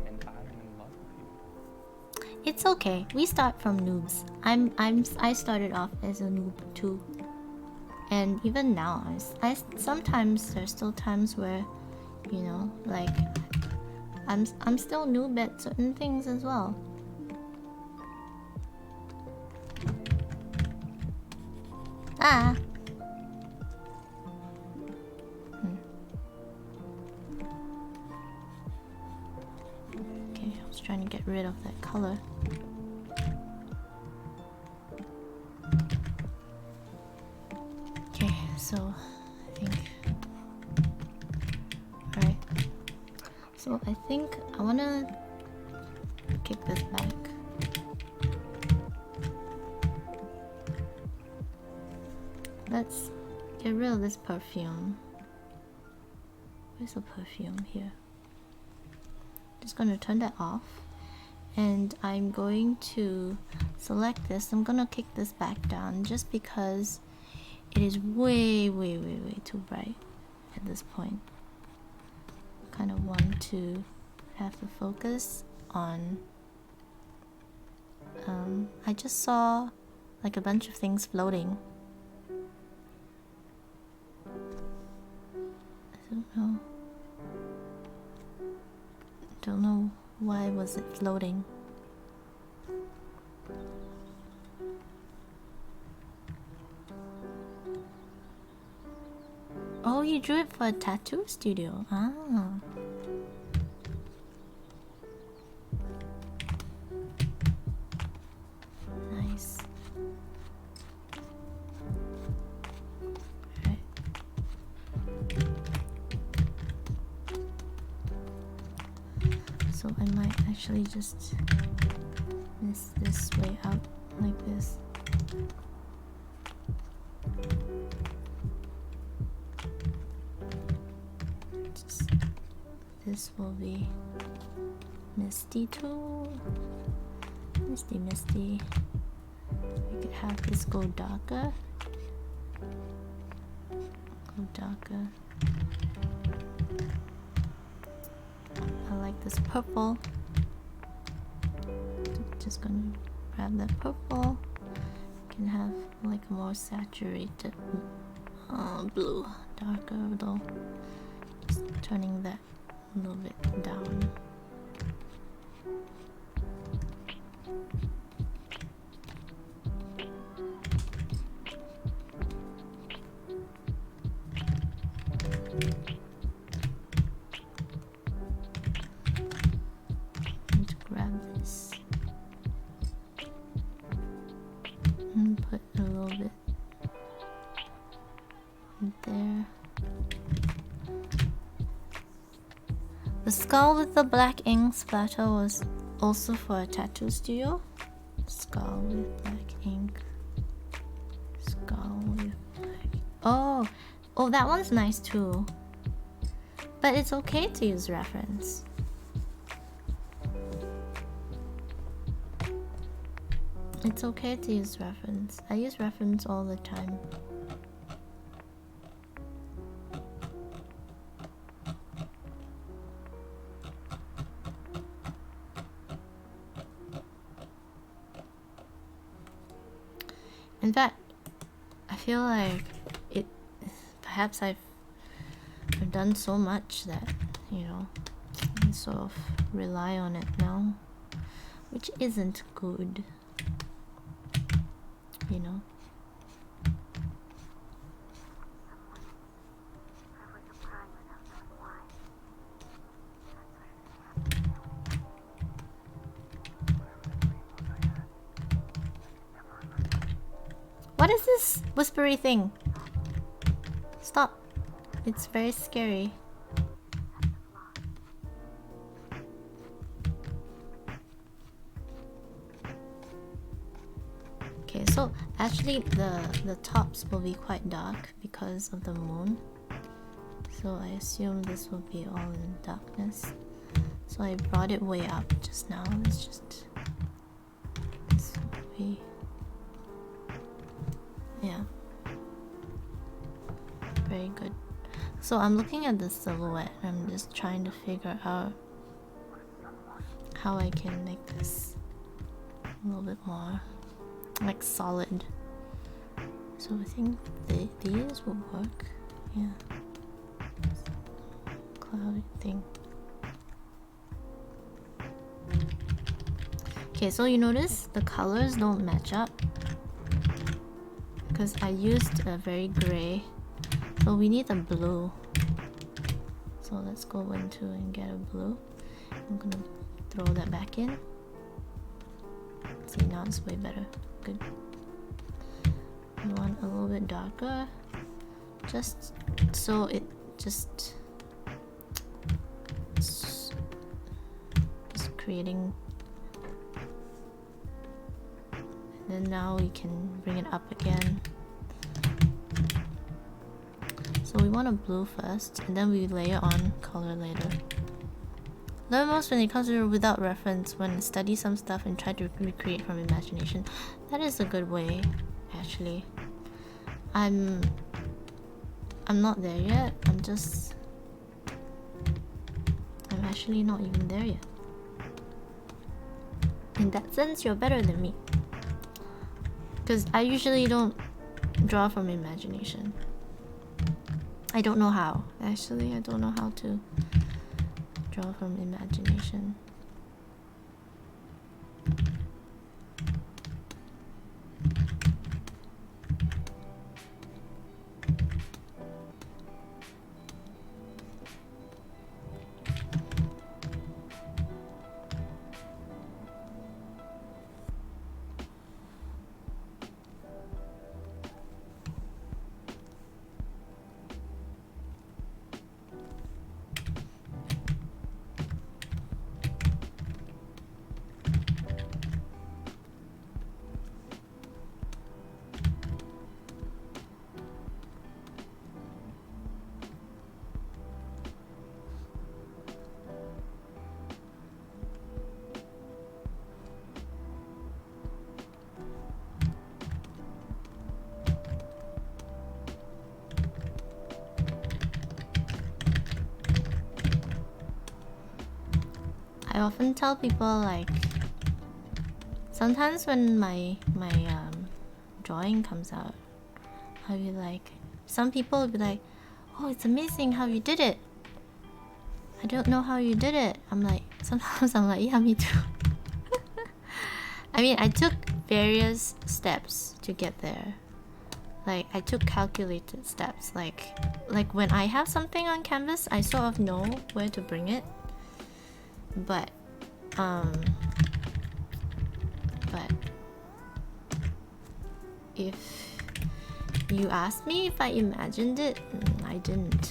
And I'm in love with you. It's okay. We start from noobs. I started off as a noob too. And even now, I sometimes there's still times where, you know, like I'm still noob at certain things as well. Ah. Okay, I was trying to get rid of that color. Okay, so I think. Alright. So I think I wanna kick this back. Let's get rid of this perfume. Where's the perfume here? Just gonna turn that off. And I'm going to select this. I'm gonna kick this back down just because it is way too bright at this point. I kind of want to have the focus on... I just saw like a bunch of things floating. I don't know. Don't know why was it floating. Oh, you drew it for a tattoo studio. Ah. Nice. Right. So I might actually just miss this way out like this. This will be misty too. Misty. We could have this go darker. Go darker. I like this purple. Just gonna grab that purple. Can have like a more saturated blue, darker though. Just turning that a little bit down. And to grab this and put a little bit there. The skull with the black ink splatter was also for a tattoo studio. Skull with black ink. Skull with black. Oh, that one's nice too. But it's okay to use reference. It's okay to use reference. I use reference all the time. In fact, I feel like it. Perhaps I've done so much that, you know, I sort of rely on it now, which isn't good, you know. What is this whispery thing? Stop. It's very scary. Okay, so actually the tops will be quite dark because of the moon. So I assume this will be all in darkness. So I brought it way up just now. Let's just... This will be... Yeah. Very good. So I'm looking at the silhouette and I'm just trying to figure out how I can make this a little bit more like solid. So I think these will work. Yeah. Cloudy thing. Okay, so you notice the colors don't match up because I used a very gray, so we need a blue. So let's go into and get a blue. I'm gonna throw that back in. See, now it's way better. Good. We want a little bit darker, just so it just creating. And then now we can bring it up again. So we want a blue first, and then we layer on color later. Learn most when it comes to without reference, when study some stuff and try to recreate from imagination. That is a good way, actually. I'm not there yet. I'm actually not even there yet. In that sense, you're better than me. Because I usually don't draw from imagination. I don't know how. Actually, I don't know how to draw draw from imagination. I often tell people, like, sometimes when my drawing comes out, I'll be like, some people will be like, oh, it's amazing how you did it. I don't know how you did it. I'm like, sometimes I'm like, yeah, me too. I mean, I took various steps to get there. Like, I took calculated steps. Like when I have something on canvas, I sort of know where to bring it. But if you asked me if I imagined it, I didn't.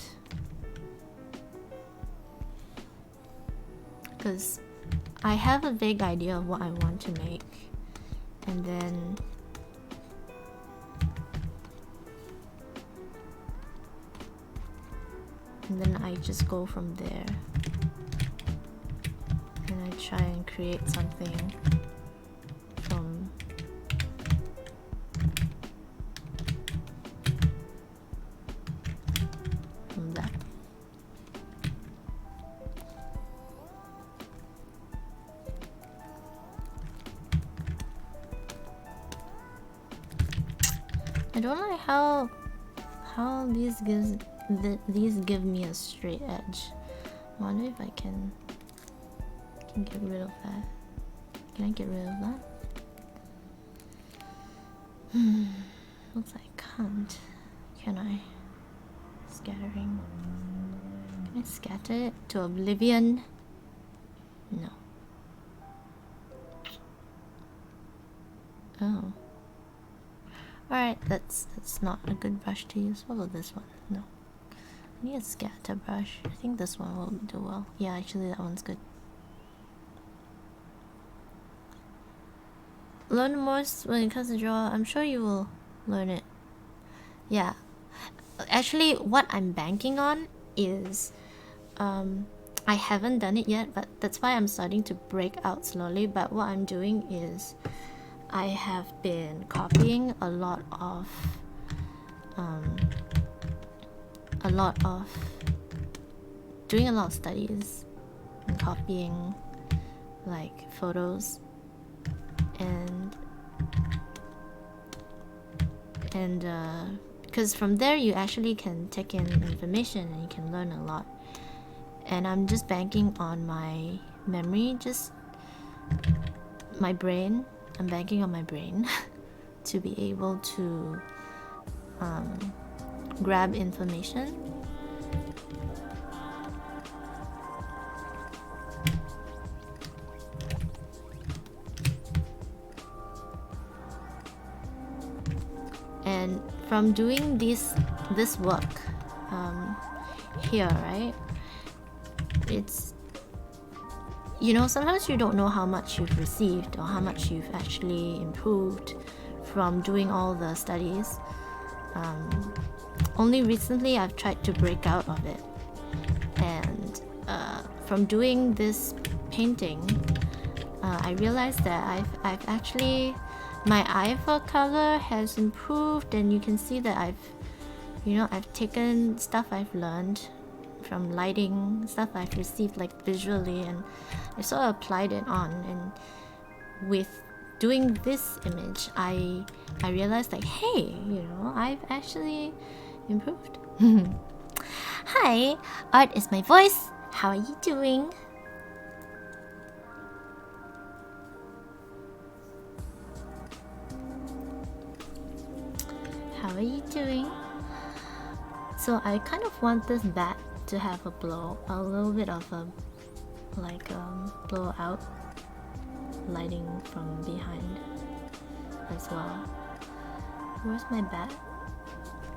Because I have a vague idea of what I want to make, and then I just go from there. And I try and create something from that. I don't like how these give me a straight edge. I wonder if I can get rid of that. Can I get rid of that? Looks like I can't. Can I? Scattering. Can I scatter it to oblivion? No. Oh. Alright, that's not a good brush to use. What about this one? No. I need a scatter brush. I think this one will do well. Yeah, actually that one's good. Learn more when it comes to draw. I'm sure you will learn it. Yeah. Actually, what I'm banking on is I haven't done it yet, but that's why I'm starting to break out slowly. But what I'm doing is I have been copying a lot of doing a lot of studies and copying like photos and because from there you actually can take in information and you can learn a lot. And I'm just banking on my memory, just my brain. I'm banking on my brain to be able to grab information. And from doing this work here, right? It's, you know, sometimes you don't know how much you've received or how much you've actually improved from doing all the studies. Only recently I've tried to break out of it, and from doing this painting, I realized that I've actually, my eye for color has improved, and you can see that I've taken stuff I've learned from lighting, stuff I've received like visually, and I sort of applied it on. And with doing this image, I realized like, hey, you know, I've actually improved. Hi, art is my voice. How are you doing? How are you doing? So I kind of want this bat to have a little bit of a blowout lighting from behind as well. Where's my bat?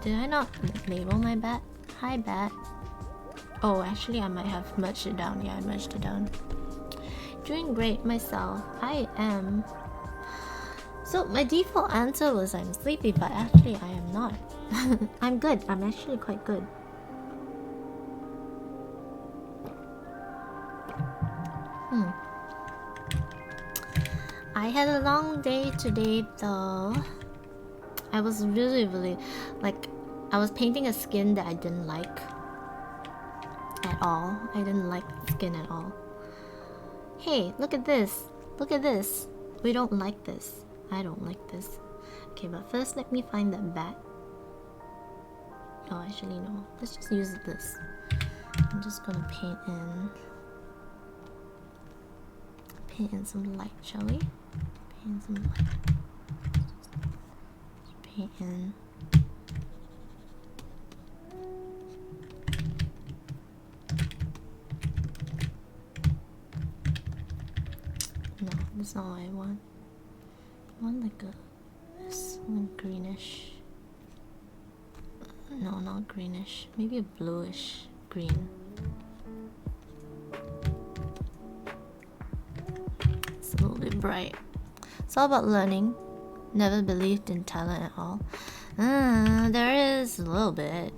Did I not label my bat? Hi bat. Oh, actually I might have merged it down. Yeah, I merged it down. Doing great myself. I am. So my default answer was I'm sleepy, but actually I am not. I'm good. I'm actually quite good. I had a long day today though. I was really like, I was painting a skin that I didn't like at all. I didn't like the skin at all. Hey, look at this. Look at this. We don't like this. I don't like this. Okay, but first let me find that bat. Oh, actually no. Let's just use this. I'm just gonna paint in some light, shall we? Paint in some light. Just paint in. No, that's not what I want. I want like this one greenish. No, not greenish. Maybe a bluish green. It's a little bit bright. It's all about learning. Never believed in talent at all. There is a little bit.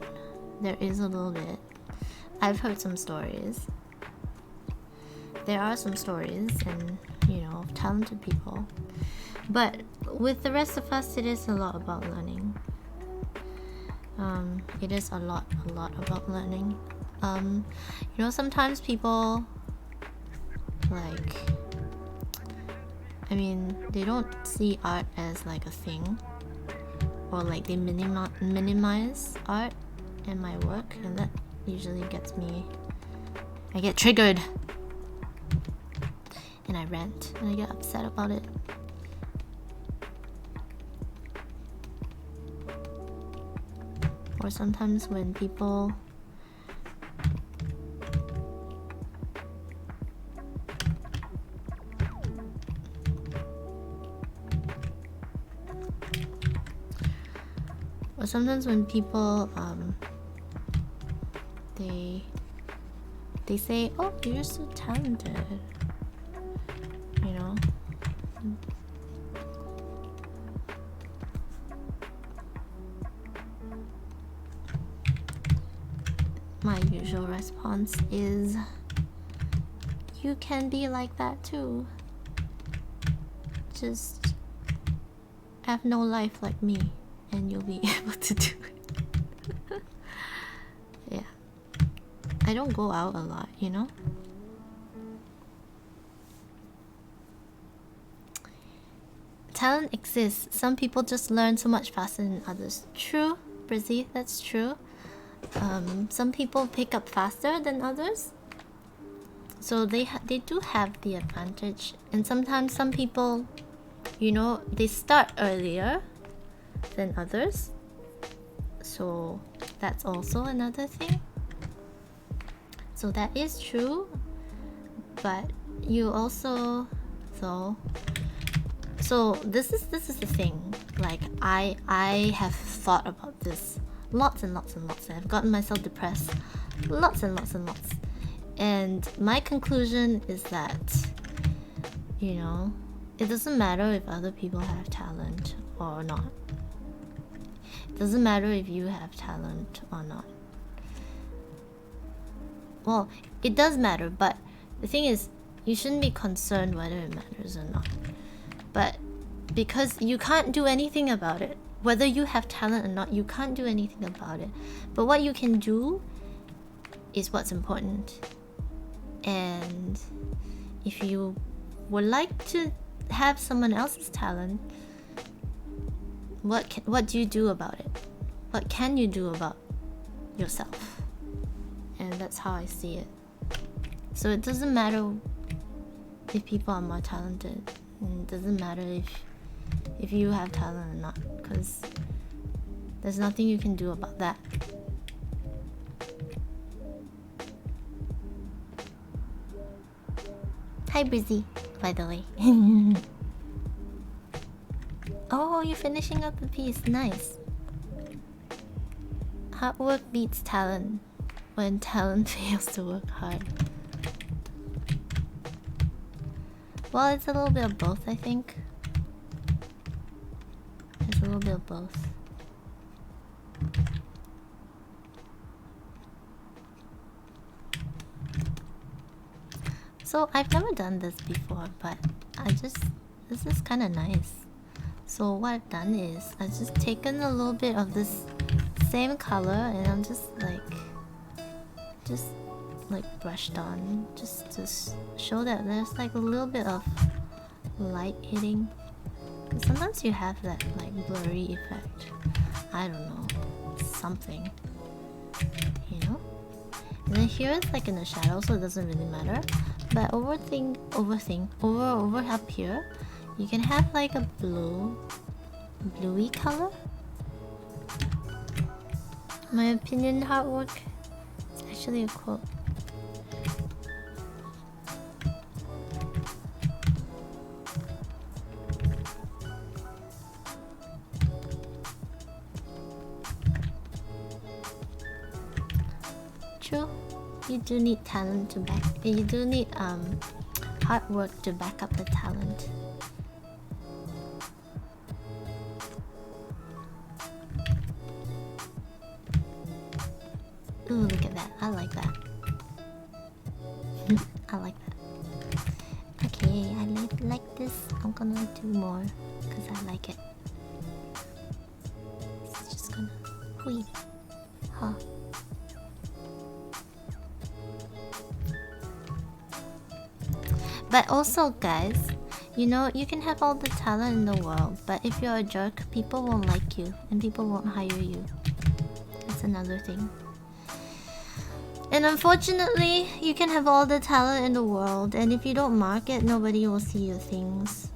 There is a little bit. I've heard some stories. There are some stories and, you know, of talented people. But with the rest of us, it is a lot about learning. It is a lot about learning. You know, sometimes people, like, I mean, they don't see art as like a thing, or like they minimize art in my work, and that usually gets me, I get triggered and I rant and I get upset about it. Or sometimes when people they say, oh, you're so talented, you know. My usual response is, you can be like that too. Just have no life like me and you'll be able to do it. Yeah. I don't go out a lot, you know? Talent exists. Some people just learn so much faster than others. True, Brizzy, that's true. Some people pick up faster than others, so they do have the advantage. And sometimes some people, you know, they start earlier than others, so that's also another thing. So that is true, but you also, so this is the thing. Like I have thought about this lots and lots and lots, and I've gotten myself depressed lots and lots and lots. And my conclusion is that, you know, it doesn't matter if other people have talent or not. It doesn't matter if you have talent or not. Well, it does matter, but the thing is, you shouldn't be concerned whether it matters or not. But because you can't do anything about it, whether you have talent or not, you can't do anything about it. But what you can do is what's important. And if you would like to have someone else's talent, what do you do about it? What can you do about yourself? And that's how I see it. So it doesn't matter if people are more talented, and it doesn't matter if you have talent or not, because there's nothing you can do about that. Hi Brizzy, by the way. Oh, you're finishing up the piece. Nice. Hard work beats talent when talent fails to work hard. Well, it's a little bit of both, I think. It's a little bit of both. So I've never done this before, but this is kind of nice. So what I've done is I've just taken a little bit of this same color and I'm just like brushed on, just to show that there's like a little bit of light hitting. 'Cause sometimes you have that like blurry effect. I don't know, something, you know. And then here it's like in the shadow, so it doesn't really matter. But over up here, you can have like a bluey color. My opinion, hard work. It's actually a quote. True. You do need talent to back. You do need hard work to back up the talent. Ooh, look at that. I like that. I like that. Okay, I like this. I'm gonna do more because I like it. It's just gonna... Hui. Huh. But also, guys, you know, you can have all the talent in the world, but if you're a jerk, people won't like you and people won't hire you. That's another thing. And unfortunately, you can have all the talent in the world, and if you don't market, nobody will see your things.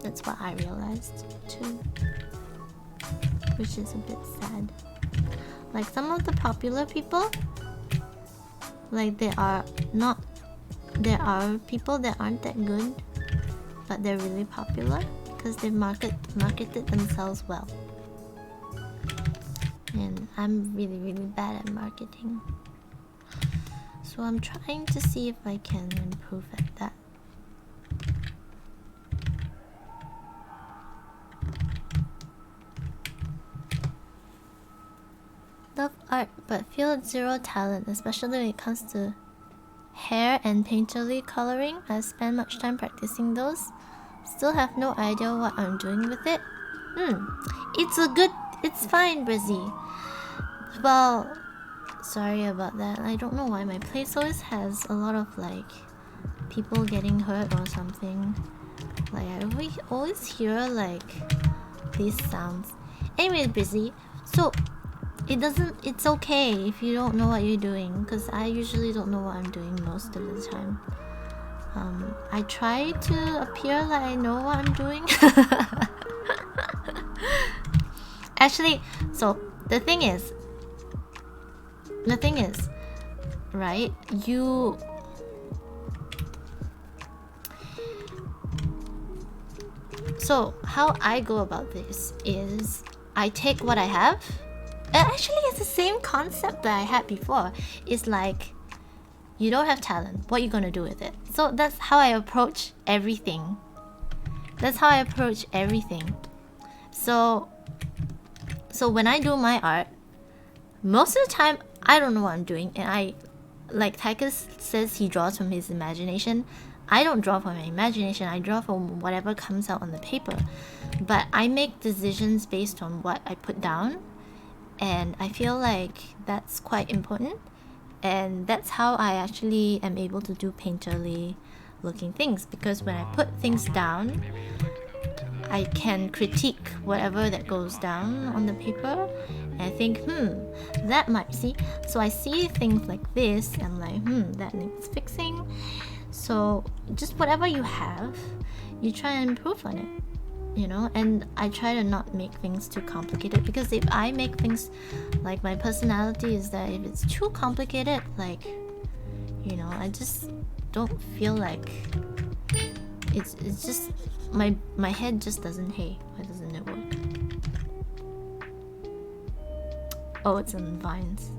That's what I realized too, which is a bit sad. Like some of the popular people, like there are people that aren't that good, but they're really popular because they marketed themselves well. And I'm really, really bad at marketing. So I'm trying to see if I can improve at that. Love art, but feel zero talent, especially when it comes to hair and painterly coloring. I've spent much time practicing those. Still have no idea what I'm doing with it. It's fine, Brizzy. Well, sorry about that. I don't know why my place always has a lot of like people getting hurt or something. Like I always hear like these sounds. Anyway, Brizzy, so it's okay if you don't know what you're doing, because I usually don't know what I'm doing most of the time. I try to appear like I know what I'm doing. Actually, so the thing is, right, so how I go about this is I take what I have. Actually, it's the same concept that I had before. It's like, you don't have talent, what are you gonna do with it? So that's how I approach everything. So when I do my art, most of the time I don't know what I'm doing, and I, like Tychus says, he draws from his imagination. I don't draw from my imagination, I draw from whatever comes out on the paper. But I make decisions based on what I put down, and I feel like that's quite important. And that's how I actually am able to do painterly looking things, because when I put things down, I can critique whatever that goes down on the paper, and I think, that might see. So I see things like this, and I'm like, that needs fixing. So just whatever you have, you try and improve on it, you know. And I try to not make things too complicated, because if I make things, like, my personality is that if it's too complicated, like, you know, I just don't feel like it's just my head just doesn't, hey, why doesn't it work? Oh, it's on vines.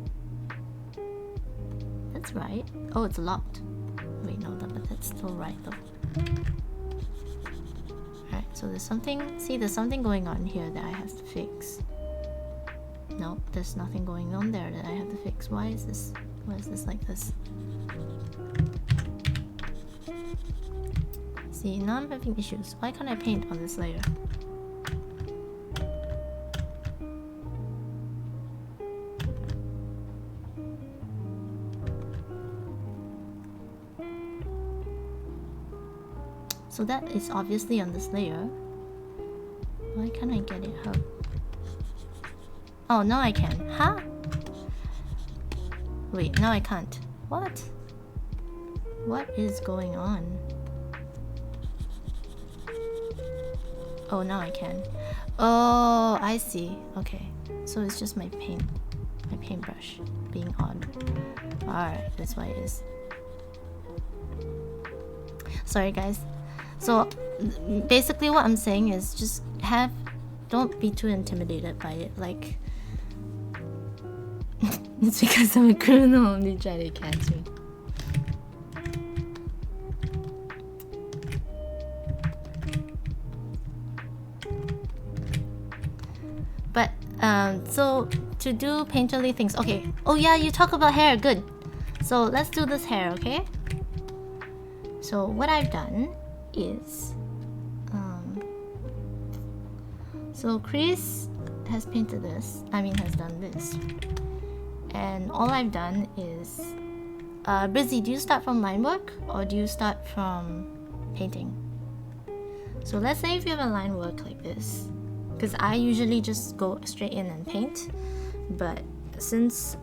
That's right. Oh, it's locked. Wait, no, but that's still right though. Alright, so there's something going on here that I have to fix. No, there's nothing going on there that I have to fix. Why is this like this? See, now I'm having issues. Why can't I paint on this layer? So that is obviously on this layer. Why can't I get it up? Oh, now I can. Huh? Wait, now I can't. What? What is going on? Oh, now I can. Oh, I see. Okay. So it's just my paintbrush being odd. Alright, that's why it is. Sorry guys. So basically what I'm saying is just don't be too intimidated by it. Like, it's because I'm a criminal only trying to catch me. But so to do painterly things, okay. Oh yeah, you talk about hair, good. So let's do this hair, okay? So what I've done is, so Chris has painted this. Has done this, and all I've done is, Brizzy, do you start from line work or do you start from painting? So let's say if you have a line work like this, because I usually just go straight in and paint, but since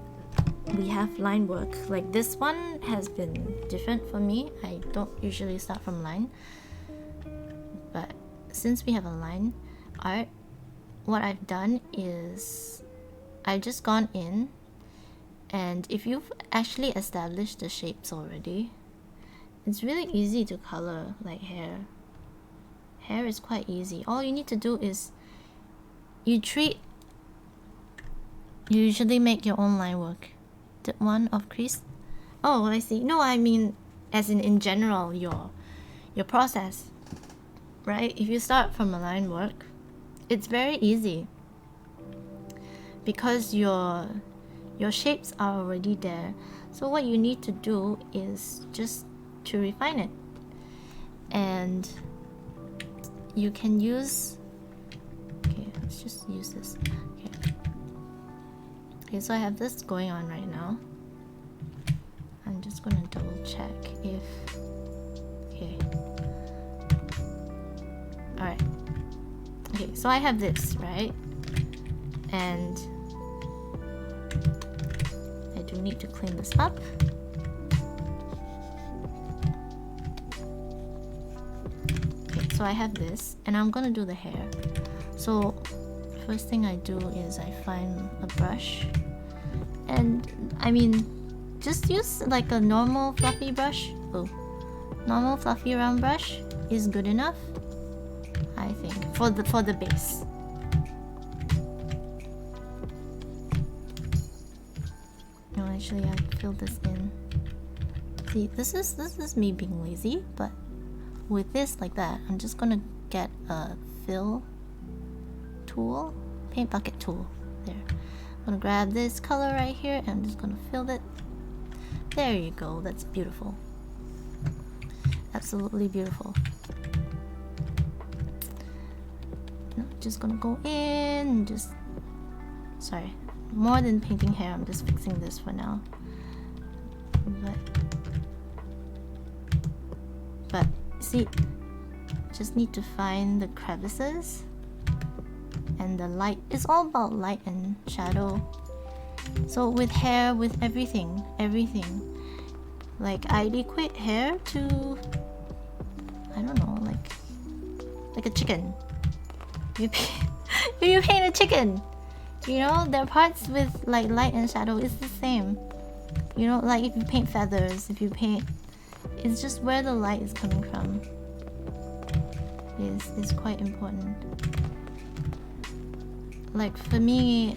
we have line work, like this one has been different for me. I don't usually start from line, but since we have a line art, what I've done is I've just gone in, and if you've actually established the shapes already, it's really easy to color like hair. Hair is quite easy. All you need to do is you usually make your own line work. The one of crease. Oh, I see. No, I mean as in general, your process, right? If you start from a line work, it's very easy because your shapes are already there. So what you need to do is just to refine it, and you can use, okay, let's just use this. Okay, so I have this going on right now. I'm just gonna double check if, okay, alright. Okay, so I have this, right? And I do need to clean this up. Okay, so I have this, and I'm gonna do the hair. So first thing I do is I find a brush, and just use like a normal fluffy brush. Oh, normal fluffy round brush is good enough, I think, for the base. No, actually I filled this in. See, this is me being lazy, but with this like that, I'm just gonna get a fill tool, paint bucket tool. There. I'm gonna grab this color right here and I'm just gonna fill it. There you go, that's beautiful. Absolutely beautiful. No, just gonna go in and just, sorry, more than painting hair, I'm just fixing this for now. But see, Just need to find the crevices and the light. It's all about light and shadow. So with hair, with everything, like I'd equate hair to, I don't know, like a chicken. You paint a chicken. You know, there are parts with like light and shadow. It's the same. You know, like if you paint feathers, if you paint, it's just where the light is coming from is quite important. Like for me,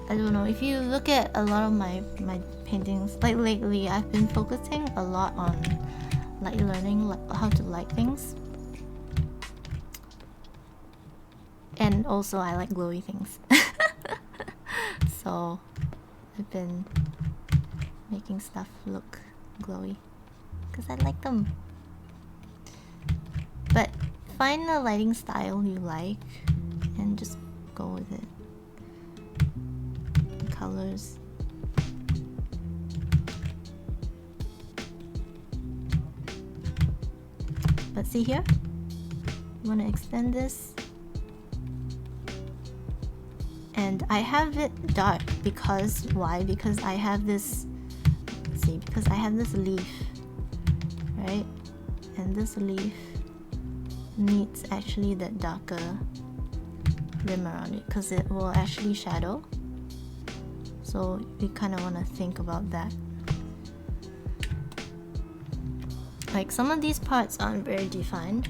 I don't know, if you look at a lot of my paintings, like lately I've been focusing a lot on like learning how to light things. And also I like glowy things. So I've been making stuff look glowy because I like them. But find the lighting style you like and just go with it. The colors. But see here? You want to extend this. And I have it dark because, why? Because I have this, see, because I have this leaf, right? And this leaf needs actually that darker rim around it because it will actually shadow. So we kind of want to think about that. Like some of these parts aren't very defined,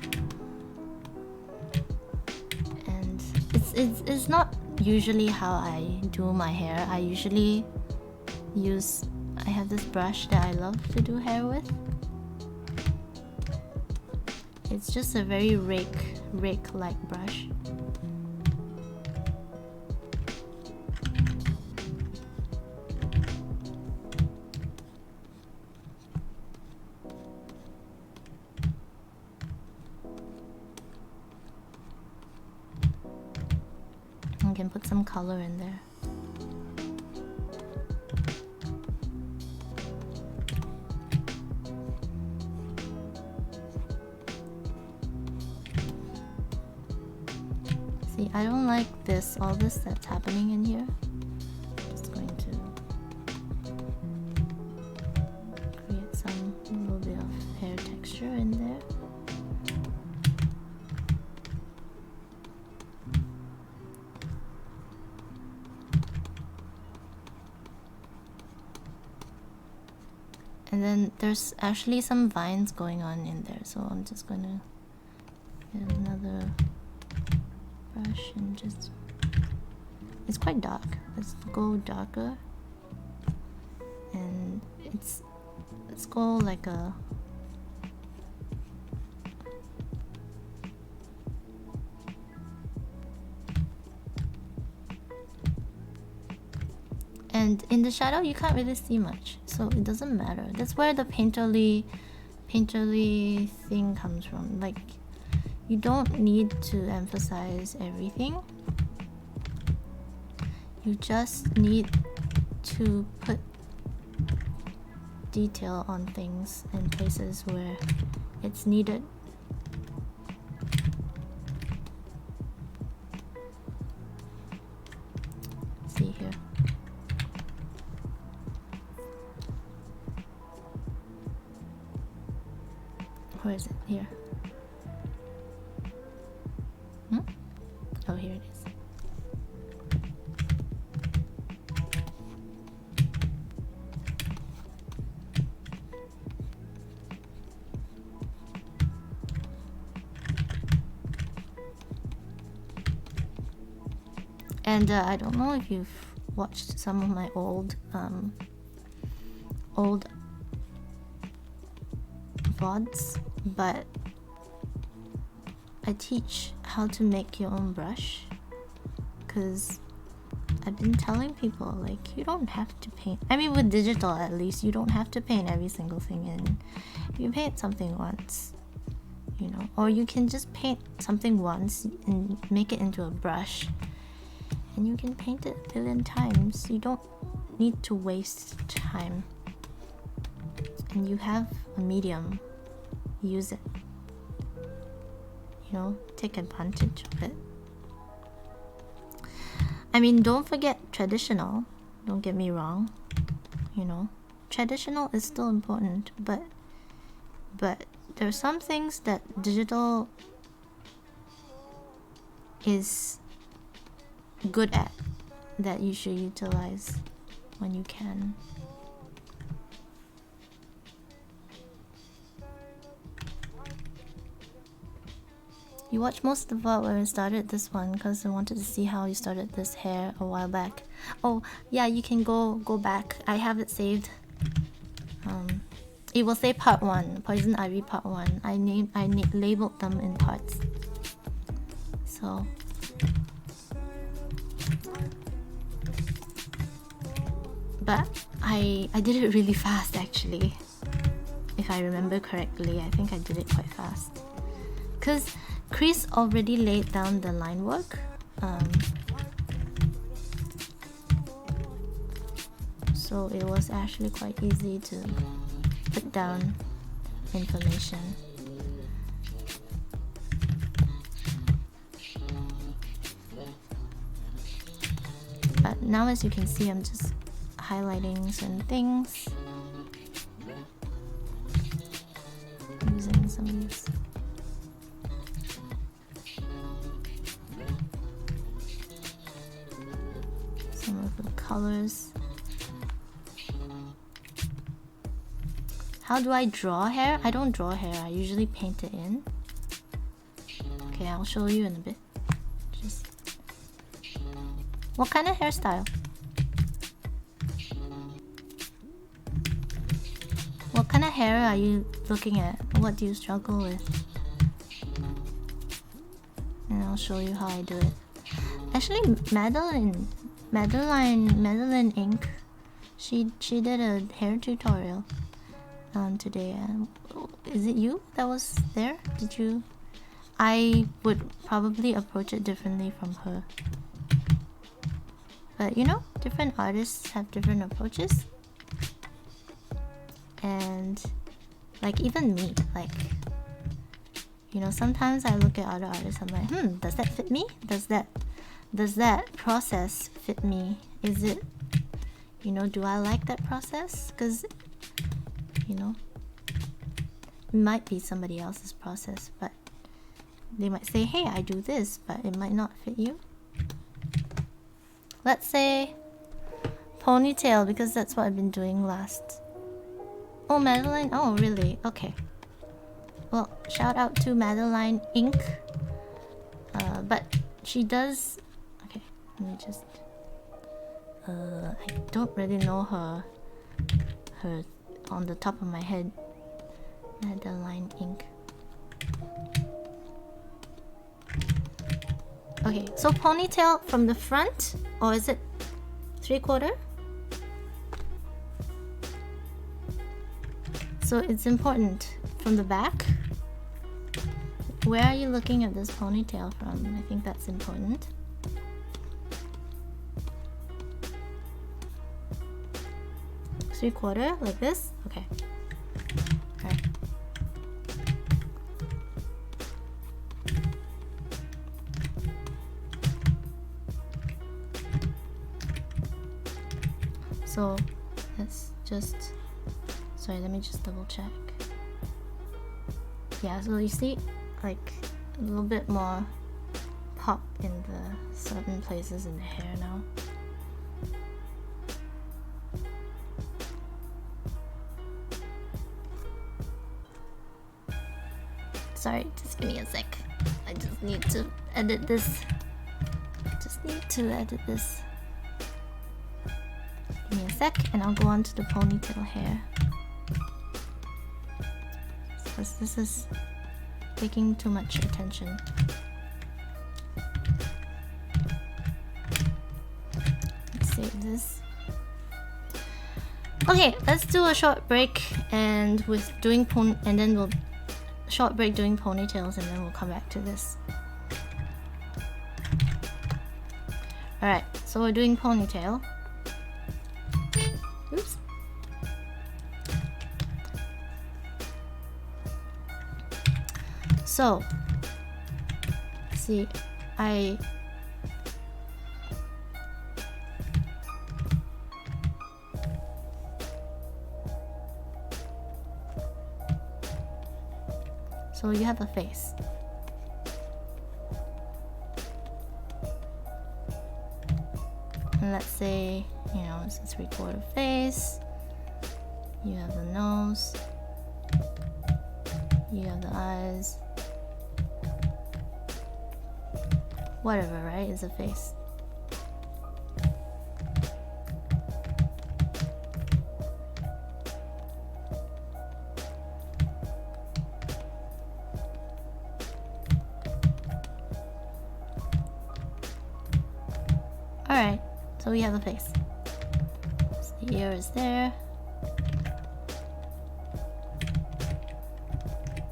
and it's not usually how I do my hair. I usually I have this brush that I love to do hair with. It's just a very rake-like brush. I can put some color in there. See, I don't like this, all this that's happening in here. Just going to create some little bit of hair texture in there. And then there's actually some vines going on in there, so I'm just gonna get another brush and just, it's quite dark. Let's go darker, and let's go like a, and in the shadow you can't really see much, so it doesn't matter. That's where the painterly thing comes from. Like, you don't need to emphasize everything. You just need to put detail on things and places where it's needed. See here. Where is it? Here. Oh, here it is. And I don't know if you've watched some of my old VODs, but I teach how to make your own brush, because I've been telling people, like, you don't have to paint, I mean with digital at least, you don't have to paint every single thing in. You paint something once, you know, or you can just paint something once and make it into a brush, and you can paint it a billion times. You don't need to waste time, and you have a medium, use it. you know, take advantage of it. I mean, don't forget traditional. Don't get me wrong. You know, traditional is still important, but there are some things that digital is good at that you should utilize when you can. You watched most of what where I started this one because I wanted to see how you started this hair a while back. Oh yeah, you can go back. I have it saved. It will say part 1, Poison Ivy part 1. I labeled them in parts. So but I did it really fast actually. If I remember correctly, I think I did it quite fast. Cause Chris already laid down the line work. So it was actually quite easy to put down information. But now as you can see, I'm just highlighting certain things using some of these. Some of the colors. How do I draw hair? I don't draw hair, I usually paint it in. Okay, I'll show you in a bit. Just what kind of hairstyle? What kind of hair are you looking at? What do you struggle with? And I'll show you how I do it. Actually, Madeline Inc. She did a hair tutorial today. Is it you that was there? Did you? I would probably approach it differently from her. But you know, different artists have different approaches. And like even me, like, you know, sometimes I look at other artists, I'm like, does that fit me? Does that process fit me? Is it, you know, do I like that process? Because, you know, it might be somebody else's process, but they might say, hey, I do this, but it might not fit you. Let's say ponytail, because that's what I've been doing last. Oh, Madeline? Oh, really? Okay. Well, shout out to Madeline Inc. But she does... Okay, let me just... I don't really know her on the top of my head. Madeline Inc. Okay, so ponytail from the front, or is it 3/4? So it's important from the back. Where are you looking at this ponytail from? I think that's important. Three-quarter, like this? Okay. Alright. So let's just... Sorry, let me just double check. Yeah, so you see, like, a little bit more pop in the certain places in the hair now. Sorry, just give me a sec. I just need to edit this. Give me a sec, and I'll go on to the ponytail hair. Because this is taking too much attention. Let's save this. Okay, let's do a short break and then we'll short break doing ponytails, and then we'll come back to this. Alright, so we're doing ponytail. Oops. So see, so you have a face. And let's say, you know, it's a 3/4 face. You have the nose. You have the eyes. Whatever, right? It's a face. Alright, so we have a face. So the ear is there.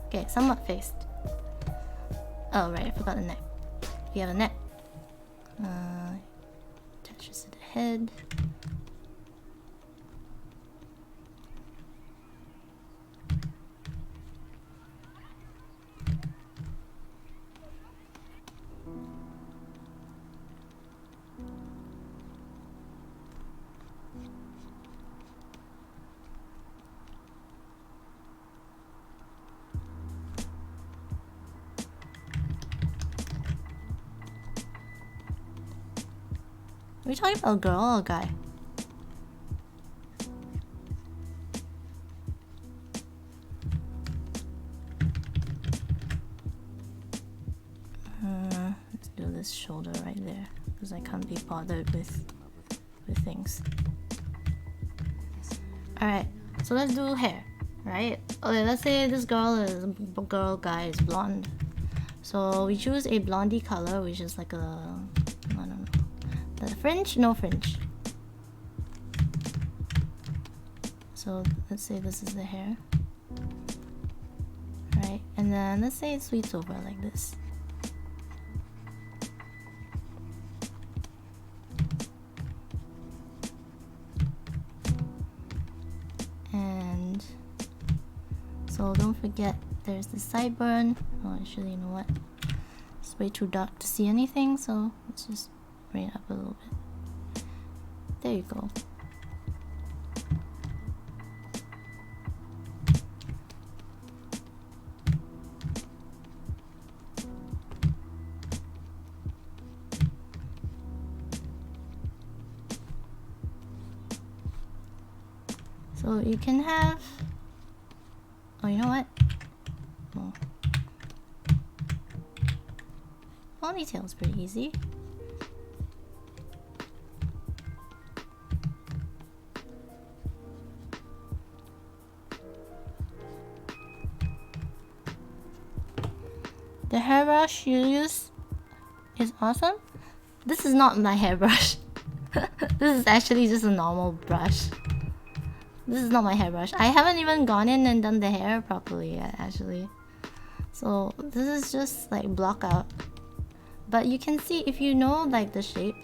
Okay, somewhat faced. Oh, right, I forgot the neck. We have a neck. Attaches to the head. Are we talking about a girl or a guy? Let's do this shoulder right there, because I can't be bothered with things. Alright, so let's do hair, right? Okay, let's say this guy is blonde. So we choose a blondie color, which is like a, I don't know. The fringe? No fringe. So let's say this is the hair. Right, and then let's say it sweeps over like this. And so don't forget there's the sideburn. Oh, actually, you know what? It's way too dark to see anything, so let's just bring it up a little bit. There you go. So you can have, oh, you know what? Oh. Ponytail is pretty easy. The hairbrush you use is awesome. This is not my hairbrush. This is actually just a normal brush. This is not my hairbrush. I haven't even gone in and done the hair properly yet, actually. So this is just like block out. But you can see, if you know like the shape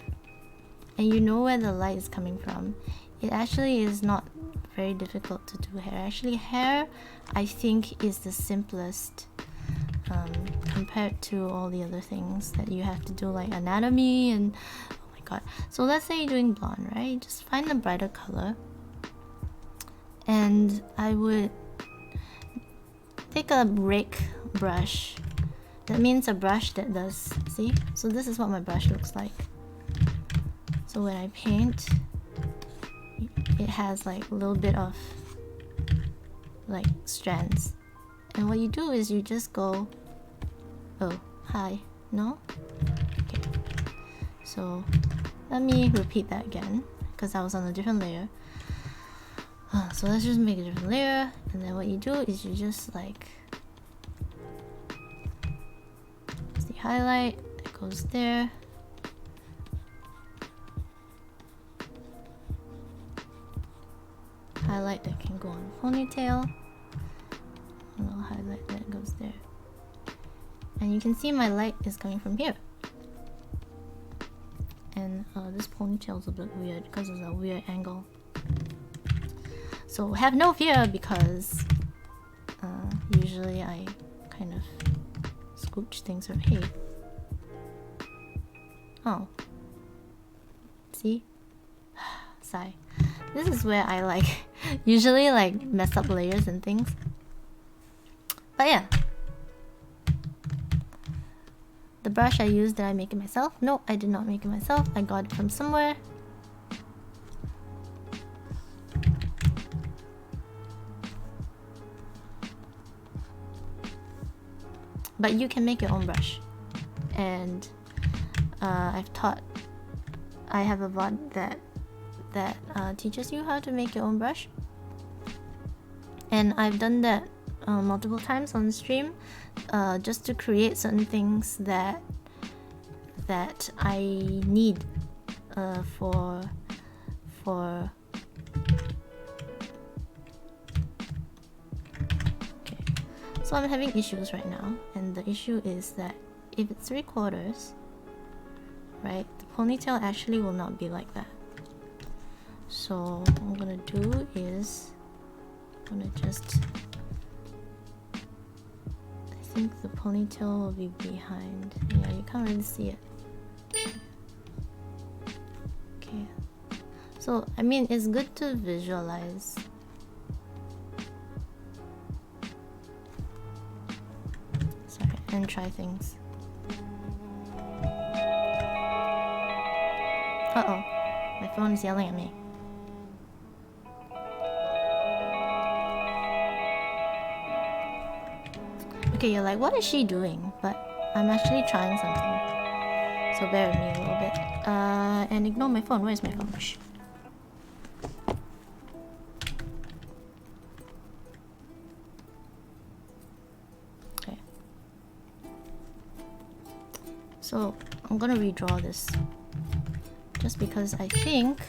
and you know where the light is coming from, it actually is not very difficult to do hair. Actually, hair I think is the simplest compared to all the other things that you have to do, like anatomy and oh my god. So let's say you're doing blonde, right? Just find a brighter color. And I would take a rake brush. That means a brush that does, see? So this is what my brush looks like. So when I paint, it has like a little bit of like strands. And what you do is you just go, oh, hi, no? Okay. So let me repeat that again, because I was on a different layer. So let's just make a different layer, and then what you do is you just like the highlight that goes there. Highlight that can go on the ponytail. A little highlight that goes there. And you can see my light is coming from here. And this ponytail is a bit weird because it's a weird angle. So have no fear, because usually I kind of scooch things around. Hey, Oh. See? Sigh. This is where I like usually like mess up layers and things. But yeah. The brush I used, did I make it myself? No, I did not make it myself. I got it from somewhere. But you can make your own brush. And I have a bot that teaches you how to make your own brush. And I've done that multiple times on stream, just to create certain things that I need for okay. So I'm having issues right now, and the issue is that if it's 3/4, right, the ponytail actually will not be like that. So what I'm gonna do is I'm gonna just, I think the ponytail will be behind. Yeah, you can't really see it. Okay. So I mean, it's good to visualize. Sorry, and try things. Uh-oh. My phone is yelling at me. Okay, you're like, what is she doing? But I'm actually trying something. So bear with me a little bit. And ignore my phone. Where's my phone? Shh. Okay. So I'm gonna redraw this. Just because I think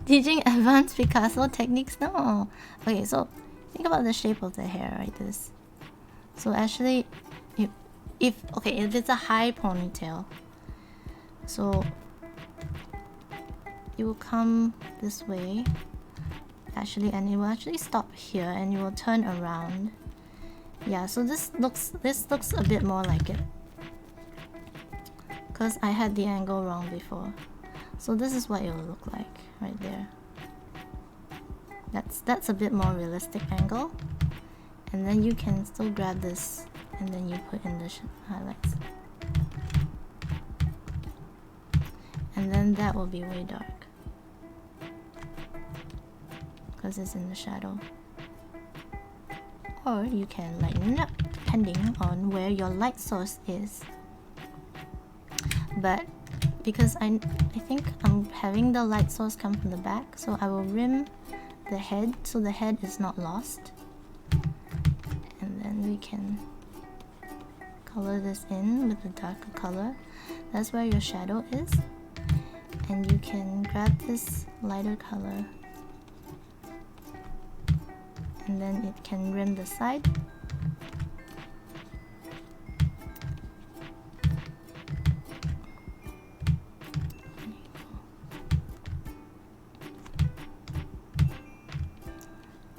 teaching advanced Picasso techniques? No. Okay, so think about the shape of the hair, right? This. So actually, if it's a high ponytail, so it will come this way, actually, and it will actually stop here, and it will turn around. Yeah, so this looks a bit more like it, because I had the angle wrong before. So this is what it will look like right there. That's a bit more realistic angle, and then you can still grab this and then you put in the highlights, and then that will be way dark because it's in the shadow. Or you can lighten it up depending on where your light source is. But because I think I'm having the light source come from the back, so I will rim the head so the head is not lost, and then we can color this in with a darker color. That's where your shadow is, and you can grab this lighter color, and then it can rim the side.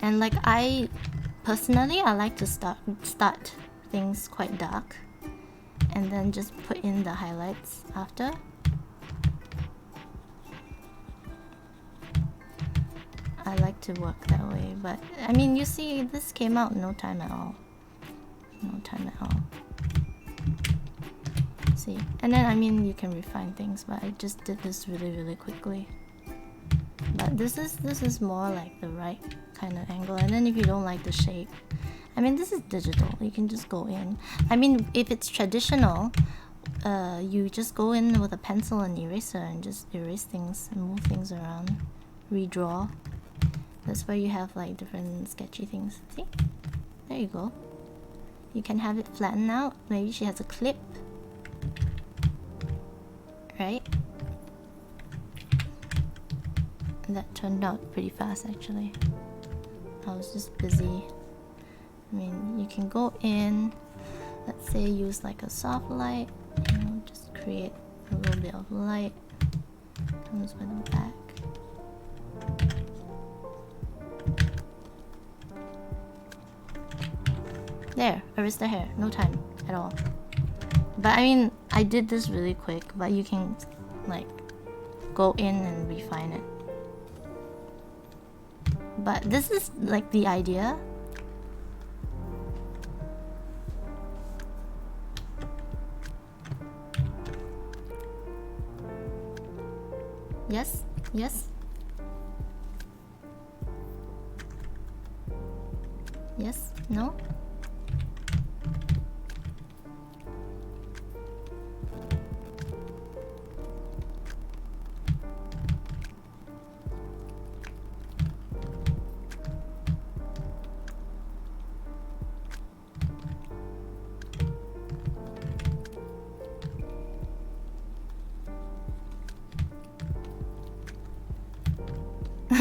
And like I like to start things quite dark and then just put in the highlights after. I like to work that way, but I mean, you see, this came out no time at all. No time at all. See, and then I mean, you can refine things, but I just did this really quickly. But this is more like the right kind of angle. And then if you don't like the shape, I mean, this is digital, you can just go in. I mean, if it's traditional, you just go in with a pencil and eraser and just erase things and move things around, redraw. That's where you have like different sketchy things. See, there you go. You can have it flatten out. Maybe she has a clip, right? And that turned out pretty fast actually. I was just busy. I mean, you can go in, let's say use like a soft light, you know, just create a little bit of light. Comes by the back. there. Erase the hair. No time at all. But I mean, I did this really quick, but you can like go in and refine it. But this is like the idea. Yes? Yes? Yes? No?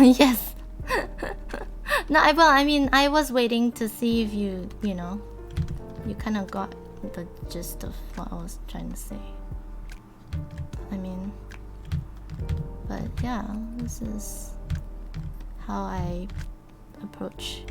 Yes. No, I mean, I was waiting to see if you know, you kind of got the gist of what I was trying to say. I mean, but yeah, this is how I approach.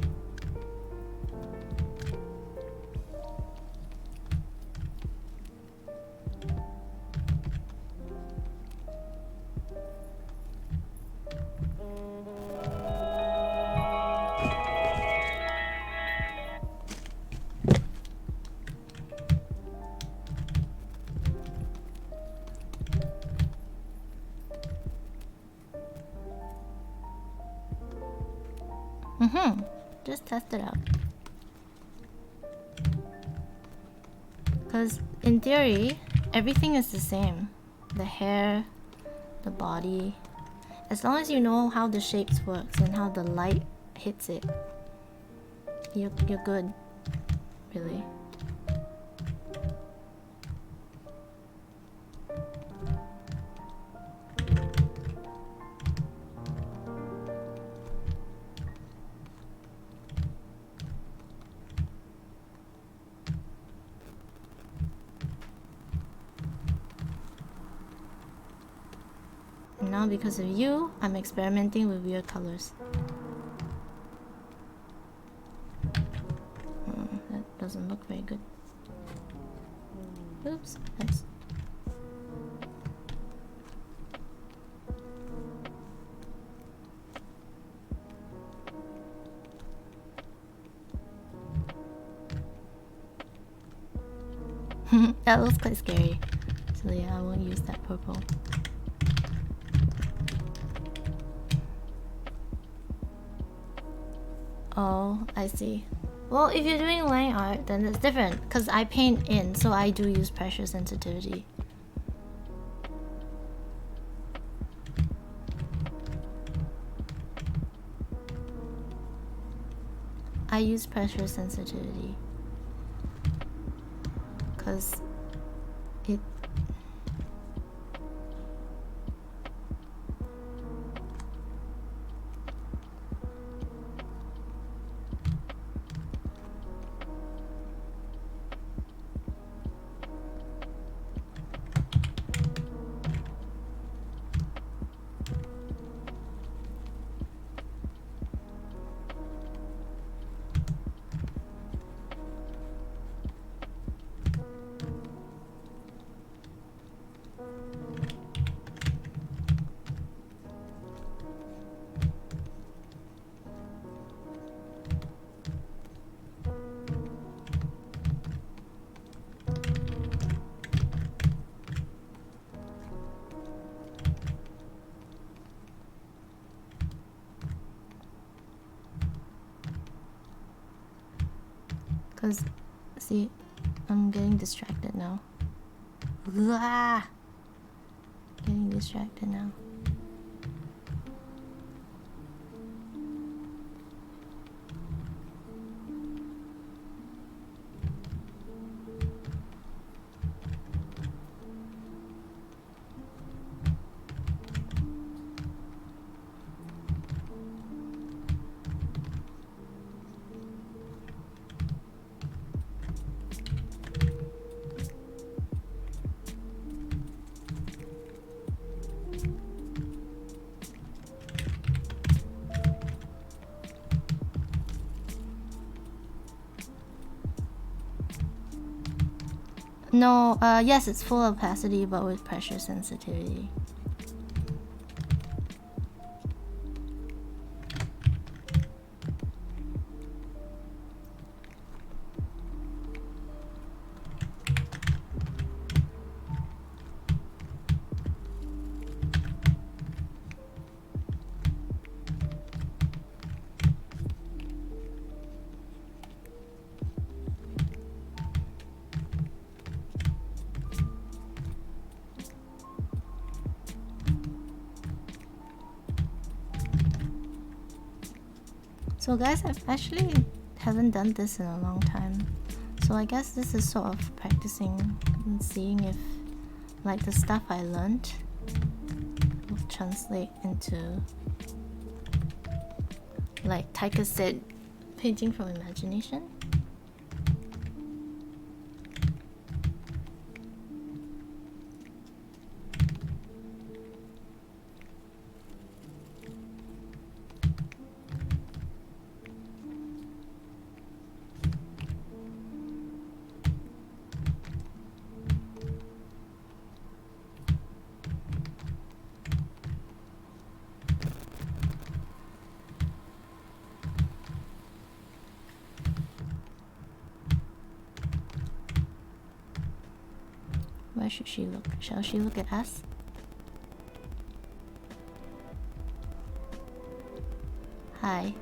Just test it out. Because in theory, everything is the same. The hair, the body. As long as you know how the shapes works and how the light hits it, you're good, really. Now because of you, I'm experimenting with weird colors. That doesn't look very good. Oops, that's... That looks quite scary. So yeah, I won't use that purple. Oh, I see. Well, if you're doing line art, then it's different. Because I paint in, so I do use pressure sensitivity. I use pressure sensitivity. Because it... Because, see, I'm getting distracted now. Uah! Getting distracted now. No, yes, it's full opacity, but with pressure sensitivity. So guys, I've actually haven't done this in a long time. So I guess this is sort of practicing and seeing if like the stuff I learned will translate into, like Taika said, painting from imagination. Where should she look? Shall she look at us? Hi.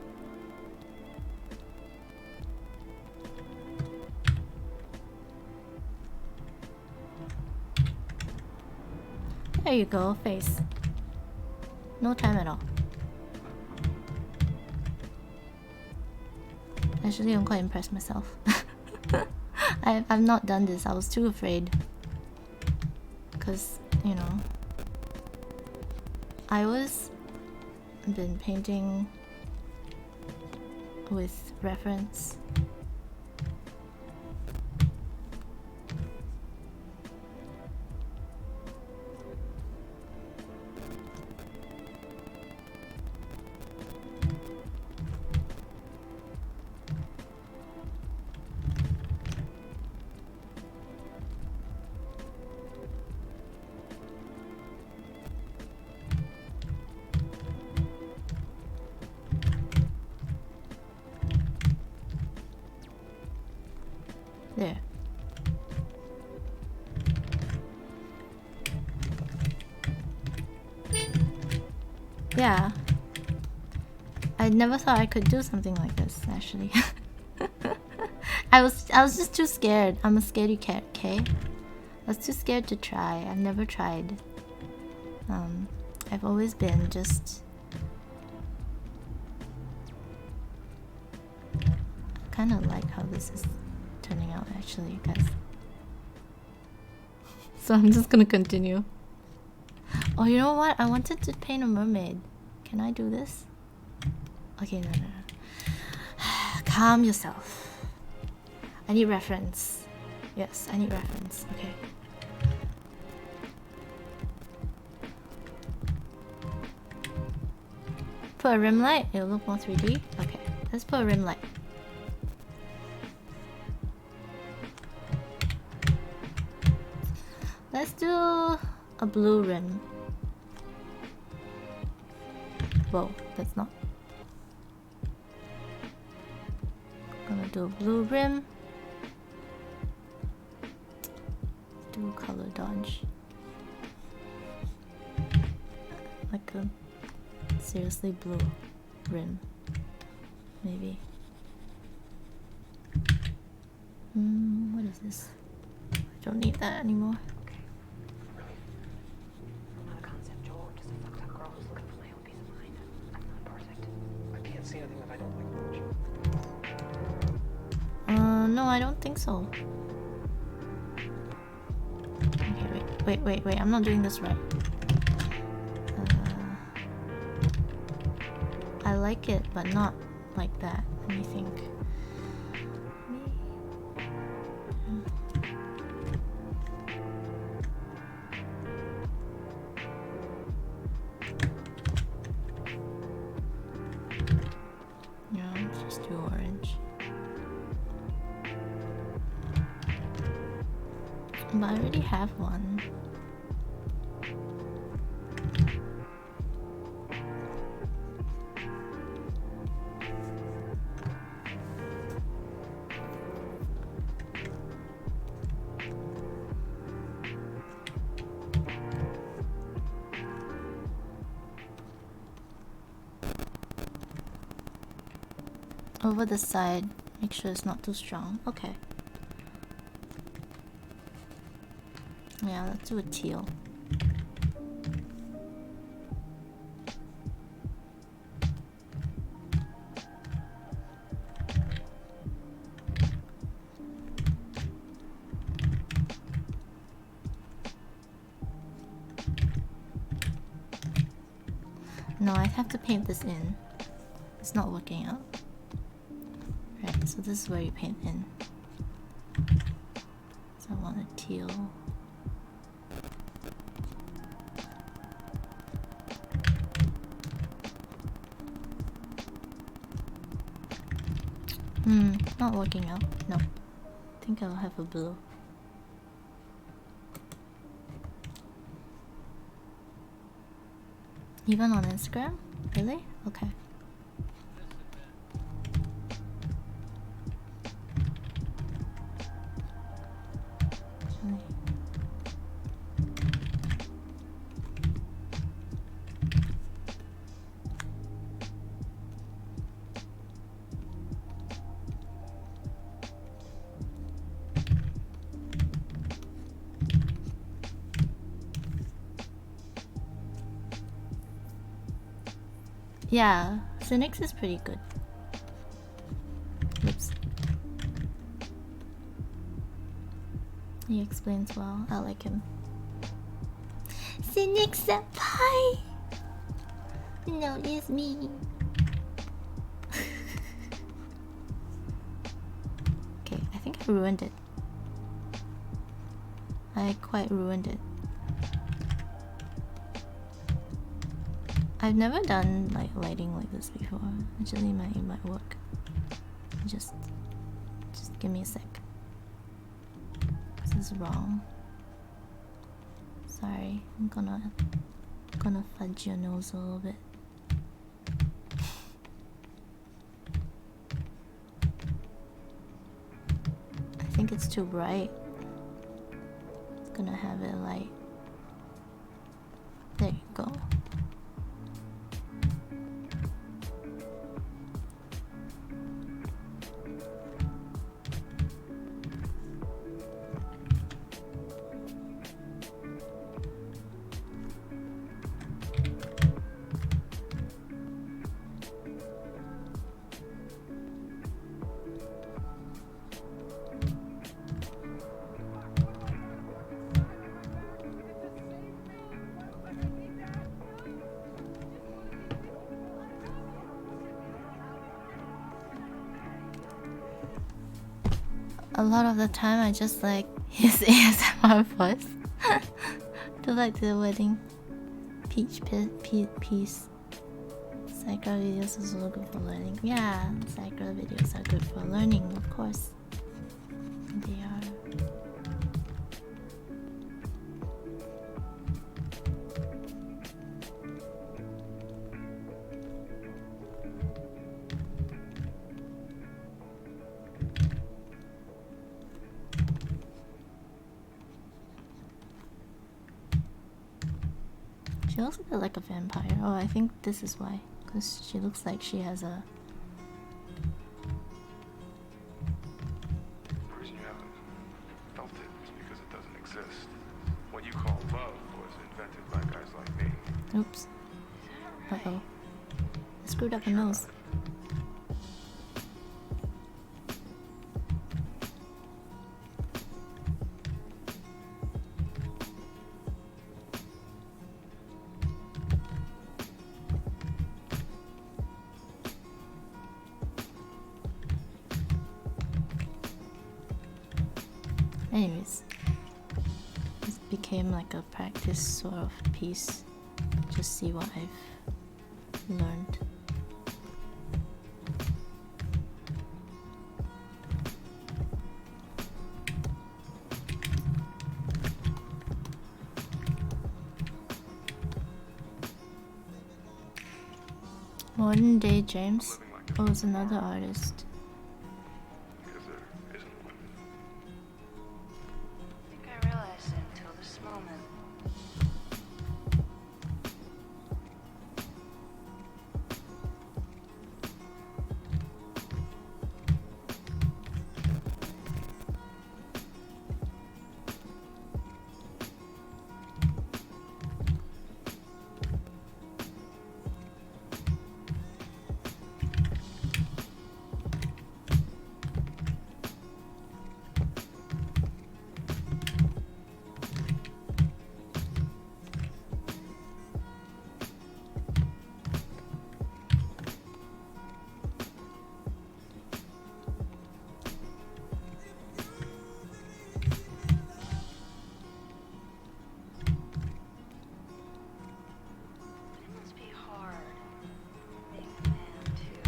There you go, face. No time at all. Actually, I'm quite impressed myself. I've not done this. I was too afraid. Because, you know, I was been painting with reference. There. Yeah. I never thought I could do something like this, actually. I was just too scared. I'm a scaredy cat, okay? I was too scared to try. I've never tried. I've always been just kind of like how this is turning out, actually, guys. So I'm just gonna continue. Oh, you know what? I wanted to paint a mermaid. Can I do this? Okay, no. Calm yourself. I need reference. Yes, I need reference. Okay. Put a rim light. It'll look more 3D. Okay, let's put a rim light. Let's do a blue rim. Whoa, that's not. Gonna do a blue rim. Do color dodge. Like a seriously blue rim. Maybe. What is this? I don't need that anymore. No, I don't think so. Okay, wait. I'm not doing this right. I like it, but not like that. Let me think. Yeah, let's just do orange. But I already have one. Over the side, make sure it's not too strong. Okay. Yeah, let's do a teal. No, I have to paint this in. It's not working out. Right, so this is where you paint in. So I want a teal. Not working out. No. I think I'll have a blue. Even on Instagram? Really? Okay. Yeah, Cynics is pretty good. Oops. He explains well. I like him. Cynic senpai! No, it's me. Okay, I think I ruined it. I quite ruined it. I've never done like lighting like this before. Actually, it might work. Just give me a sec. This is wrong. Sorry, I'm gonna fudge your nose a little bit. I think it's too bright. Gonna have it light. There you go. A lot of the time I just like his ASMR voice. Do like the wedding peach piece. Sakura videos is also good for learning. Yeah, Sakura videos are good for learning, of course. They are. She looks a bit like a vampire. Oh, I think this is why. Because she looks like she has a... The reason you haven't felt it is because it doesn't exist. What you call love was invented by guys like me. Oops. Uh-oh. I screwed up her nose. Anyways, this became like a practice sort of piece. Just see what I've learned. Modern Day James? Oh, it's another artist. Because there isn't one. I think I realized it until this moment. It must be hard being a man too.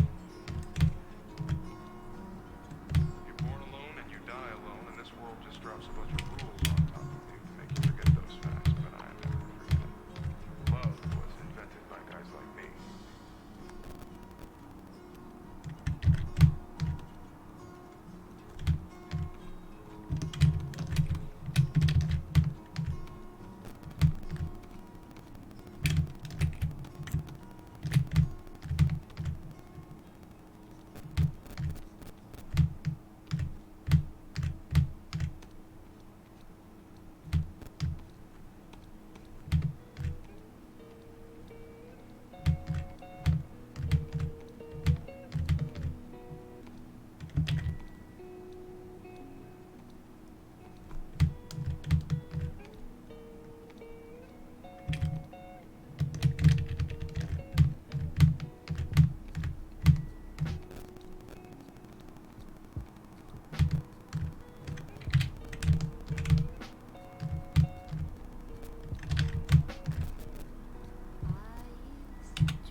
You're born alone and you die alone, and this world just drops a bunch of rules on top of you to make you forget those facts, but I never forget. Love was invented by guys like me.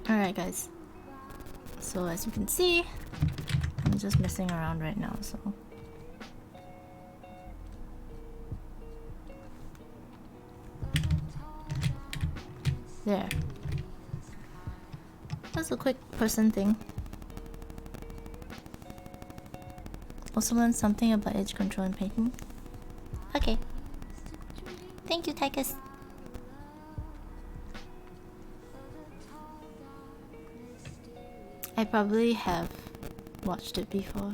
Alright guys, so as you can see, I'm just messing around right now, so there. That's a quick person thing. Also learned something about edge control and painting. Okay. Thank you, Tychus. I probably have watched it before.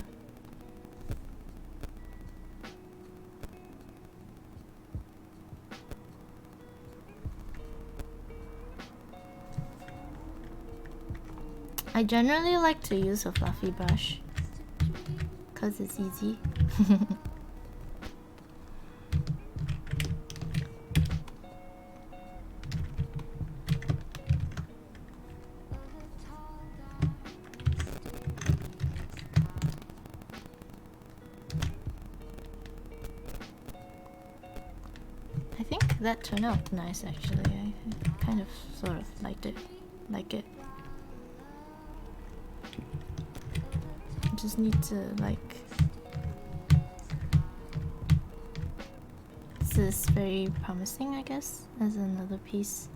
I generally like to use a fluffy brush because it's easy. I think that turned out nice actually. I kind of sort of liked it. Like it. Just need to like, this is very promising I guess as another piece.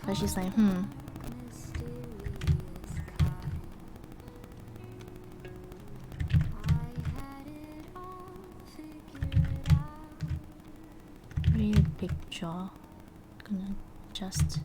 But she's like really big jaw. Gonna adjust.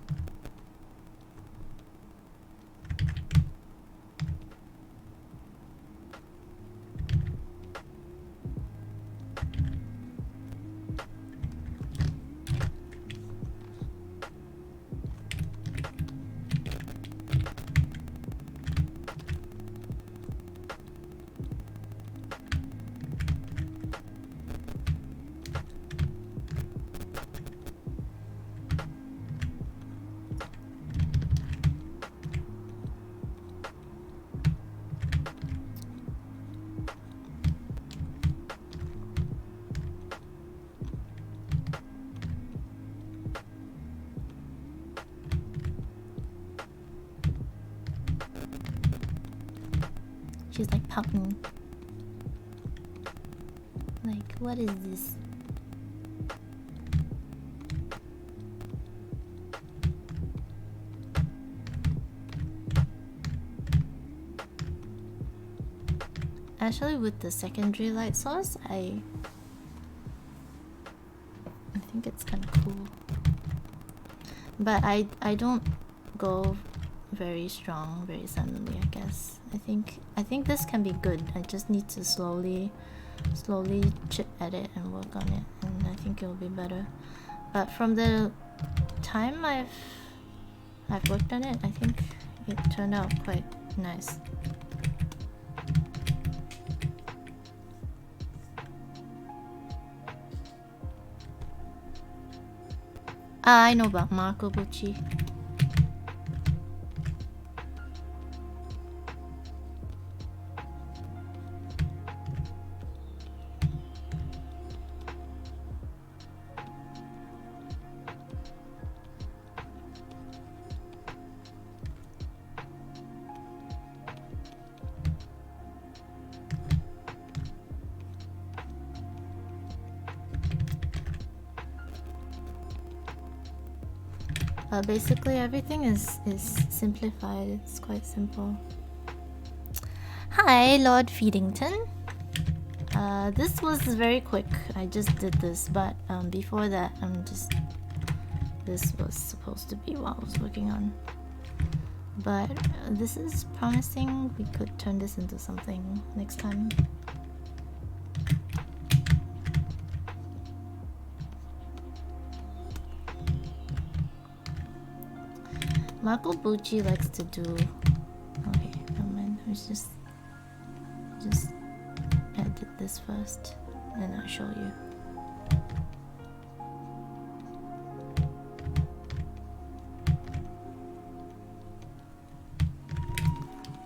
She's like pouting. Like, what is this? actually with the secondary light source, I think it's kind of cool. But I don't go very strong very suddenly, I guess. I think this can be good. I just need to slowly chip at it and work on it, and I think it'll be better. But from the time I've worked on it, I think it turned out quite nice. I know about Marco Bucci. Basically everything is simplified. It's quite simple. Hi, Lord Feedington. This was very quick. I just did this, but before that, this was supposed to be what I was working on. But this is promising. We could turn this into something next time. Marco Bucci likes to do. Okay, never mind. Let's just edit this first, and I'll show you.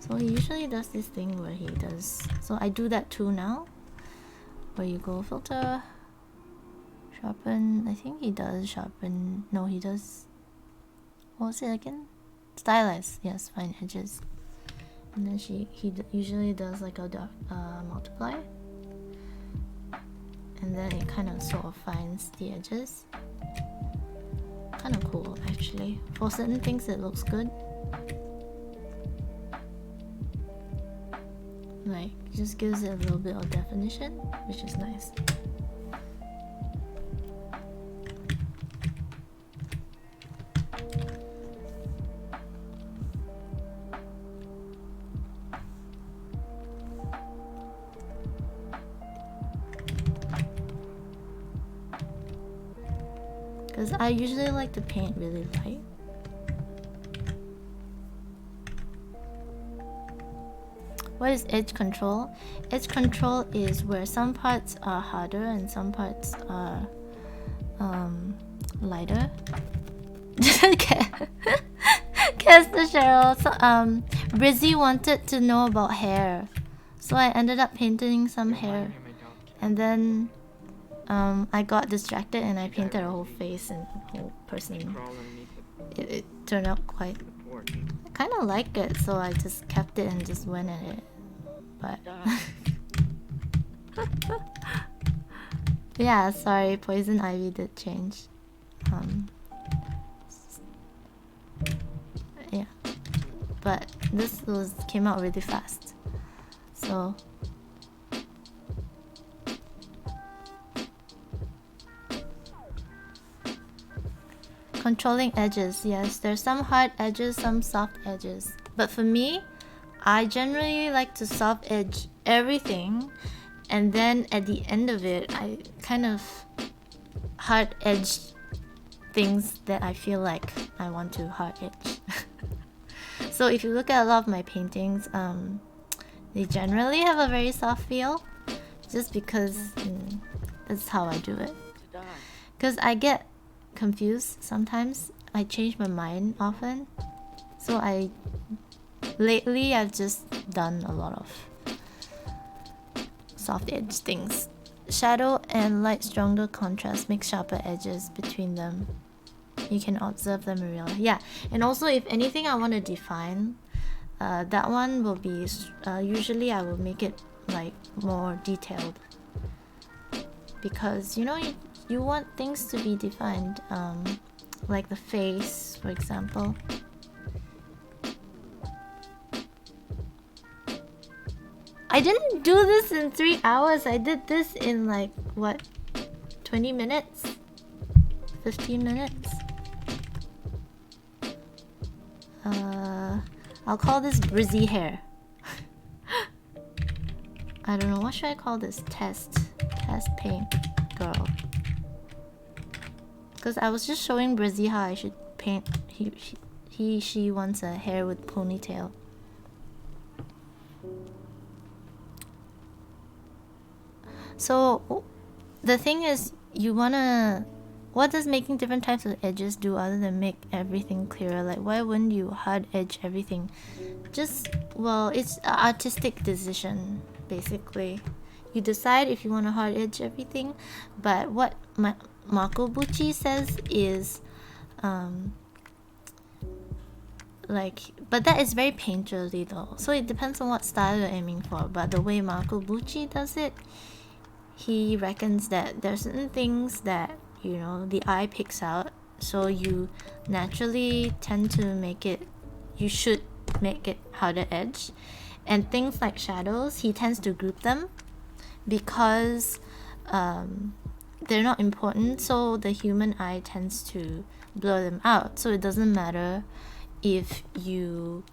So he usually does this thing where he does. So I do that too now, where you go filter, sharpen. I think he does sharpen. No, he does. What was it again? Stylize. Yes, fine edges. And then he usually does like a multiply, and then it kind of sort of finds the edges. Kind of cool actually. For certain things it looks good. Like just gives it a little bit of definition, which is nice. Because I usually like to paint really light. What is edge control? Edge control is where some parts are harder and some parts are lighter. Kester Cheryl. So, Brizzy wanted to know about hair, so I ended up painting some hair, and then I got distracted and I painted her whole face and whole person. It turned out quite. I kind of like it, so I just kept it and just went at it. But yeah, sorry, Poison Ivy did change. Yeah, but this came out really fast, so. Controlling edges, yes. There's some hard edges, some soft edges. But for me, I generally like to soft edge everything, and then at the end of it, I kind of hard edge things that I feel like I want to hard edge. So if you look at a lot of my paintings, they generally have a very soft feel, just because that's how I do it. Because I get confused sometimes. I change my mind often, so lately I've just done a lot of soft edge things. Shadow and light stronger contrast make sharper edges between them. You can observe them in real life. Yeah, and also if anything I want to define, that one will be usually I will make it like more detailed, because you know you want things to be defined, like the face, for example. I I didn't do this in 3 hours. I did this in like what, 20 minutes, 15 minutes. I'll call this Brizzy hair. I don't know, what should I call this? Test paint girl. Because I was just showing Brizzy how I should paint. She wants a hair with ponytail. So the thing is, you wanna, what does making different types of edges do other than make everything clearer? Like, why wouldn't you hard edge everything? Just, well, it's an artistic decision, basically. You decide if you want to hard edge everything, but what Marco Bucci says is, like, but that is very painterly though, so it depends on what style you're aiming for. But the way Marco Bucci does it, he reckons that there are certain things that, you know, the eye picks out, so you naturally tend to make it, you should make it harder edge. And things like shadows, he tends to group them because they're not important, so the human eye tends to blur them out. So it doesn't matter if you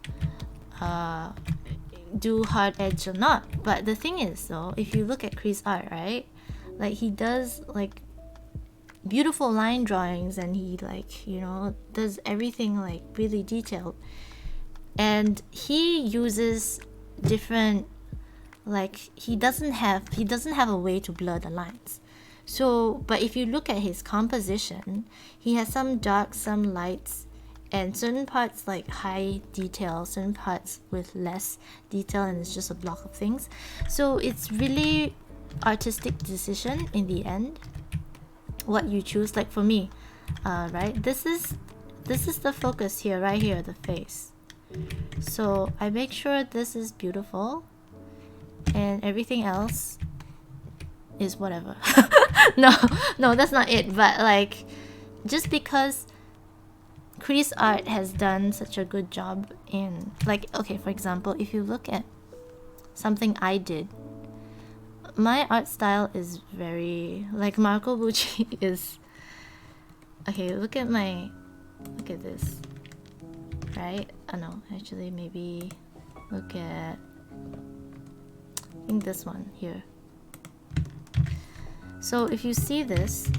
do hard edge or not. But the thing is though, if you look at Chris' art, right, like he does like beautiful line drawings, and he, like, you know, does everything like really detailed, and he uses different, like, he doesn't have a way to blur the lines. So but if you look at his composition, he has some darks, some lights, and certain parts like high detail, certain parts with less detail, and it's just a block of things. So it's really artistic decision in the end what you choose. Like for me, right, this is the focus here, right here, the face. So I make sure this is beautiful, and everything else is whatever. no, that's not it. But like, just because Chris' art has done such a good job in, like, okay, for example, if you look at something I did, my art style is very, like Marco Bucci is, okay, look at this, right? Oh no, actually maybe look at, I think this one here. So if you see this,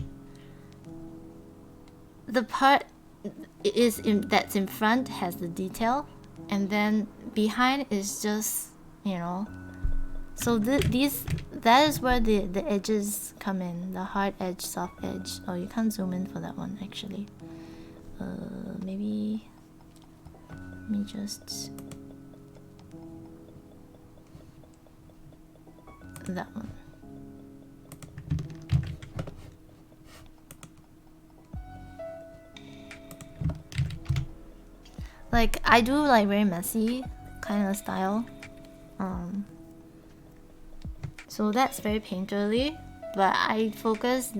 the part that's in front has the detail, and then behind is just, you know, so that is where the edges come in, the hard edge, soft edge. Oh, you can't zoom in for that one actually. Maybe let me just, that one. Like, I do like very messy kind of style, so that's very painterly, but I focus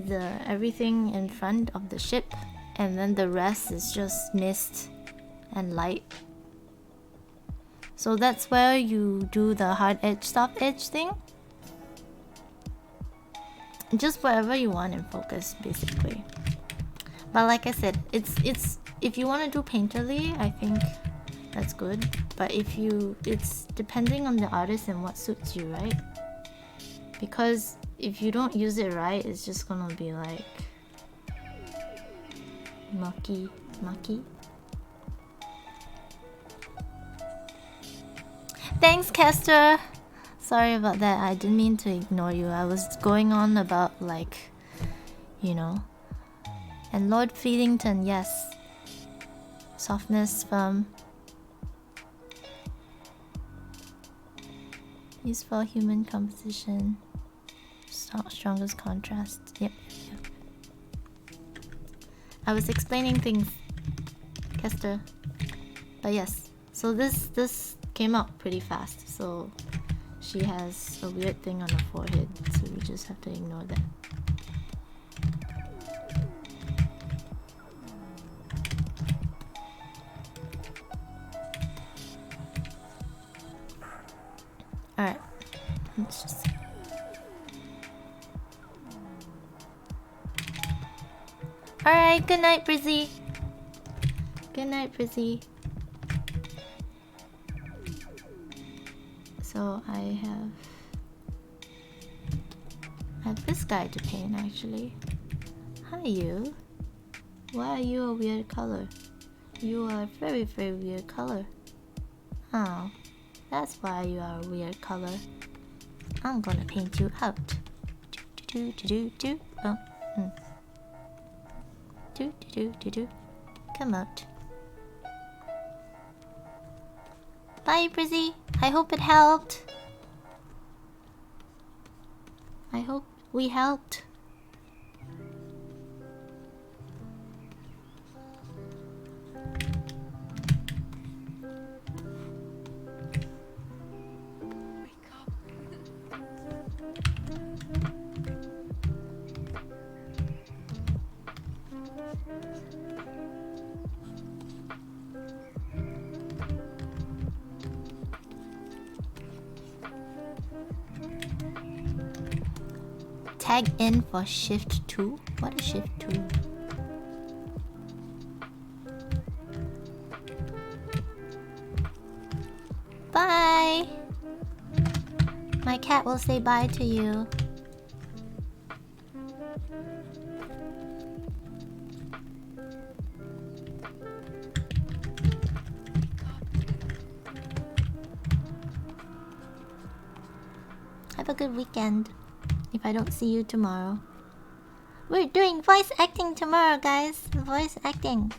everything in front of the ship, and then the rest is just mist and light. So that's where you do the hard edge, soft edge thing. Just whatever you want in focus, basically. But like I said, it's if you want to do painterly, I think that's good. But it's depending on the artist and what suits you, right? Because if you don't use it right, it's just gonna be like mucky. Thanks, Kester. Sorry about that. I didn't mean to ignore you. I was going on about, like, you know. And Lord Feedington, yes. Softness, firm. Used for human composition. Strongest contrast. Yep. I was explaining things, Kester. But yes. So this came out pretty fast. So she has a weird thing on her forehead. So we just have to ignore that. Alright, Let's just... Alright, good night, Brizzy. Good night, Brizzy. So I have this guy to paint actually. Hi you. Why are you a weird color? You are a very, very weird color. Oh, that's why you are a weird color. I'm gonna paint you out. Do do do do. Oh, Do do do do do. Come out. Bye, Brizzy. I hope it helped. I hope we helped. Tag in for shift 2? What is shift 2? Bye! My cat will say bye to you. Have a good weekend. If I don't see you tomorrow. We're doing voice acting tomorrow, guys. Voice acting.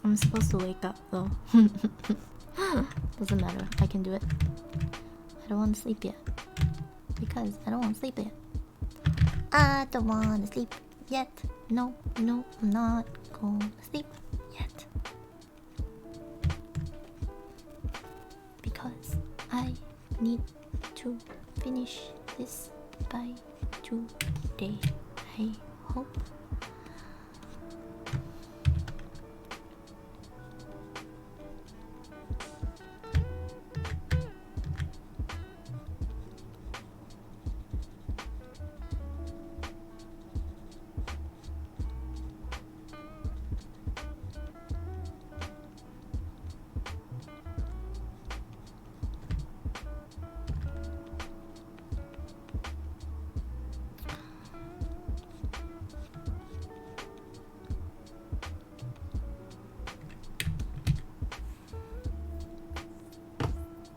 I'm supposed to wake up though. Doesn't matter. I can do it. I don't want to sleep yet. Because I don't want to sleep yet. I don't want to sleep yet. No, no, I'm not going to sleep yet. Because I need to finish this by today. I hope.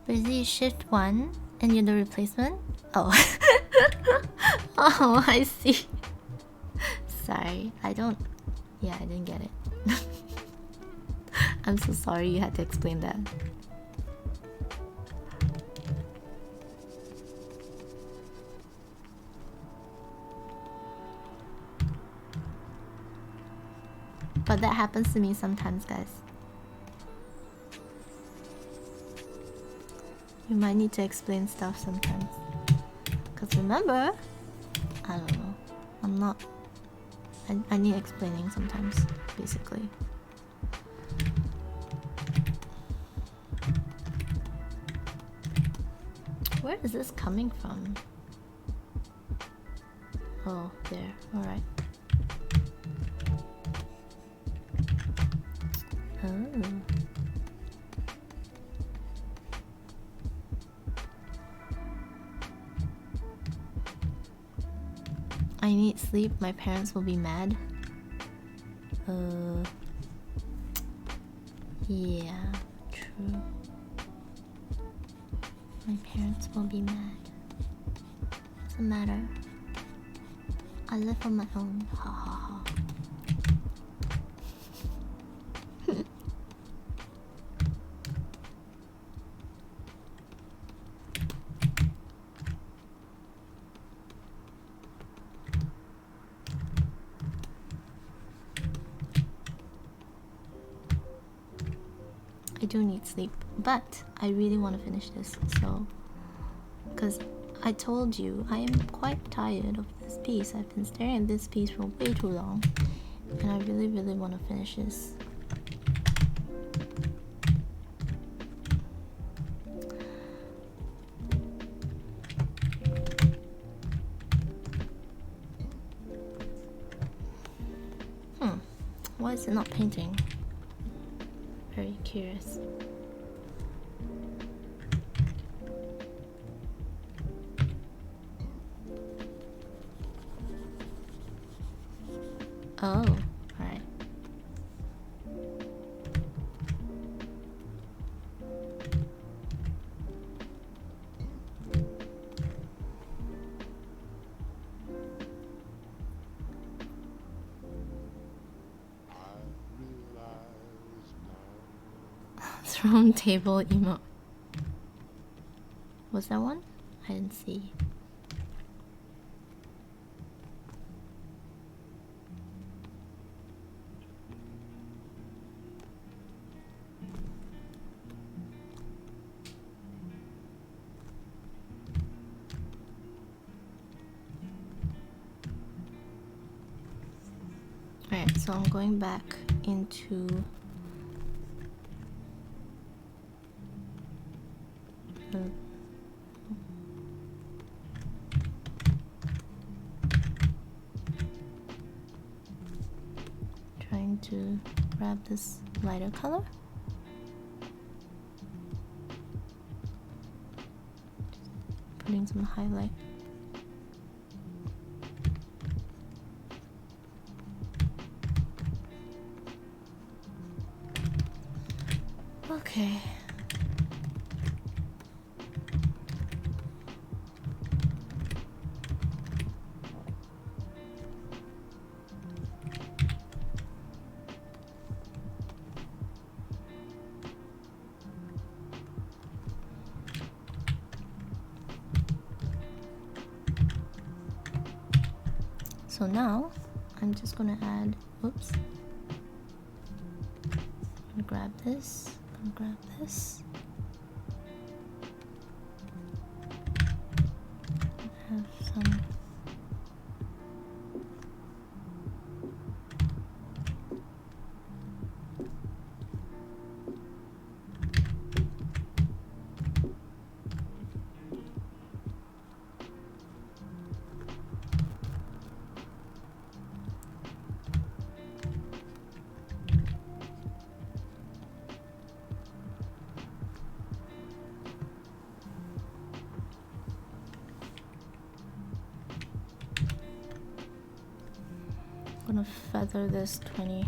Busy shift 1 and you're the replacement? Oh. Oh, I see. Sorry, I don't... Yeah, I didn't get it. I'm so sorry you had to explain that. But that happens to me sometimes, guys. You might need to explain stuff sometimes. Cause remember, I don't know. I'm not... I need explaining sometimes, basically. Where is this coming from? Oh, there. Alright. Oh. I need sleep. My parents will be mad. Yeah, true. My parents will be mad. Doesn't matter. I live on my own. Ha ha ha. I do need sleep, but I really want to finish this, so... Because I told you, I am quite tired of this this piece. I've been staring at this piece for way too long. And I really, really want to finish this. Why is it not painting? Very curious. Oh, alright. Throne table emote. Was that one? I didn't see. Alright, so I'm going back into trying to grab this lighter color. Putting some highlight. Okay. So now I'm just gonna add, oops, I'm gonna grab this, have some gonna feather this 20.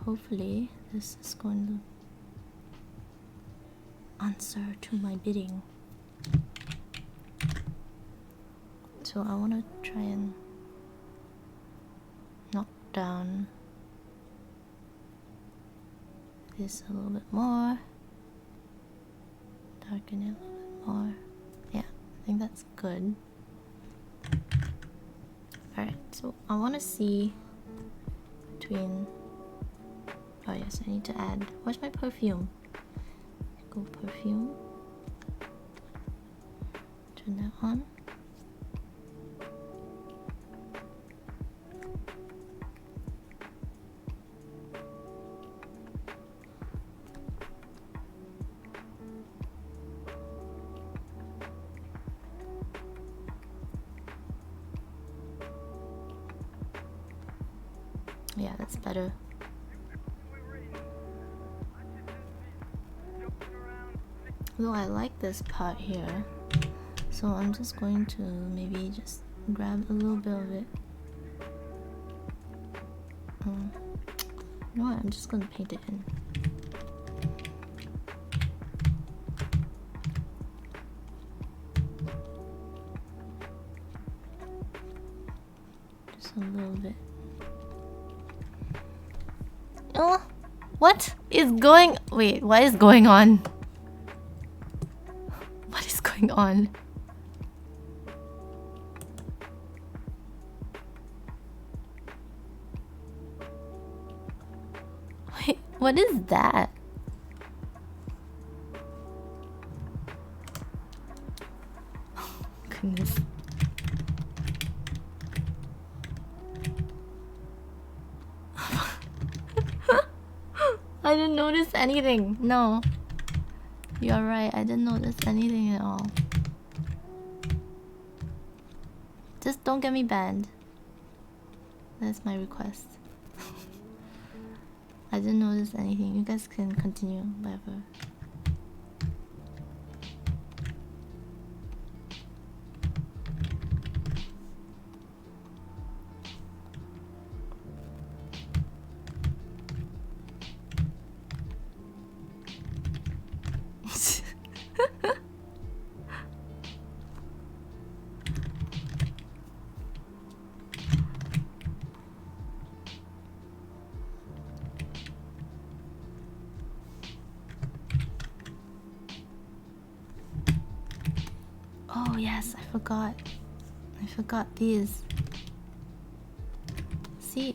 Hopefully this is going to answer to my bidding. So I want to try and knock down this a little bit more, darken it a little bit more. Yeah, I think that's good. Alright, so I want to see between... Oh yes, I need to add... Where's my perfume? Go perfume. Turn that on. Yeah, that's better. Though I like this part here, so I'm just going to maybe just grab a little bit of it. You know what? I'm just gonna paint it in. Just a little bit. Oh, what is going? Wait, what is going on? What is going on? Wait, what is that? I didn't notice anything. No. You're right, I didn't notice anything at all. Just don't get me banned. That's my request. I didn't notice anything. You guys can continue, whatever. Oh yes, I forgot. I forgot these. See,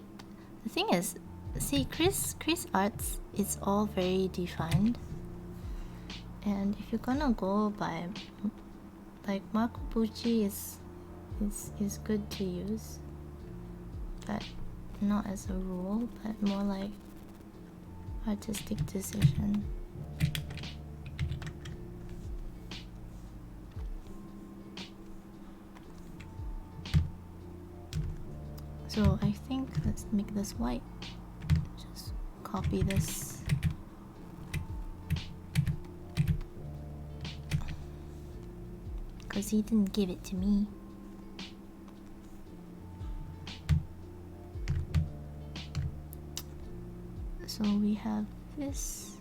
the thing is, see, Chris Arts is all very defined, and if you're gonna go by, like, Marco Pucci is good to use, but not as a rule, but more like artistic decision. So I think let's make this white. Just copy this. Because he didn't give it to me. So we have this.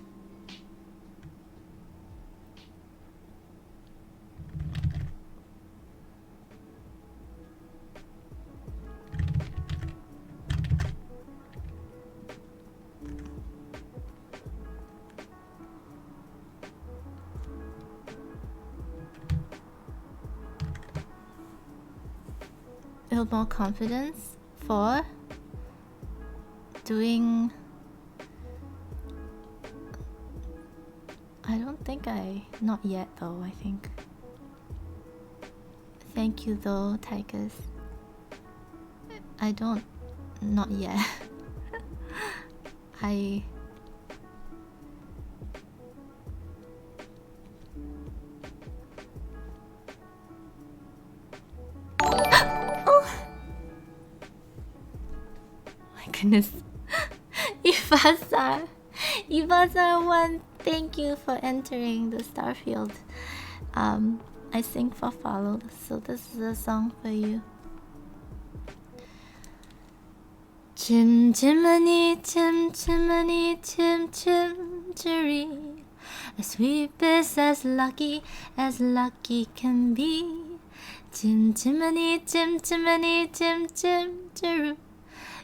Build more confidence for doing. I don't think not yet though, I think. Thank you though, Tigers. I don't, not yet. Oh my goodness. Ifazar1, thank you for entering the Starfield. I sing for follow, so this is a song for you. Chim chimney, chim chimney, chim chim chiree. A sweep is as lucky can be. Chim chimney, chim chimney, chim chim chiroo.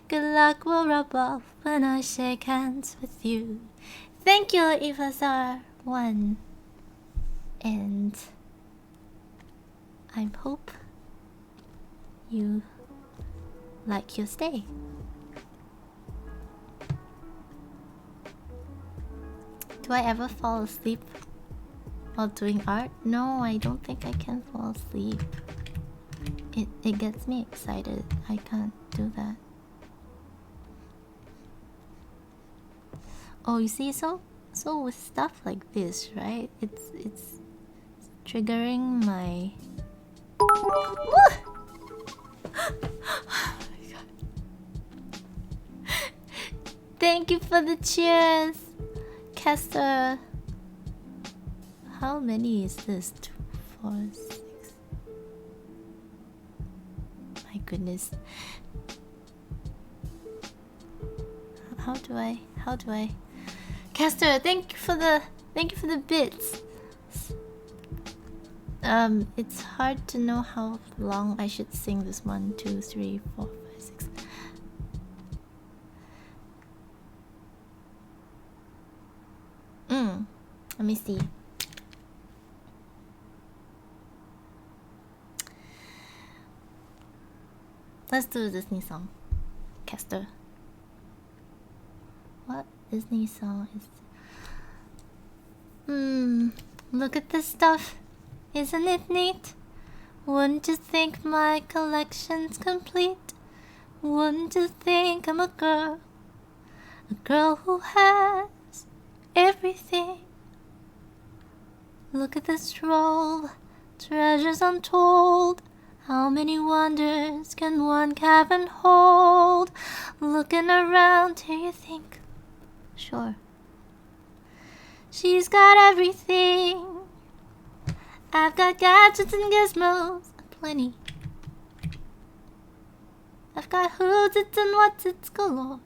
Good luck will rub off when I shake hands with you. Thank you, Ifazar1. And I hope you like your stay. Do I ever fall asleep while doing art? No, I don't think I can fall asleep. It gets me excited. I can't do that. Oh, you see, so with stuff like this, right? It's triggering my. Oh my god! Thank you for the cheers, Kester. How many is this? 2, 4, 6. My goodness. How do I? Castor, thank you for the bits. It's hard to know how long I should sing this. 1, 2, 3, 4, 5, 6. Let me see. Let's do a Disney song. Castor. What Disney song is? Look at this stuff. Isn't it neat? Wouldn't you think my collection's complete? Wouldn't you think I'm a girl who has everything. Look at this roll, treasures untold. How many wonders can one cavern hold? Looking around, here you think, sure. She's got everything. I've got gadgets and gizmos, plenty. I've got who's it and what's it's galore.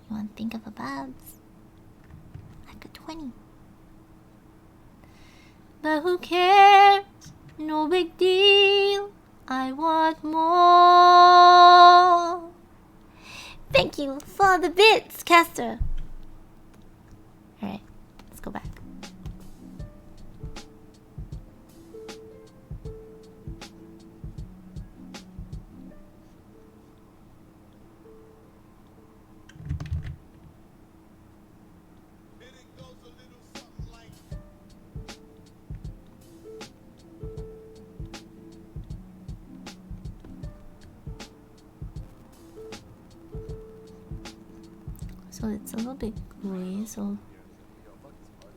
You want to think of a Babs? I've got 20. But who cares? No big deal. I want more. Thank you for the bits, Caster. Alright, let's go back. So it's a little bit gooey, so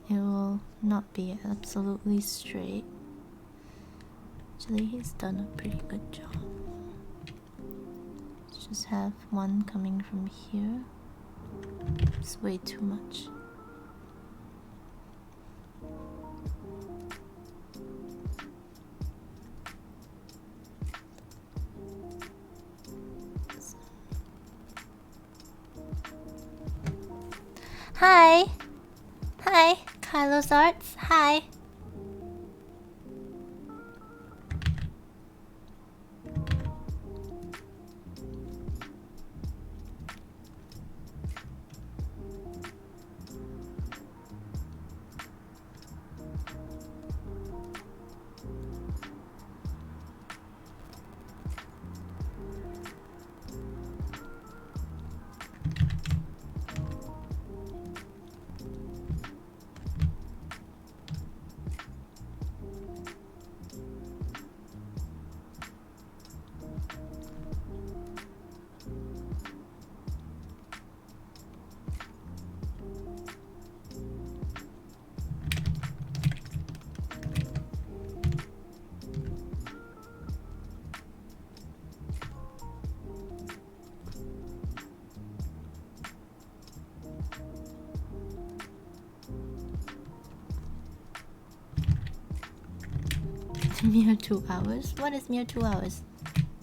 it will not be absolutely straight. Actually, he's done a pretty good job. Let's just have one coming from here. It's way too much. Hi! Hi, Kylo's Arts. Hi. Mere 2 hours? What is mere 2 hours?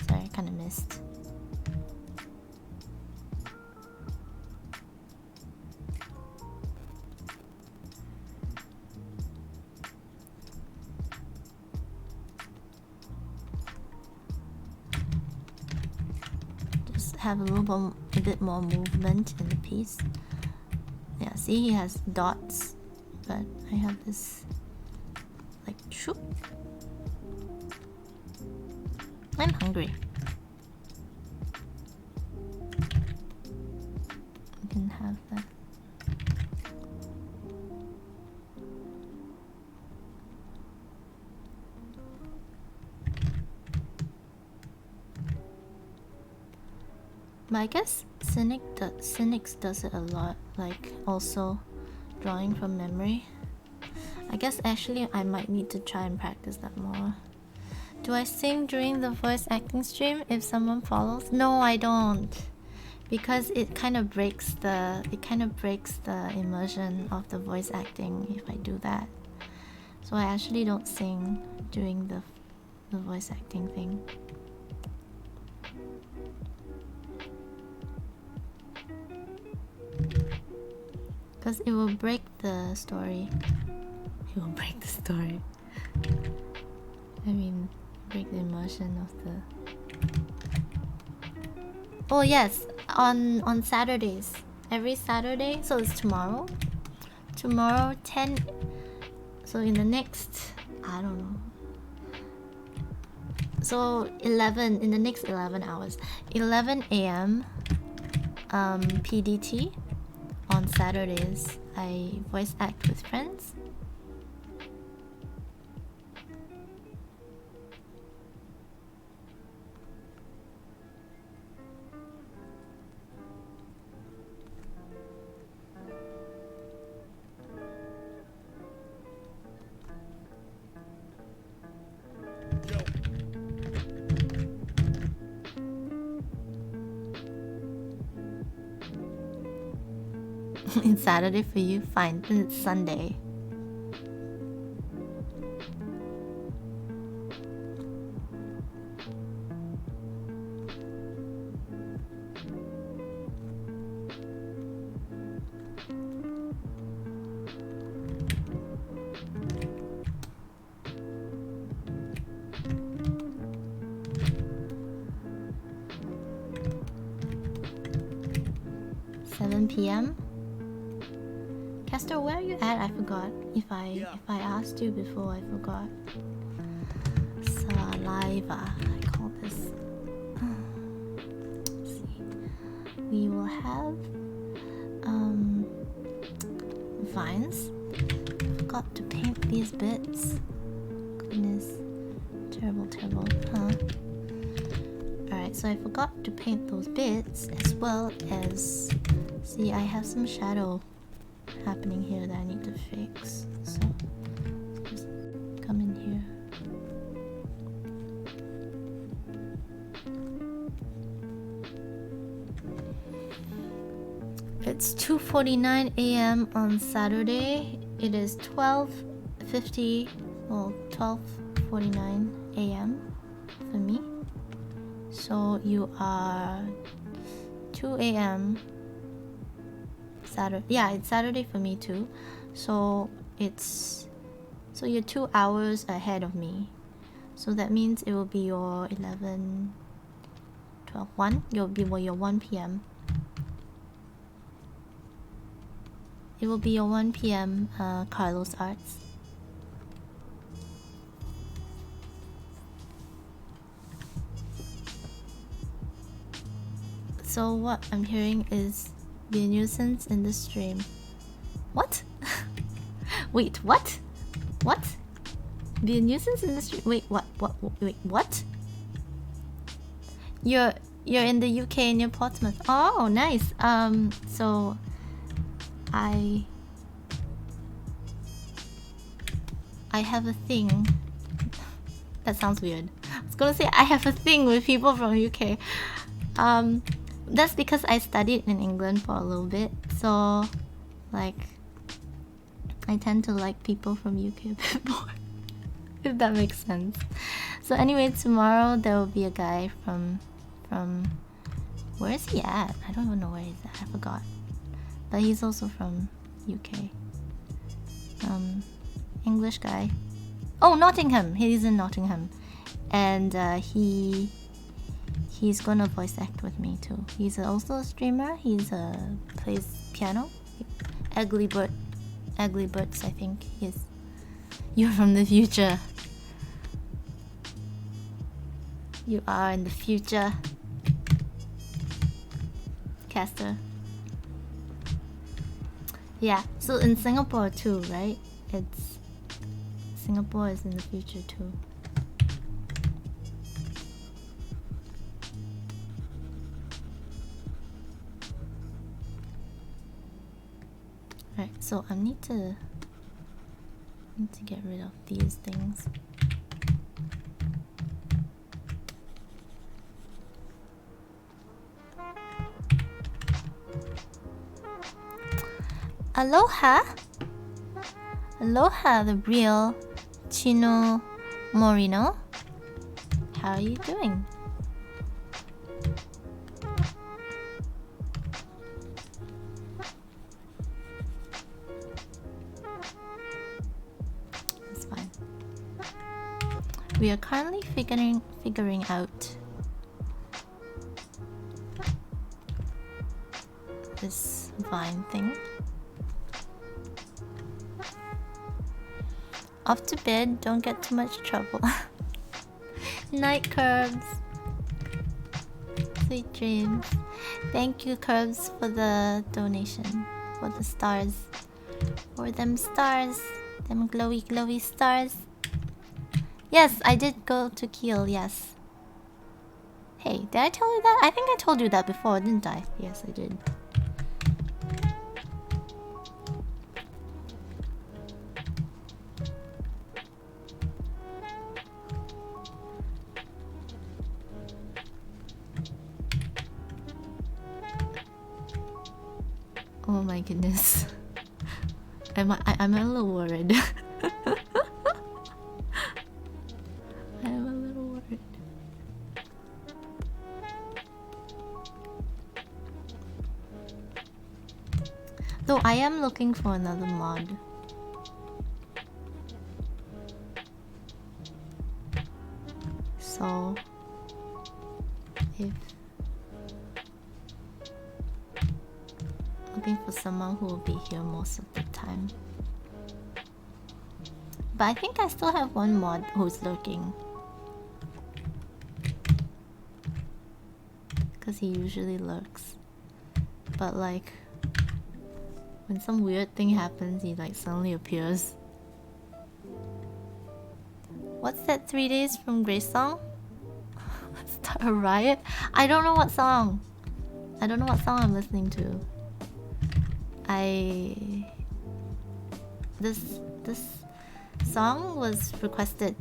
Sorry, I kinda missed. Just have a bit more movement in the piece. Yeah, see, he has dots, but I have this like shoop. I'm hungry. You can have that. But I guess Cynics does it a lot, like also drawing from memory. I guess actually I might need to try and practice that more. Do I sing during the voice acting stream if someone follows? No, I don't. Because it kind of breaks the immersion of the voice acting if I do that. So I actually don't sing during the voice acting thing. Because it will break the story. It will break the story. I mean, break the immersion of the... Oh yes, on Saturdays. Every Saturday, so it's tomorrow. Tomorrow 10... So in the next... I don't know. So 11, in the next 11 hours. 11 AM PDT. On Saturdays, I voice act with friends. It's Saturday for you? Fine, then it's Sunday. PM. Castor, where are you at? I forgot. If I asked you before, I forgot. Saliva. I call this. Let's see. We will have vines. Forgot to paint these bits. Goodness. Terrible, terrible, huh? Alright, so I forgot to paint those bits as well as... See, I have some shadow happening here that I need to fix. So, just come in here. It's 2:49 a.m. on Saturday. It is 12:50, well, 12:49 a.m. for me. So you are 2 a.m. Saturday. Yeah, it's Saturday for me too. So you're 2 hours ahead of me. So that means it will be your 11, 12, 1. You'll be your 1 p.m. It will be your 1 p.m. Carlos Arts. So what I'm hearing is be a nuisance in the stream. What? Wait, what? What? Be a nuisance in the stream? Wait, what? Wait, what? You're in the UK and you're Portsmouth. Oh, nice. So I have a thing. That sounds weird. I was gonna say I have a thing with people from UK. That's because I studied in England for a little bit, so like I tend to like people from UK a bit more, if that makes sense. So anyway, tomorrow there will be a guy from where is he at? I don't even know where he's at. I forgot, but he's also from UK. English guy. Oh, Nottingham. He's in Nottingham, and he's gonna voice act with me too. He's also a streamer. He's plays piano. Ugly Birds, I think. You're from the future. You are in the future, Caster. Yeah. So in Singapore too, right? Singapore is in the future too. Right, so I need to get rid of these things. Aloha! Aloha, the real Chino Morino. How are you doing? It's fine. We are currently figuring out this Vine thing. Off to bed, don't get too much trouble. Night, Curbs. Sweet dreams. Thank you, Curbs, for the donation. For the stars. For them stars. Them glowy, glowy stars. Yes, I did go to Kiel, yes. Hey, did I tell you that? I think I told you that before, didn't I? Yes, I did. Oh Oh my goodness. I'm a little worried. I'm a little worried. Though I am looking for another mod. So if looking for someone who will be here most of the time. But I think I still have one mod who's lurking. Because he usually lurks. But like, when some weird thing happens, he like suddenly appears. What's that 3 days from Grace song? Start a riot? I don't know what song. I don't know what song I'm listening to. This song was requested,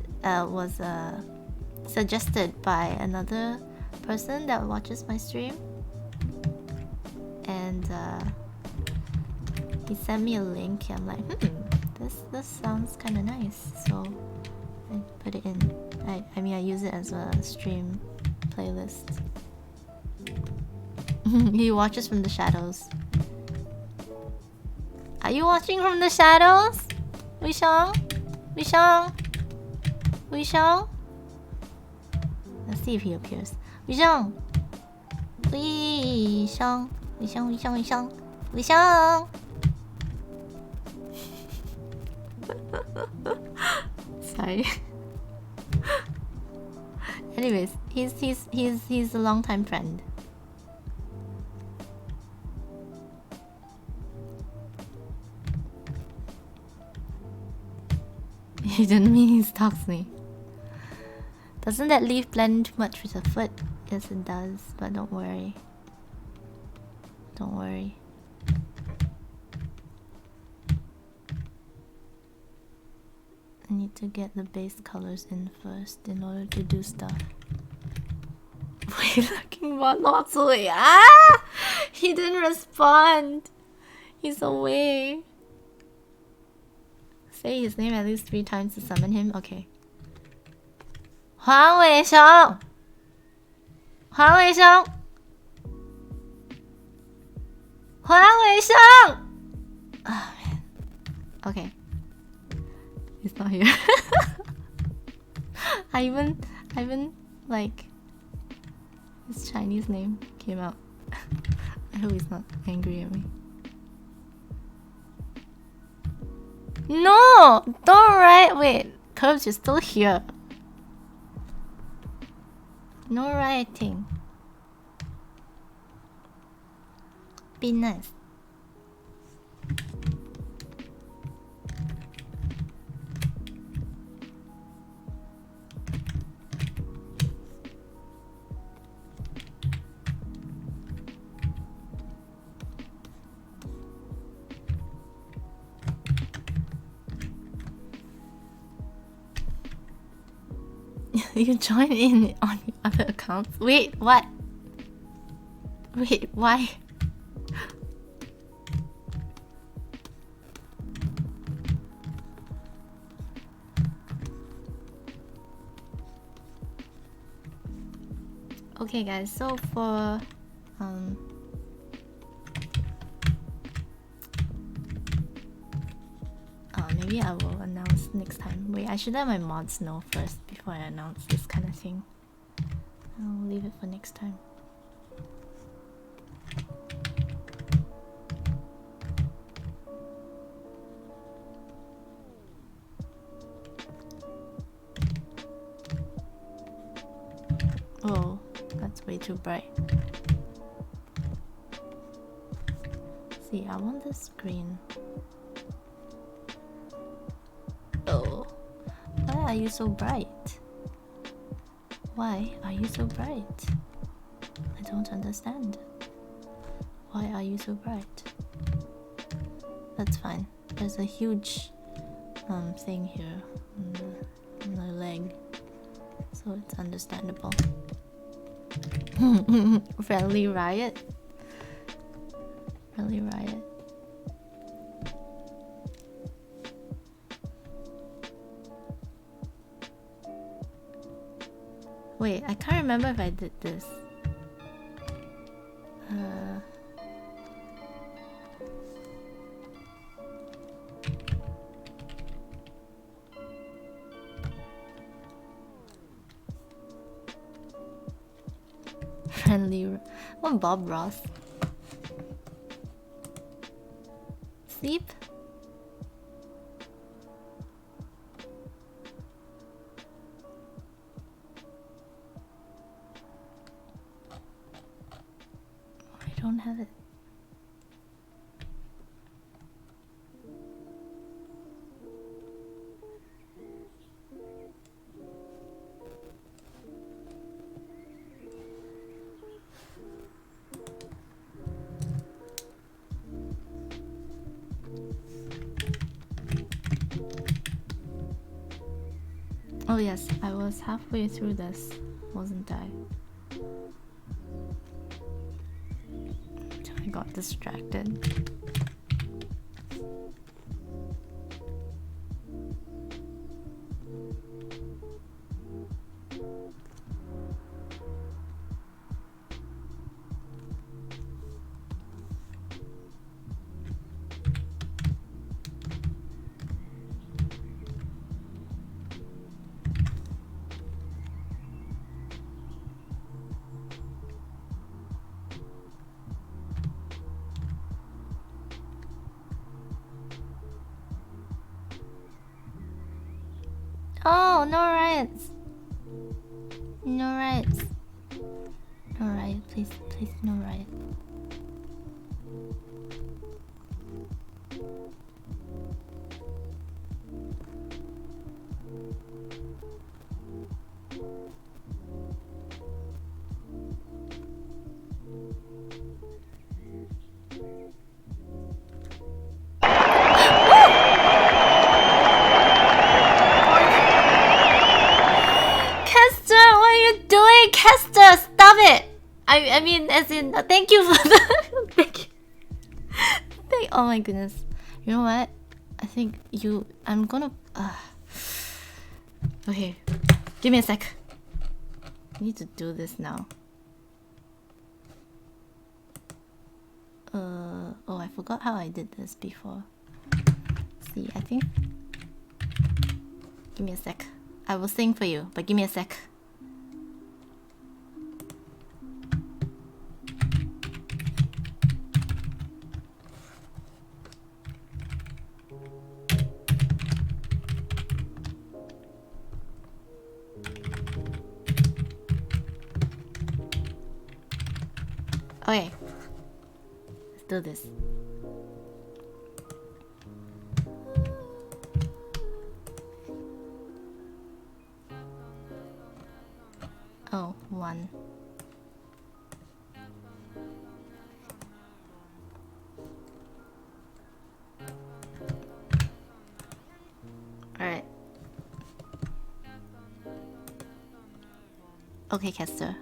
suggested by another person that watches my stream, and he sent me a link. I'm like, this sounds kind of nice, so I put it in. I mean, I use it as a stream playlist. He watches from the shadows. Are you watching from the shadows? Wishong? Wishong? Wishong? Let's see if he appears. Wishong! Wishong! Wishong, Wishong, Wishong! Wishong! Sorry. Anyways, he's a long-time friend. He didn't mean he stalks me. Doesn't that leaf blend too much with the foot? Yes, it does, but don't worry. Don't worry. I need to get the base colors in first in order to do stuff. Wait, looking for lots away. Ah! He didn't respond. He's away. Say his name at least 3 times to summon him. Okay. Huang Weisheng! Huang Weisheng! Huang Weisheng! Oh man. Okay. He's not here. I even like his Chinese name came out. I hope he's not angry at me. No! Don't write. Wait, Curbs, you're still here. No writing. Be nice. You join in on the other accounts. Wait, what? Wait, why? Okay guys, so for maybe I will announce next time. Wait, I should let my mods know first before I announce this kind of thing. I'll leave it for next time. Oh, that's way too bright. See, I want this green. Oh, why are you so bright? Why are you so bright? I don't understand. Why are you so bright? That's fine. There's a huge thing here on the leg, so it's understandable. Friendly riot? Friendly riot. Wait, I can't remember if I did this. Friendly. What Bob Ross? Sleep? I don't have it. Oh yes, I was halfway through this, wasn't I? I got distracted. Oh, no riots. No riots. No riot, please, please, no riot. Kester, what are you doing? Kester, stop it! I mean, as in, thank you for the... thank you. Oh my goodness. You know what? I think you... I'm gonna... Okay. Give me a sec. I need to do this now. Oh, I forgot how I did this before. See, I think... Give me a sec. I will sing for you, but give me a sec. Okay. Let's do this. Oh, one. Alright. Okay, Kester.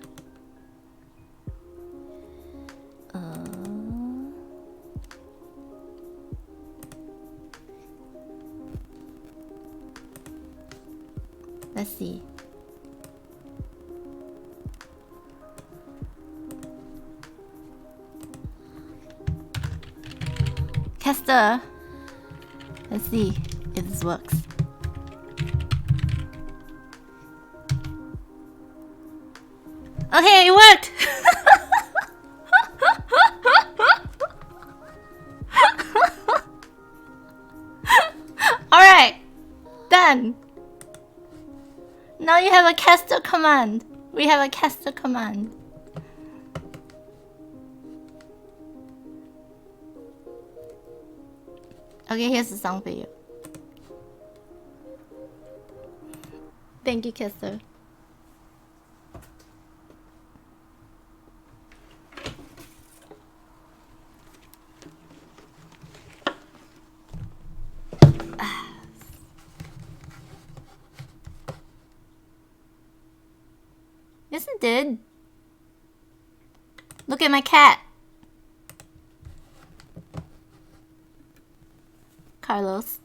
Let's see. Kester! Let's see if this works. Okay, it worked! Alright! Done! Now you have a caster command. We have a caster command. Okay, here's the song for you. Thank you, Kester. Yes, it did. Look at my cat. Carlos.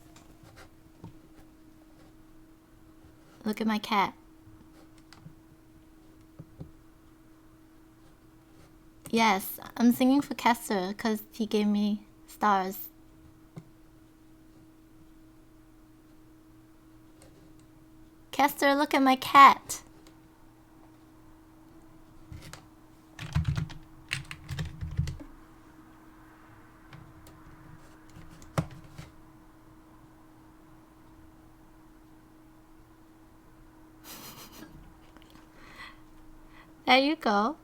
Look at my cat. Yes, I'm singing for Castor because he gave me stars. Castor, look at my cat. There you go.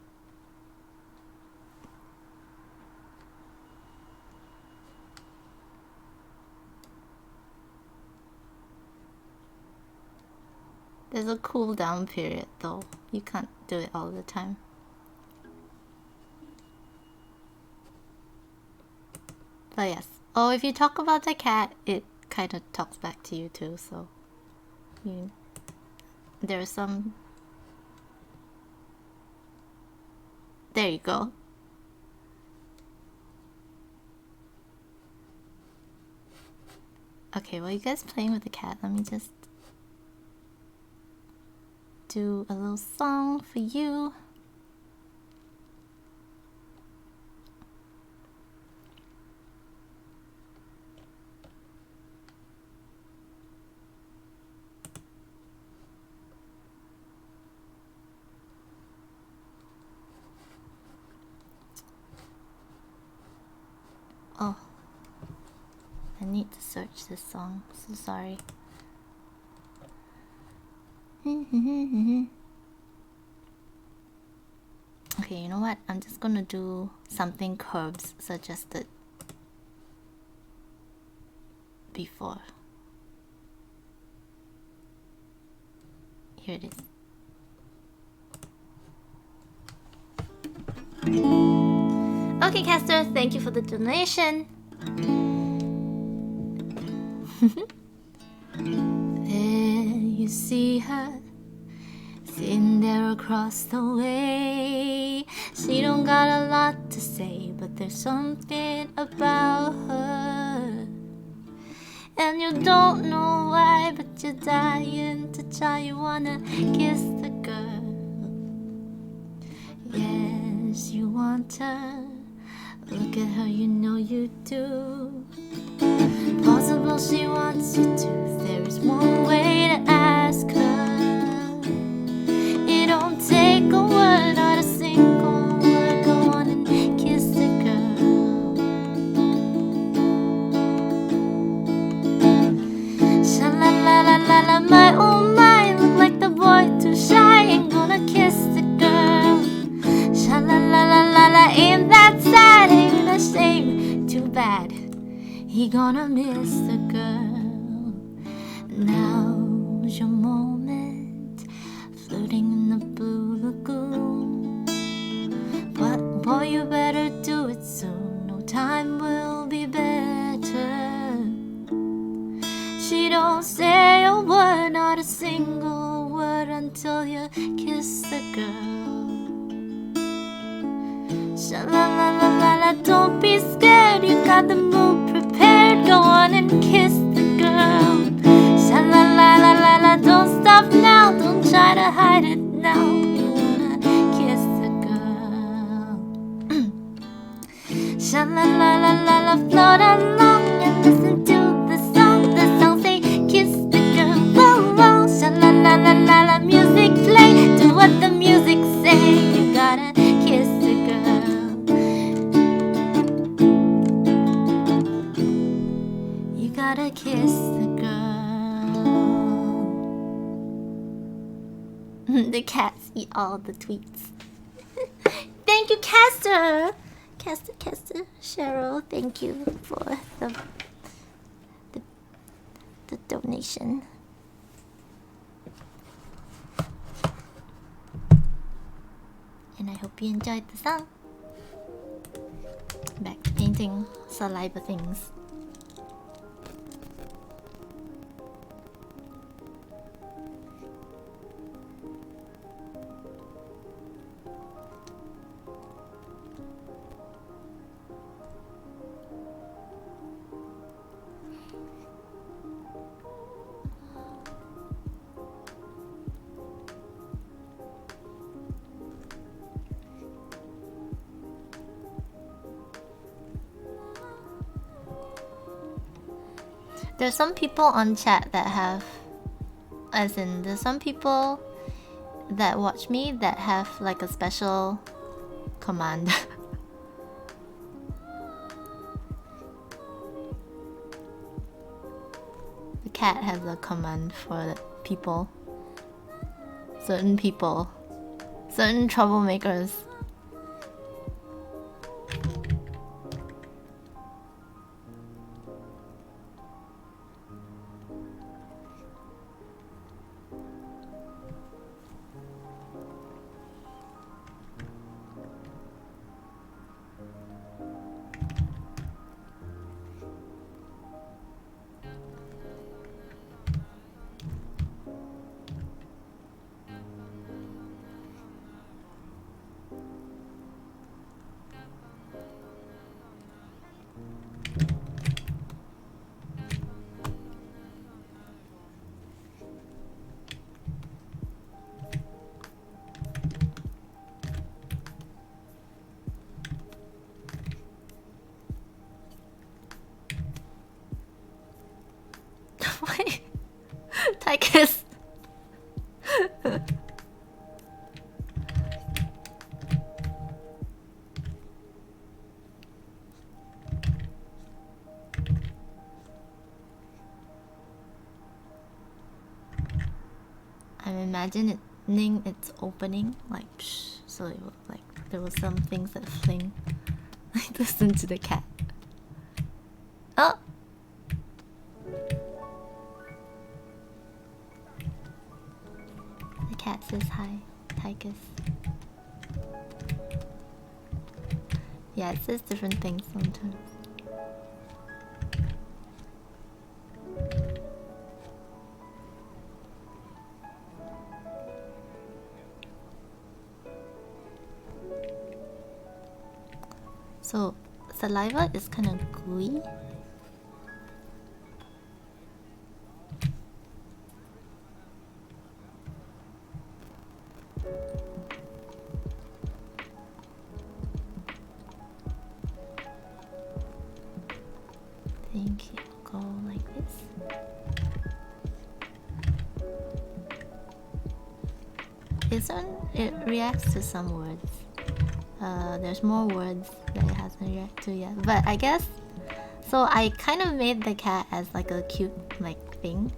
There's a cooldown period though. You can't do it all the time. But yes. Oh, if you talk about the cat, it kind of talks back to you too, so there's some. There you go. Okay, while you guys playing with the cat, let me just do a little song for you. Oh, I need to search this song. So sorry. Okay, you know what? I'm just gonna do something Curbs suggested before. Here it is. Okay, Castor, thank you for the donation. There you see her, sitting there across the way. She don't got a lot to say, but there's something about her. And you don't know why, but you're dying to try. You wanna kiss the girl. Yes, you want her. Look at her, you know you do. Possible she wants you to. There is one way to ask her. It don't take a word, not a single word. Go on and kiss the girl. Sha la la la la la, my oh my. Look like the boy too shy. Ain't gonna kiss the girl. Sha la la la la la, ain't that sad? Ain't a shame, too bad. He gonna miss the girl. Now's your moment, floating in the blue lagoon. But boy, you better do it soon. No time will be better. She don't say a word, not a single word, until you kiss the girl. Sha la la la la la, don't be scared. You got the move prepared. Go on and kiss the girl. Sha la la la la la, don't stop now. Don't try to hide it now. You wanna kiss the girl. Sha la la la la la, float along and listen to the song. The song say kiss the girl. Whoa whoa. Sha la la la la la, music play. Do what the music say. You gotta kiss the girl. Gotta kiss the girl. The cats eat all the tweets. Thank you, Castor. Castor, Cheryl. Thank you for the donation. And I hope you enjoyed the song. Back to painting saliva things. There's some people on chat that have, as in, there's some people that watch me that have like a special command. The cat has a command for the people. Certain people. Certain troublemakers. Wait. Tychus. I'm imagining its opening, like psh, so it was like there was some things that fling. Like listen to the cat. Oh. The cat says hi, Tychus. Yeah, it says different things sometimes. So, saliva is kind of gooey. I think it'll go like this. It reacts to some words. There's more words that it hasn't reacted to yet. But I guess, so I kind of made the cat as like a cute like thing,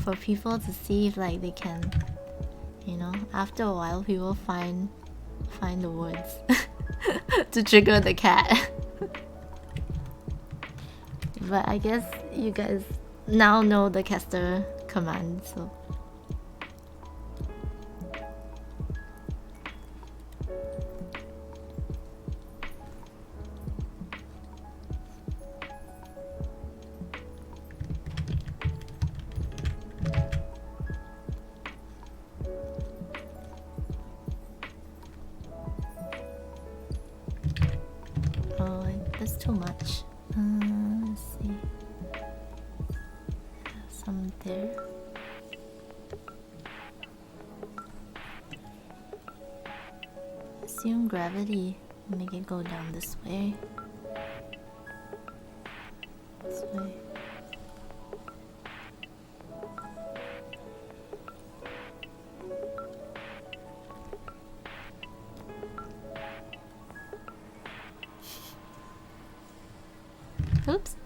for people to see if like they can, you know, after a while people find the words to trigger the cat. But I guess you guys now know the caster command, so. Oh, that's too much. Let's see. Some there. Assume gravity. Make it go down this way. This way. Oops.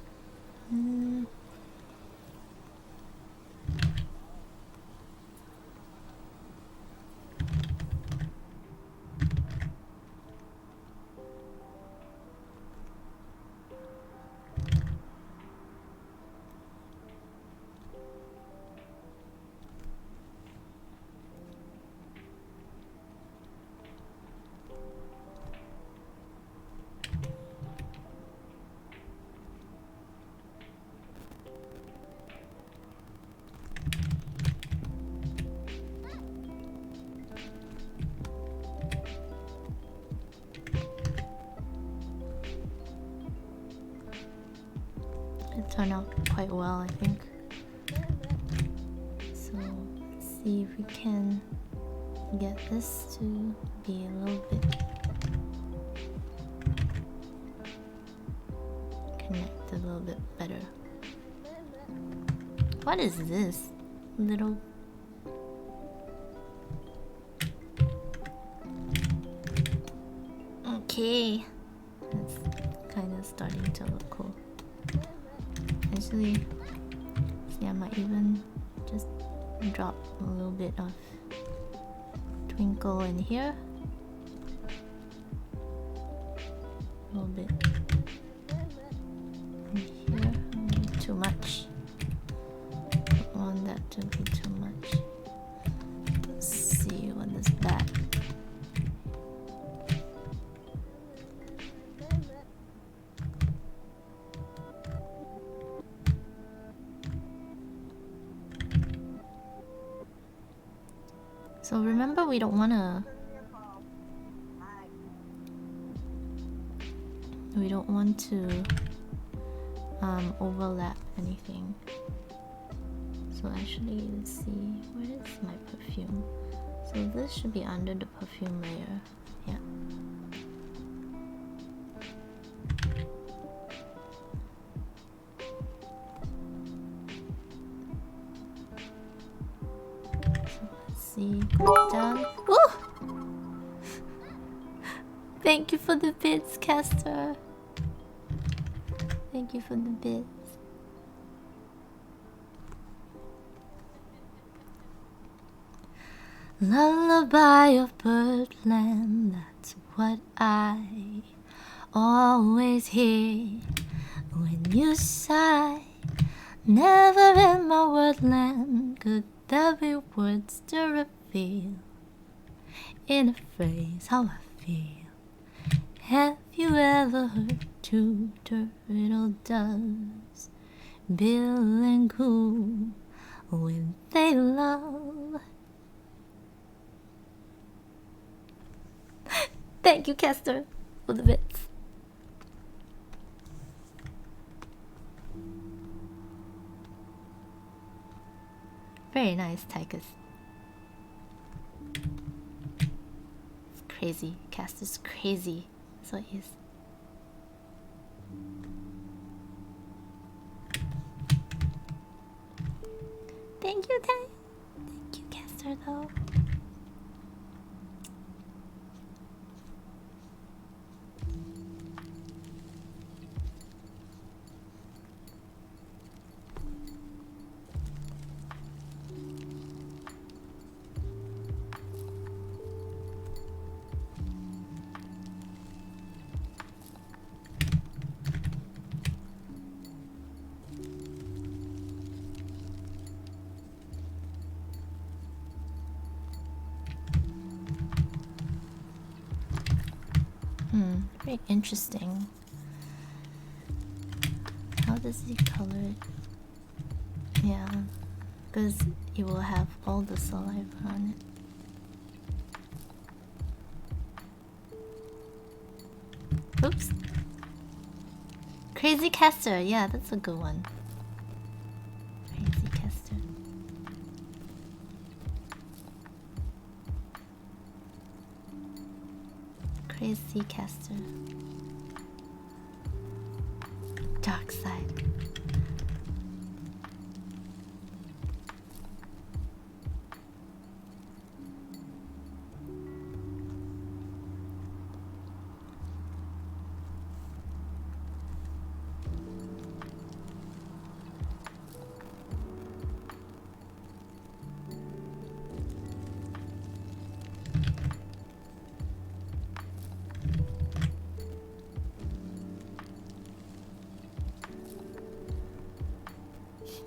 It turned out quite well, I think. So let's see if we can get this to be a little bit connected. a little bit better. What is this? Little... Okay. It's kind of starting to look cool. Actually, see, I might even just drop a little bit of twinkle in here. A little bit in here. Maybe too much. Don't want that to be too much. Let's see what is that. So remember, we don't wanna... We don't want to overlap anything. So actually, let's see, where is my perfume? So this should be under the perfume layer. Yeah. So let's see, go down. Woo! Thank you for the bits, Caster. Thank you for the bits. Lullaby of birdland, that's what I always hear when you sigh. Never in my wordland could there be words to reveal in a phrase how I feel. Have you ever heard two turtle doves bill and coo when they love? Thank you, Kester, for the bits. Very nice, Tychus. It's crazy. Caster's crazy. That's what he is. Thank you, Ty. Thank you, Caster, though. Very interesting. How does he color it? Yeah, because it will have all the saliva on it. Oops. Crazy Caster. Yeah, that's a good one. Crazy Caster. Crazy Caster. Dark side.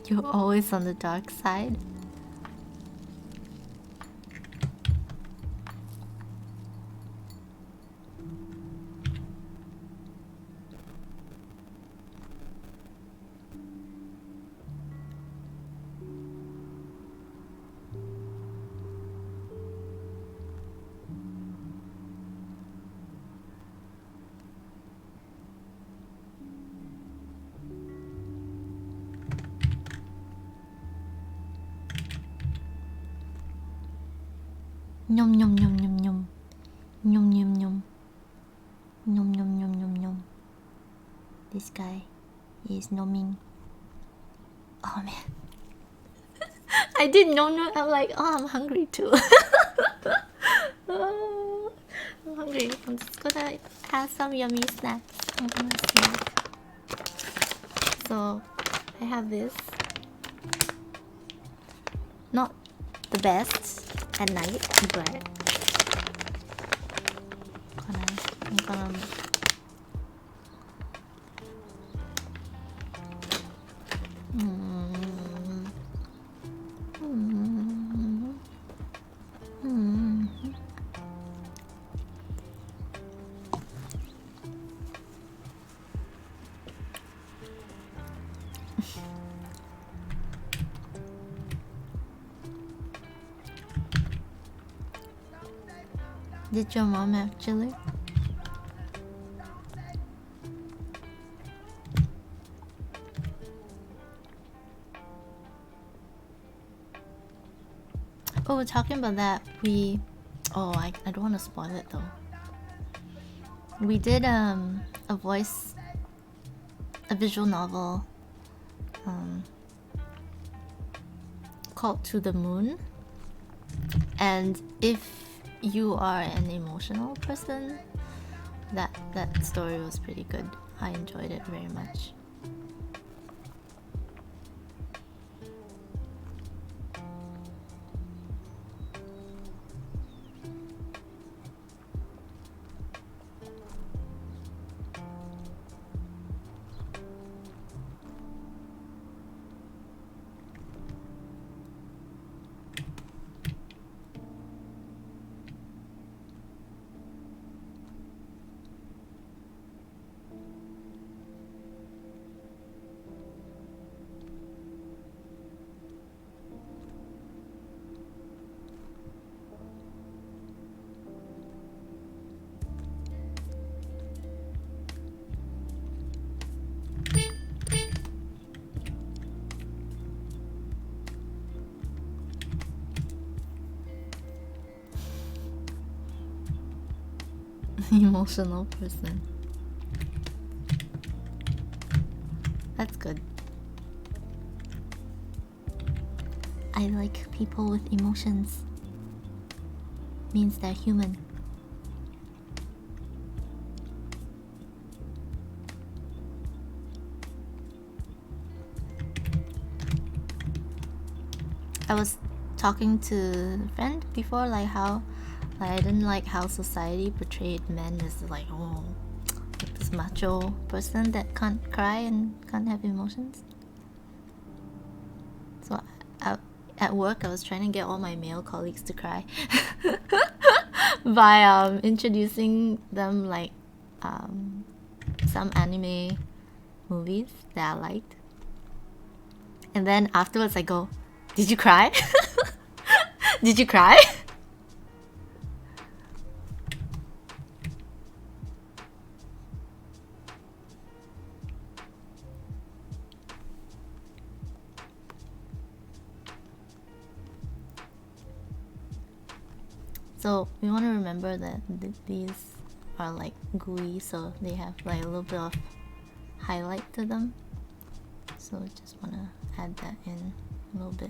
You're always on the dark side. Nhum nhum nhum nhum nhum. Nhum nhum nhum. Nhum nhum nhum nhum nhum. This guy. is Nomin. Oh man. I did no. I'm like, oh, I'm hungry too. Oh, I'm hungry. I'm just gonna have some yummy snacks. I'm gonna snack. So, I have this. Not the best at night, but I'm gonna Did your mom have chili? Oh, talking about that, oh, I don't want to spoil it though. We did a visual novel called To the Moon, and if you are an emotional person, that story was pretty good. I enjoyed it very much. Emotional person. That's good. I like people with emotions. Means they're human. I was talking to a friend before, like how I didn't like how society portrayed men as like, oh, like this macho person that can't cry and can't have emotions. So at work I was trying to get all my male colleagues to cry by introducing them like some anime movies that I liked, and then afterwards I go, did you cry? Did you cry? So we want to remember that these are like gooey, so they have like a little bit of highlight to them. So just want to add that in a little bit.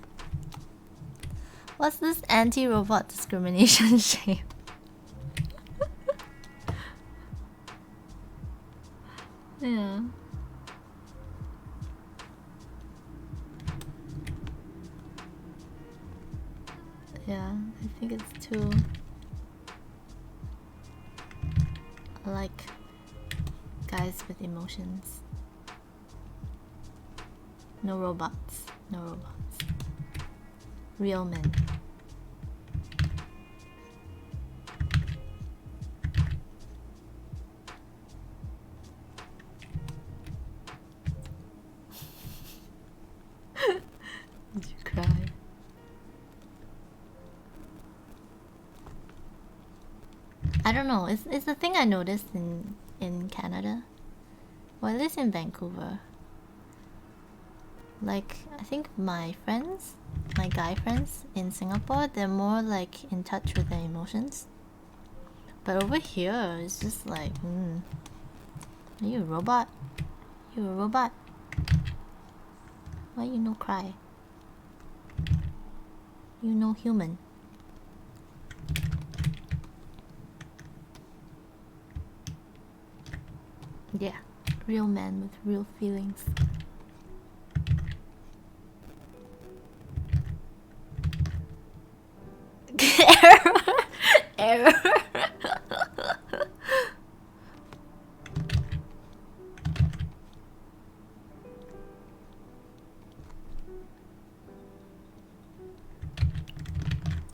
What's this anti-robot discrimination shape? Yeah. Yeah, I think it's too... I like guys with emotions. No robots. No robots. Real men. Did you cry? I don't know. It's a thing I noticed in Canada, or at least in Vancouver. Like, I think my friends, my guy friends in Singapore, they're more like in touch with their emotions. But over here, it's just like, are you a robot? You a robot? Why you no cry? You no human. Yeah, real man with real feelings. Error. Error.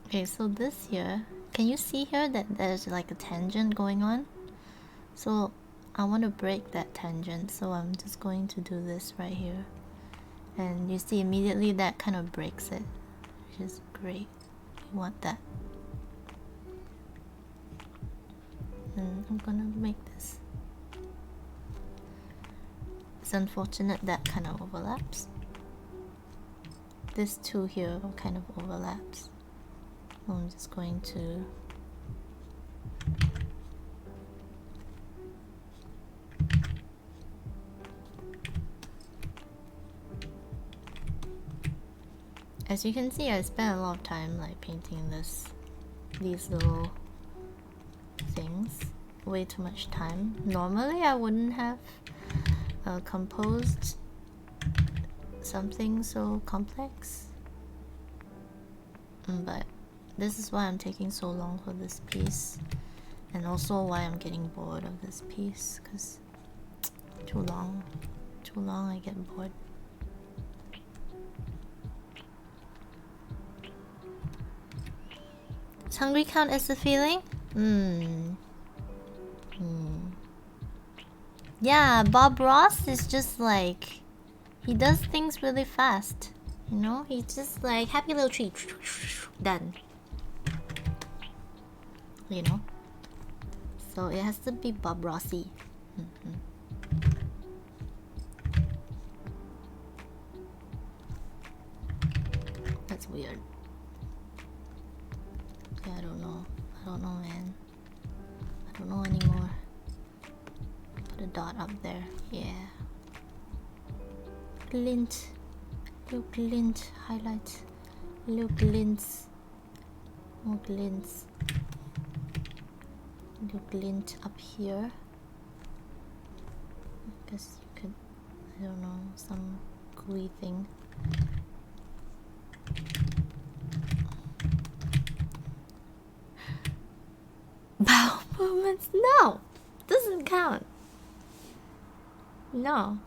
Okay, so this here, can you see here that there's like a tangent going on? So I want to break that tangent, so I'm just going to do this right here. And you see immediately that kind of breaks it, which is great. You want that. And I'm gonna make this. It's unfortunate that kind of overlaps. This two here kind of overlaps. I'm just going to as you can see, I spent a lot of time like painting these little things. Way too much time. Normally I wouldn't have composed something so complex, but this is why I'm taking so long for this piece, and also why I'm getting bored of this piece, because too long I get bored. Is hungry count as a feeling? Yeah, Bob Ross is just like, he does things really fast, you know? He's just like, happy little tree, done. You know? So it has to be Bob Rossy. That's weird. Yeah, I don't know, man. I don't know anymore. Put a dot up there. Yeah. Glint. Little glint. Highlight. Little glints. More glints. Little glint up here. I guess you could, I don't know, some gooey thing. Bowel movements? No! Doesn't count. No.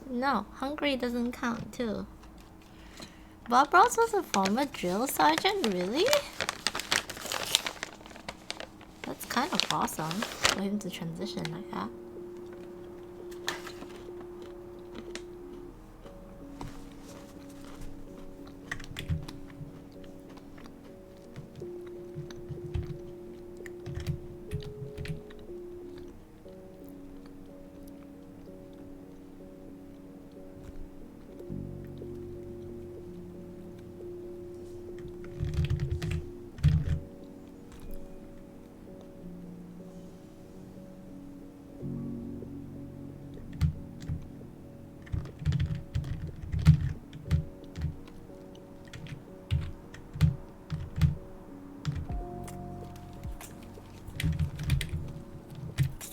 No, hungry doesn't count too. Bob Ross was a former drill sergeant, really? That's kind of awesome for him to transition like that.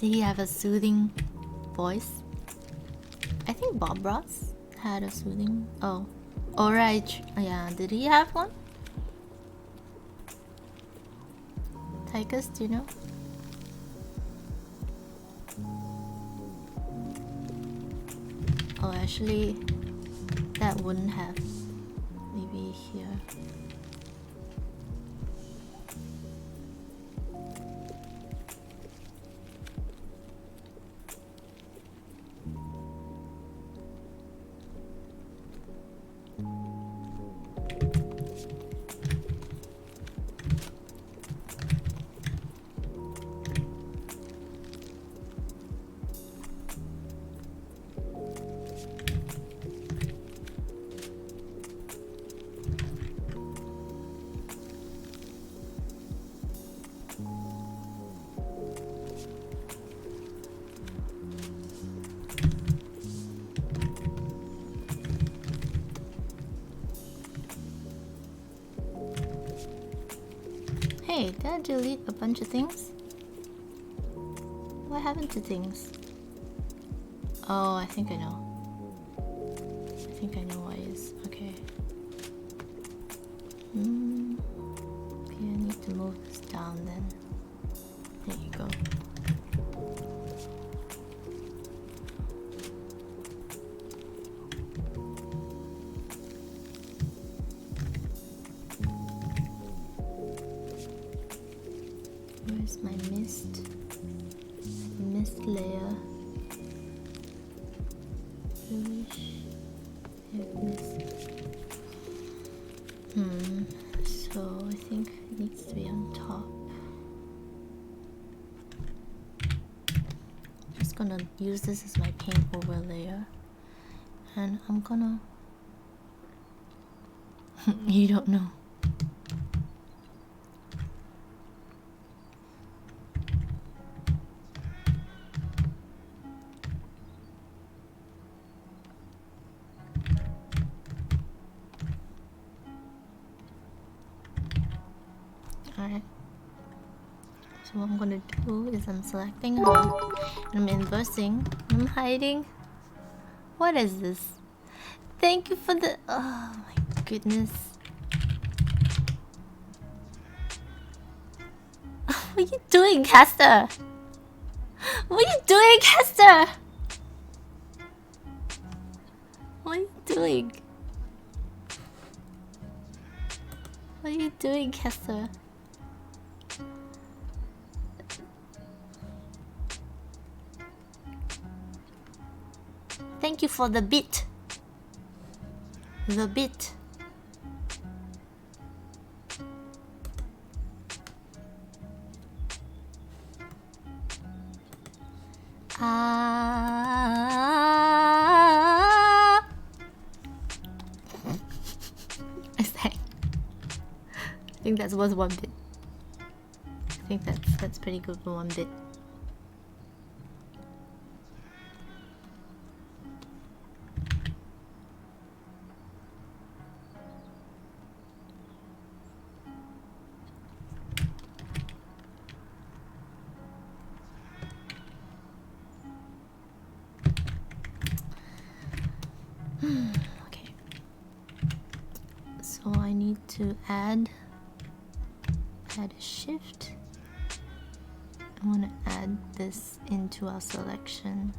Did he have a soothing voice? I think Bob Ross had a soothing. Oh, alright. Yeah, did he have one? Tychus, do you know? Oh, actually, that wouldn't have. Maybe here. Wait, did I delete a bunch of things? What happened to things? Oh, I think I know. I think I know what it is. Okay. Okay, I need to move this down then. There you go. Where's my mist? Mist layer. Bluish. Mist. So I think it needs to be on top. Just gonna use this as my paint over layer. And I'm gonna... You don't know. Alright. So what I'm gonna do is I'm selecting her, and I'm inversing, and I'm hiding. What is this? Thank you for the... Oh my goodness. What are you doing, Caster? What are you doing, Caster? What are you doing? What are you doing, Caster? Thank you for the bit. The bit. I sang. I think that was one bit. I think that's pretty good for one bit. Okay. So I need to add a shift. I want to add this into our selection.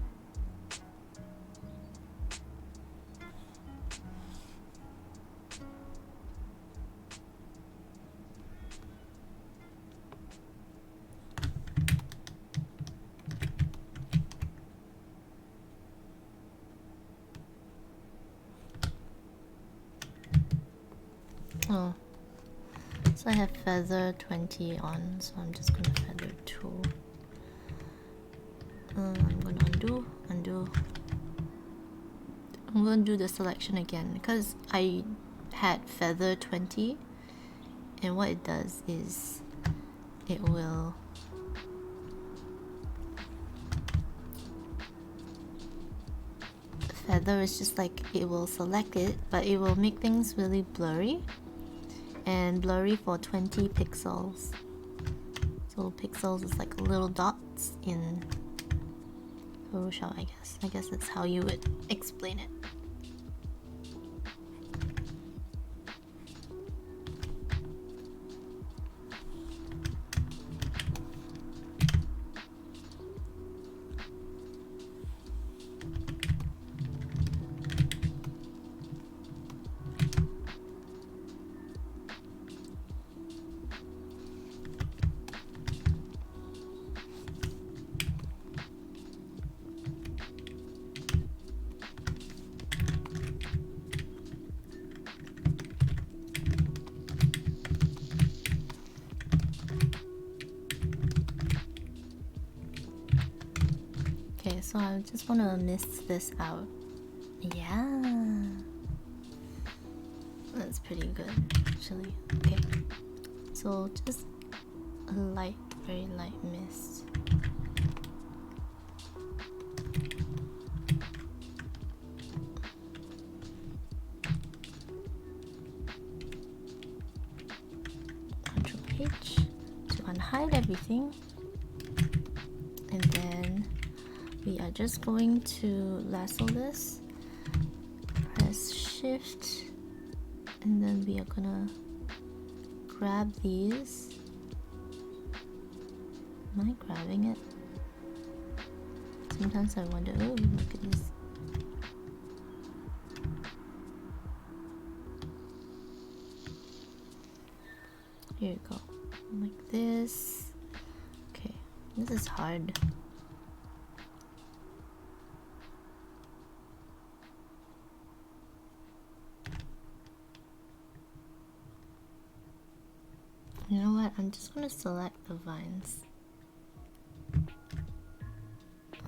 Oh, so I have feather 20 on, so I'm just gonna feather 2. I'm gonna undo. I'm gonna do the selection again because I had feather 20, and what it does is it will feather is just like it will select it, but it will make things really blurry. And blurry for 20 pixels. So pixels is like little dots in Photoshop, I guess. I guess that's how you would explain it. Okay, so I just want to mist this out. Yeah. That's pretty good, actually. Okay. So just a light, very light mist. Control H. hide everything, and then we are just going to lasso this, press shift, and then we are gonna grab these. Am I grabbing it? Sometimes I wonder, oh look at this. Here you go, like this. Okay, this is hard. You know what? I'm just gonna select the vines.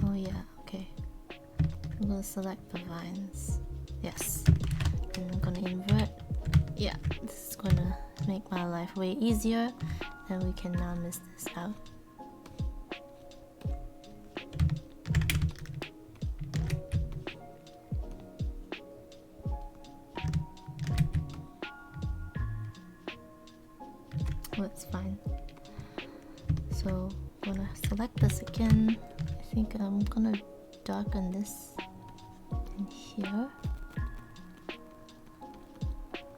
Oh yeah, okay. I'm gonna select the vines. Yes. And I'm gonna invert. Yeah, this is gonna make my life way easier, and we can now miss this out. Oh, it's fine. So I'm gonna select this again. I think I'm gonna darken this in here,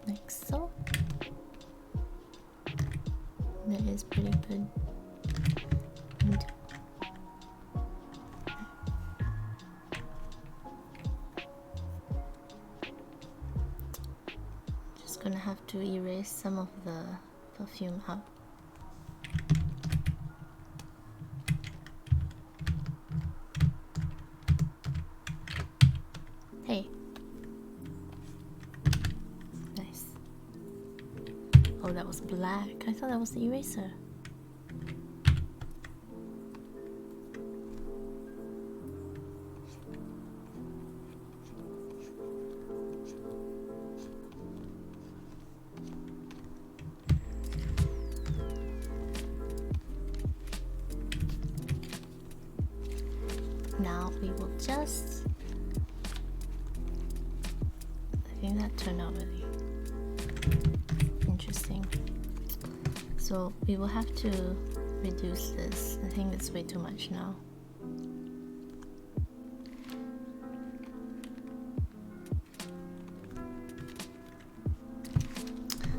like so. That is pretty good. And just gonna have to erase some of the perfume out. Hey. Nice. Oh, that was black. I thought that was the eraser. Now we will just... I think that turned out really interesting. So we will have to reduce this. I think it's way too much now.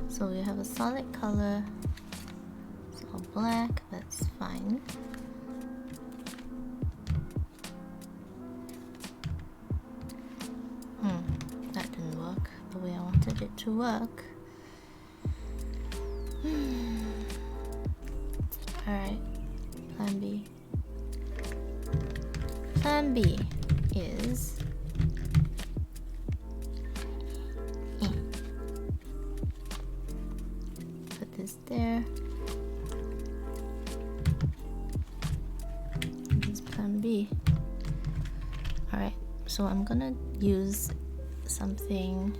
So we have a solid color. It's all black, that's fine. That didn't work the way I wanted it to work. Alright, plan B. Plan B is put this there. This is plan B. Alright, so I'm gonna use something.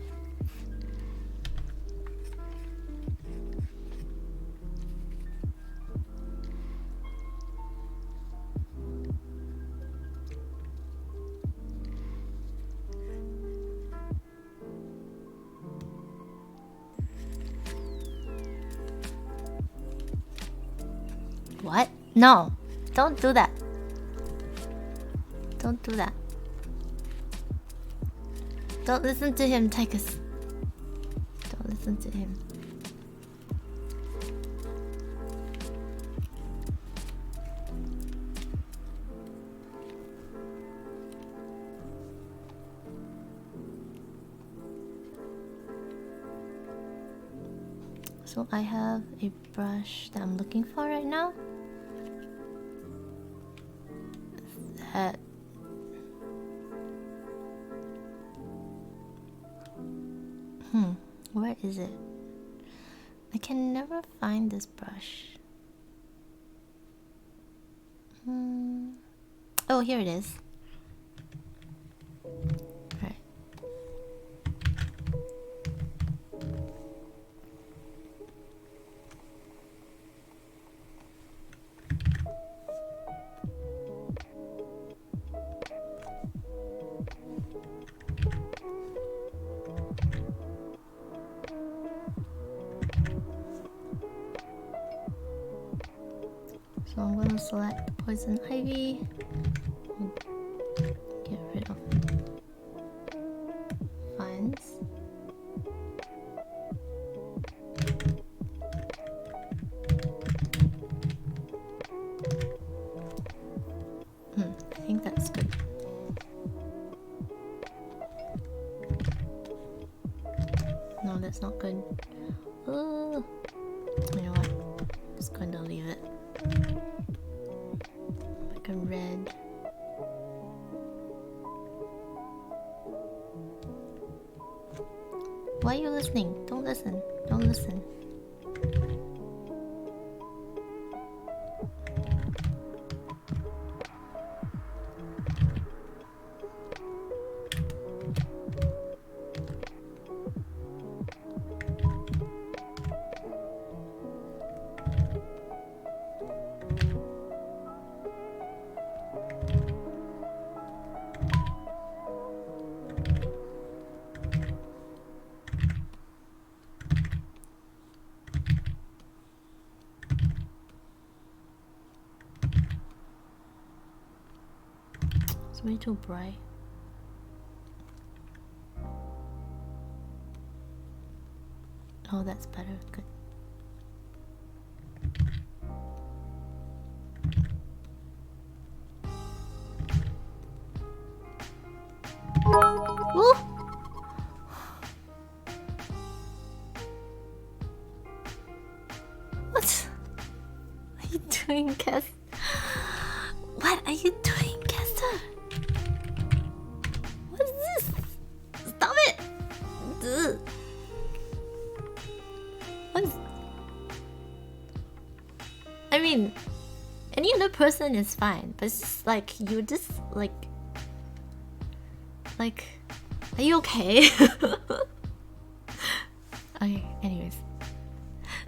What? No, don't do that. Don't do that. Don't listen to him, Tychus. Don't listen to him. So I have a brush that I'm looking for right now. That where is it? I can never find this brush. Oh, here it is. Right. So I'm gonna select Poison Ivy. Get rid of vines. I think that's good. No, that's not good. You know what? I'm just going to leave it. Like a red. Why are you listening? Don't listen. Don't listen. It's way too bright. Oh, that's better. Good. Ooh! What are you doing, Cass? What are you doing, Castor? What is this? Stop it! Ugh. What is... I mean, any other person is fine, but it's just like, you're just like, are you okay? Okay, anyways.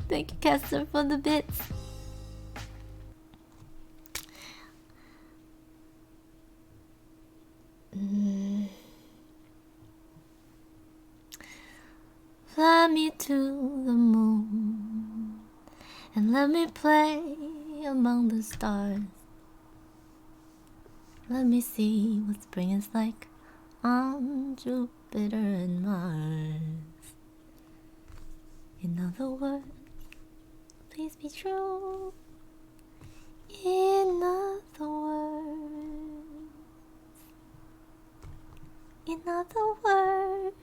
Thank you, Castor, for the bits. Fly me to the moon and let me play among the stars. Let me see what spring is like on Jupiter and Mars. In other words, please be true. In other words, in other words.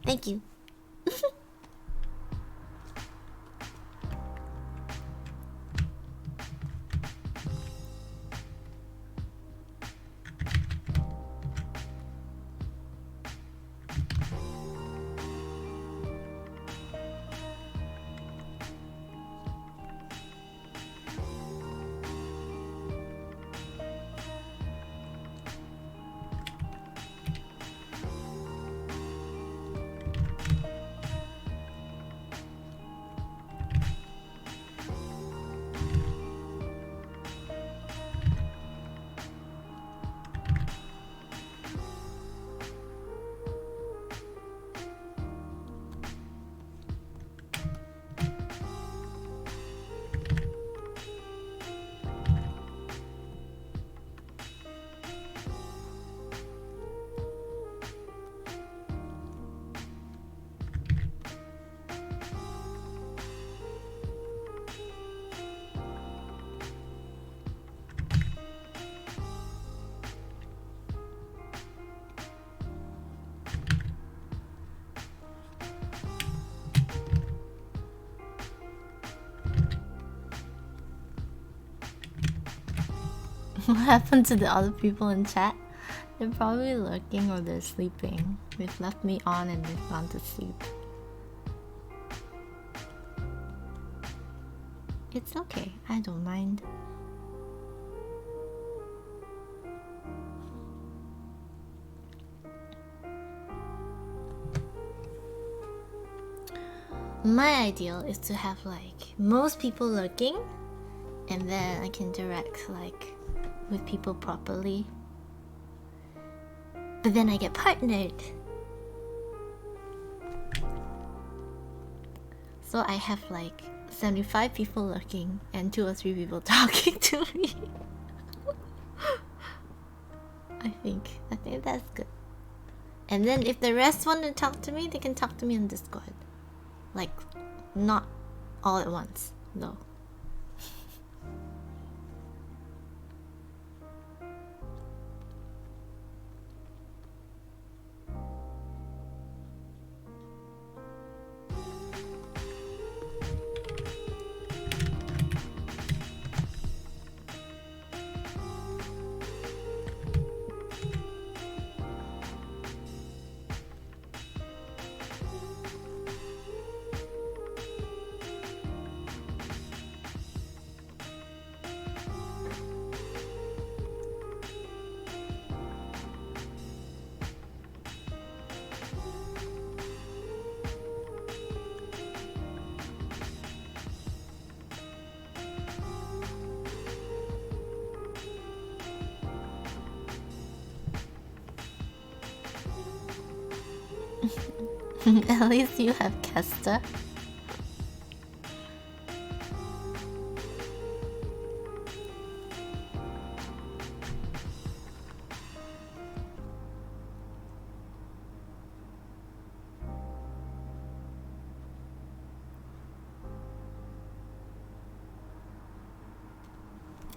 Thank you. What happened to the other people in chat? They're probably lurking or they're sleeping. They've left me on and they've gone to sleep. It's okay, I don't mind. My ideal is to have like most people lurking, and then I can direct like with people properly. But then I get partnered. So I have like 75 people lurking and 2 or 3 people talking to me. I think that's good. And then if the rest want to talk to me, they can talk to me on Discord. Like, not all at once, no. At least you have Kester.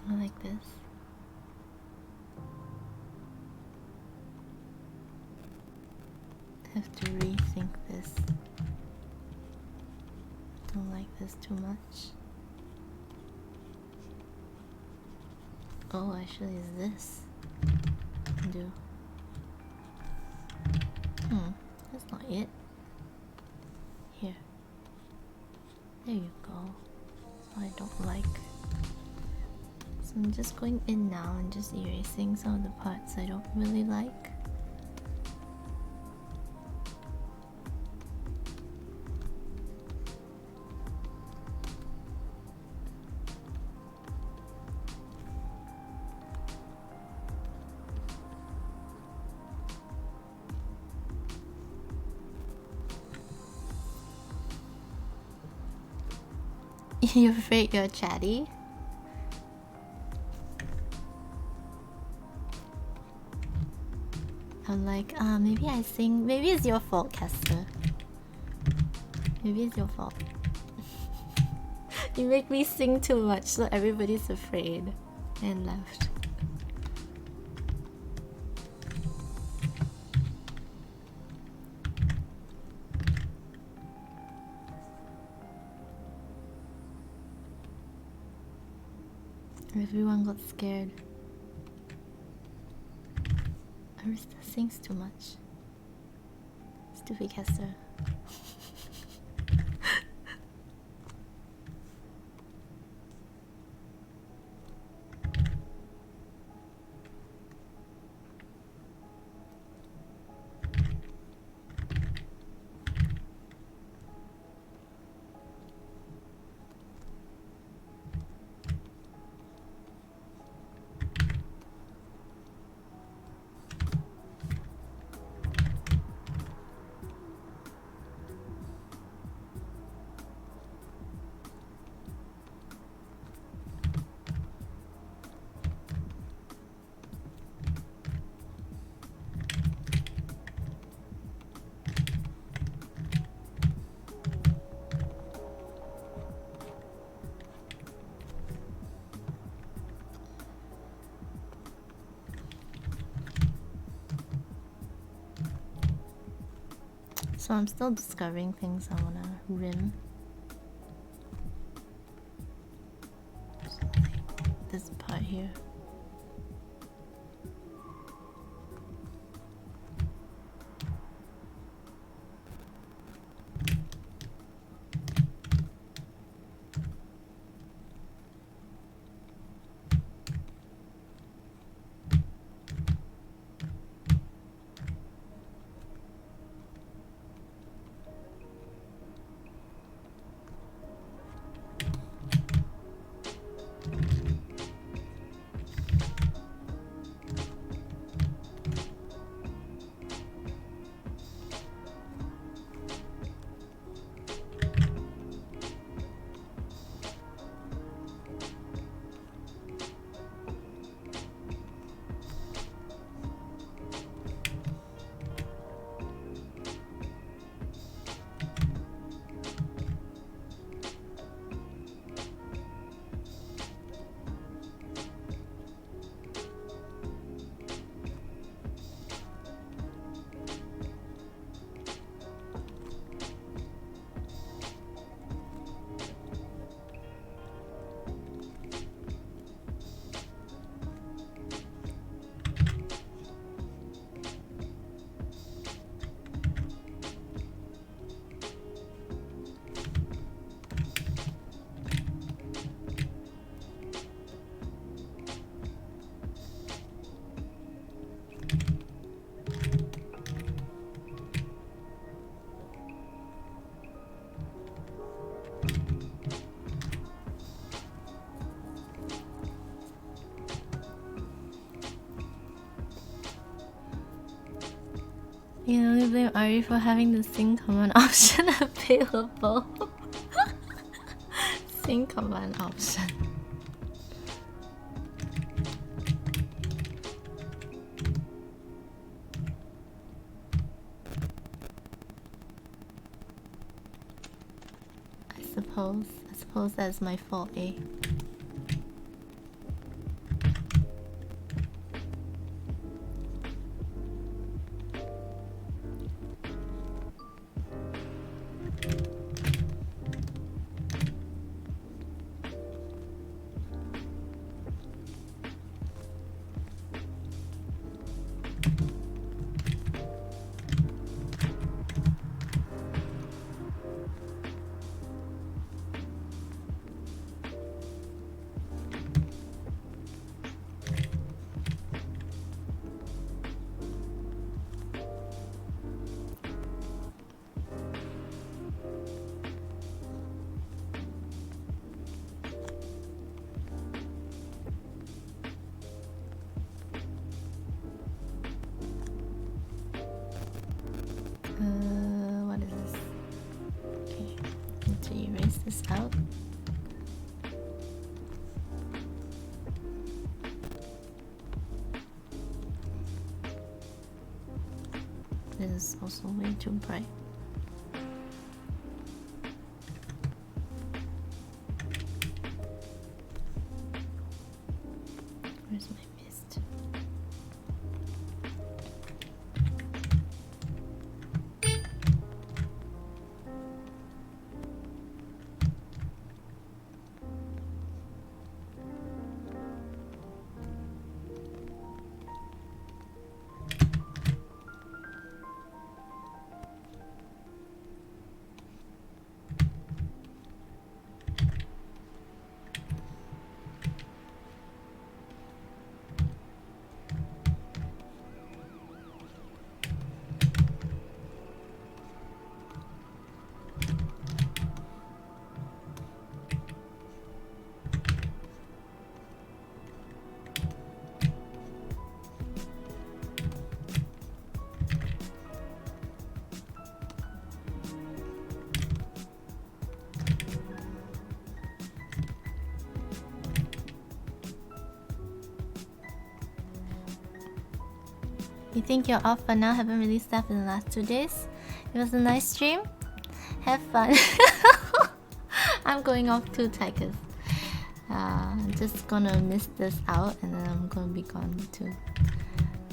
I like this. I have to rethink this. Don't like this too much. Oh, actually, is this? Do. That's not it. Here. There you go. I don't like. So I'm just going in now and just erasing some of the parts I don't really like. You're afraid you're chatty? I'm like, maybe I sing. Maybe it's your fault, Kester. Maybe it's your fault. You make me sing too much, so everybody's afraid and left. Everyone got scared. Arista sings too much. Stupid Kester. So I'm still discovering things I wanna rim. So like this part here. You only blame Ari for having the sing command option available. Sing command option. I suppose that's my fault, eh? What is this? Okay, need to erase this out. This is also way too bright. Where's my mist? You think you're off for now? Haven't released stuff in the last 2 days. It was a nice stream. Have fun. I'm going off too, Tigers. I'm just gonna miss this out and then I'm gonna be gone too.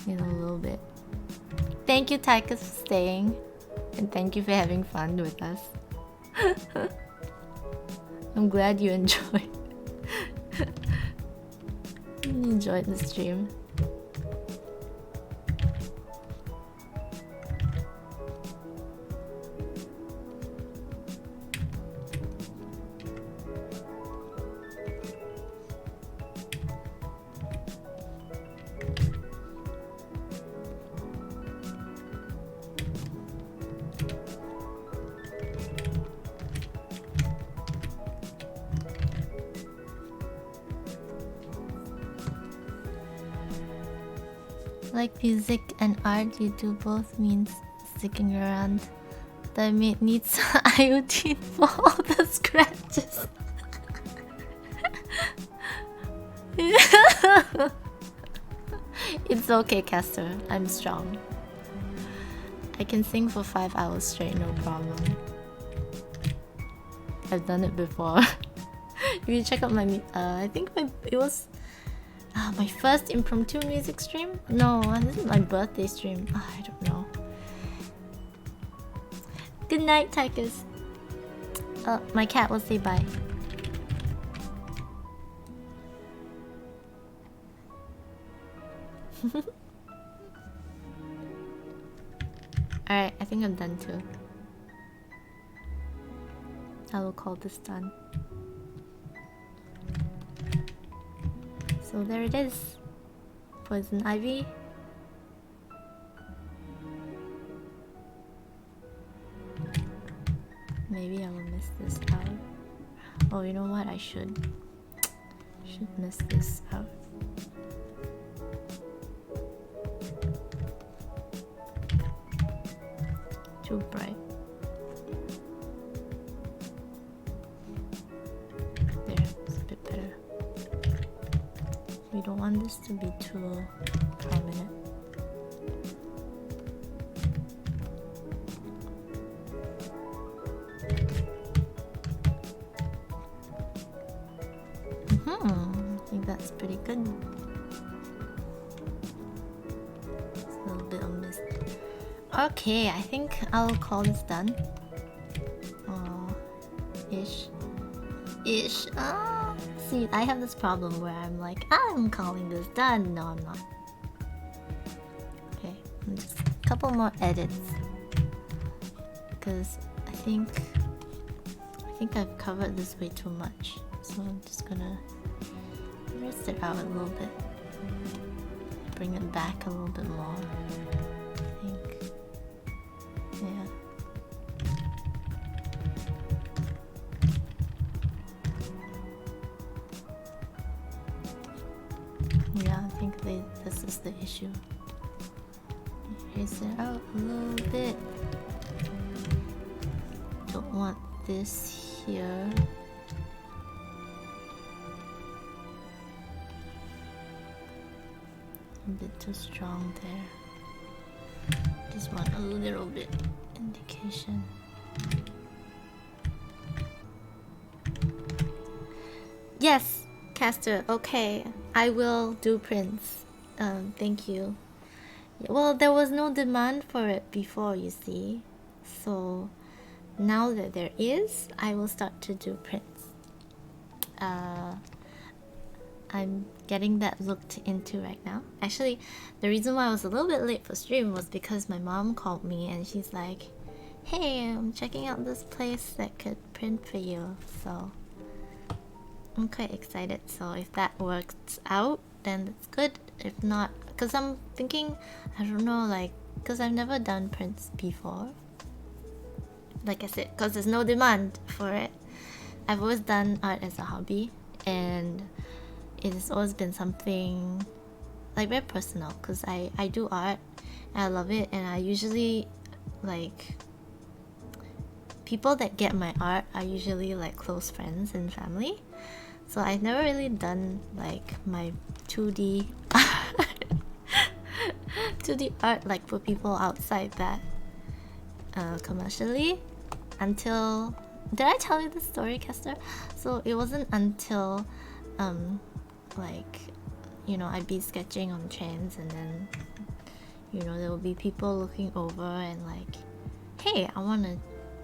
In a little bit. Thank you, Tigers, for staying. And thank you for having fun with us. I'm glad you enjoyed. You enjoyed the stream. Like music and art, you do both means sticking around. The mate needs iodine for all the scratches. It's okay, Castor. I'm strong. I can sing for 5 hours straight, no problem. I've done it before. If you check out my, I think it was my first impromptu music stream. No, this is my birthday stream. I don't know. Good night, Tigers. My cat will say bye. Alright, I think I'm done too. I will call this done. So there it is. Poison Ivy. Maybe I will miss this out. Oh, you know what? I should miss this out. too bright. There, it's a bit better. We don't want this to be too prominent. I think that's pretty good. It's a little bit of mist. Okay, I think I'll call this done. Ish. See, I have this problem where I'm like, I'm calling this done. No, I'm not. Okay, just a couple more edits. Because I think I've covered this way too much. So I'm just gonna rest it out a little bit. Bring it back a little bit more. I think. Yeah. Yeah, I think this is the issue. Erase it out a little bit. Don't want this here. A bit too strong there. Just want a little bit indication. Yes, Caster. Okay, I will do prints. Thank you. Well, there was no demand for it before, you see. So now that there is, I will start to do prints. I'm getting that looked into right now. Actually, the reason why I was a little bit late for stream was because my mom called me and she's like, hey, I'm checking out this place that could print for you. So I'm quite excited. So if that works out, then that's good. If not, because I'm thinking, I don't know, like, because I've never done prints before. Like I said, because there's no demand for it. I've always done art as a hobby, and it has always been something like very personal, because I do art and I love it, and I usually, like, people that get my art are usually like close friends and family. So I've never really done like my 2D 2D art like for people outside that commercially until, did I tell you the story, Kester? So it wasn't until like, you know, I'd be sketching on trains, and then, you know, there will be people looking over and like, hey, I want to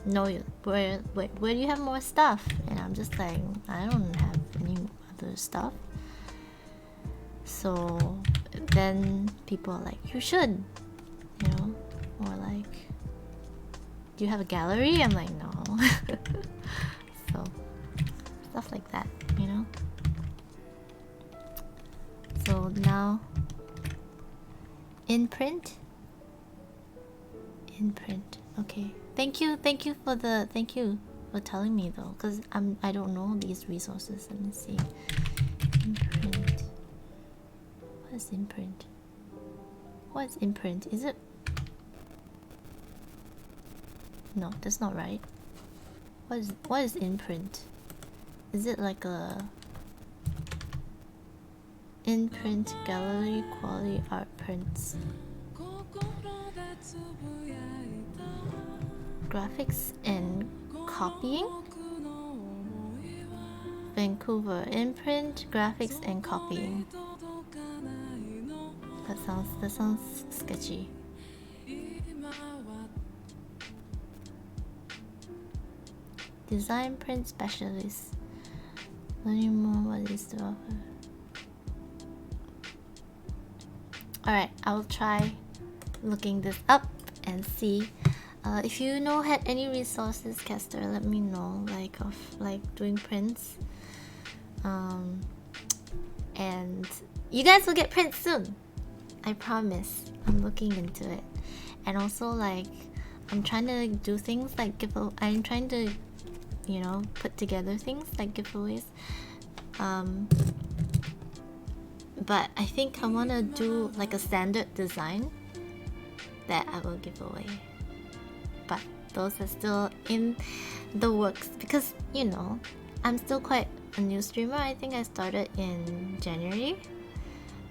know you, where do you have more stuff? And I'm just like, I don't have any other stuff. So then people are like, you should, you know, or like, do you have a gallery? I'm like, no. So stuff like that, you know. So now in print, okay. Thank you for telling me though, because I don't know these resources. Let me see. Imprint. What is imprint? What is imprint? Is it? No, that's not right. What is imprint? Is it like a imprint gallery quality art prints? Graphics and copying? Vancouver. Imprint, graphics and copying. That sounds sketchy. Design print specialist. Learning more what is to offer. Alright, I will try looking this up and see. If you know had any resources, Kester, let me know, like of like doing prints. And you guys will get prints soon. I promise. I'm looking into it. And also, like, I'm trying to do things like I'm trying to, you know, put together things like giveaways. But I think I want to do like a standard design that I will give away. But those are still in the works because, you know, I'm still quite a new streamer. I think I started in January.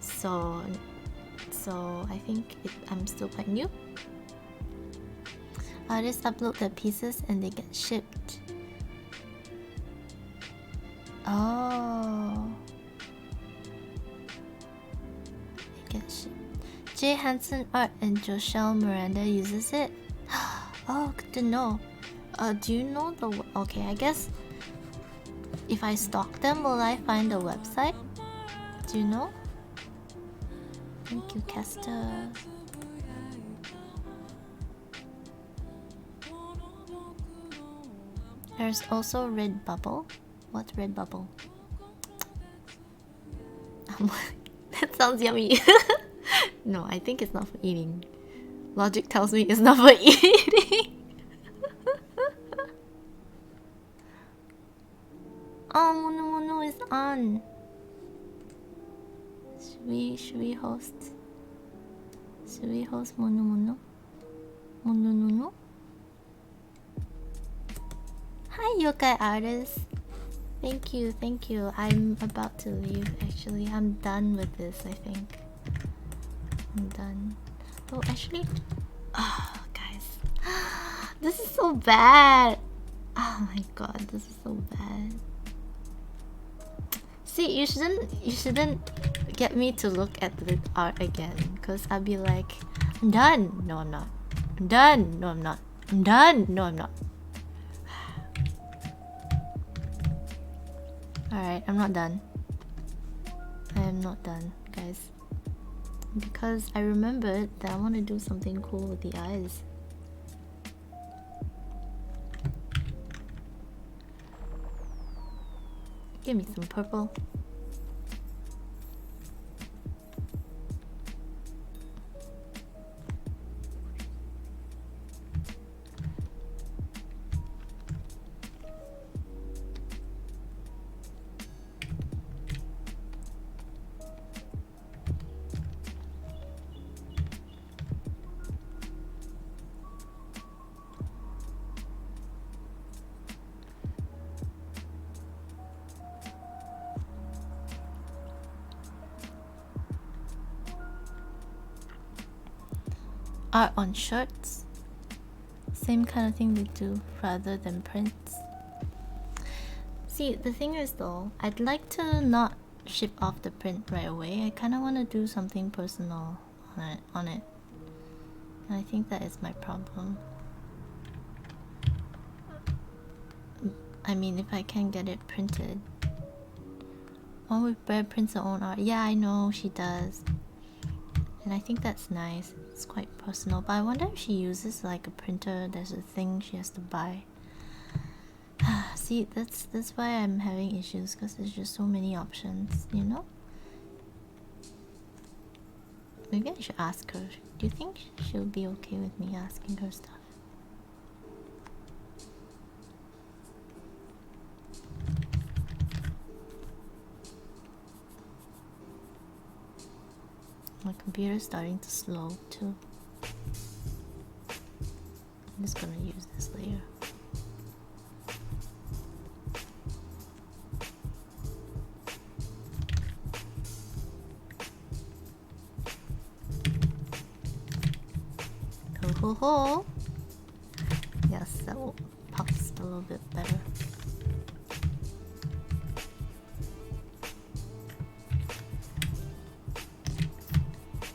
So I think I'm still quite new. Artists upload their pieces and they get shipped. Oh. They get shipped. Jay Hansen Art and Joshelle Miranda uses it. Oh, good to know. Do you know the... Okay, I guess if I stalk them, will I find the website? Do you know? Thank you, Kester. There's also Redbubble. What's Redbubble? That sounds yummy. No, I think it's not for eating. Logic tells me it's not for eating. Oh, Mono Mono is on. Should we host? Should we host Mono Mono? Mono Mono? Hi, yokai artist. Thank you, thank you. I'm about to leave. Actually, I'm done with this. I think I'm done. Oh, actually, oh, guys, this is so bad. Oh my god, this is so bad. See, you shouldn't get me to look at the art again, because I'll be like, I'm done. No, I'm not. I'm done. No, I'm not. I'm done. No, I'm not. Alright, I'm not done. I am not done, guys. Because I remembered that I want to do something cool with the eyes. Give me some purple. Art on shirts. Same kind of thing we do rather than prints. See, the thing is though, I'd like to not ship off the print right away. I kind of want to do something personal on it. And I think that is my problem. I mean, if I can get it printed. One with Bear prints her own art. Yeah, I know, she does. And I think that's nice. It's quite personal. But I wonder if she uses like a printer. There's a thing she has to buy. See, that's why I'm having issues, because there's just so many options, you know? Maybe I should ask her. Do you think she'll be okay with me asking her stuff? My computer's starting to slow too. I'm just gonna use this layer. Ho ho ho! Yes, that will pop a little bit better.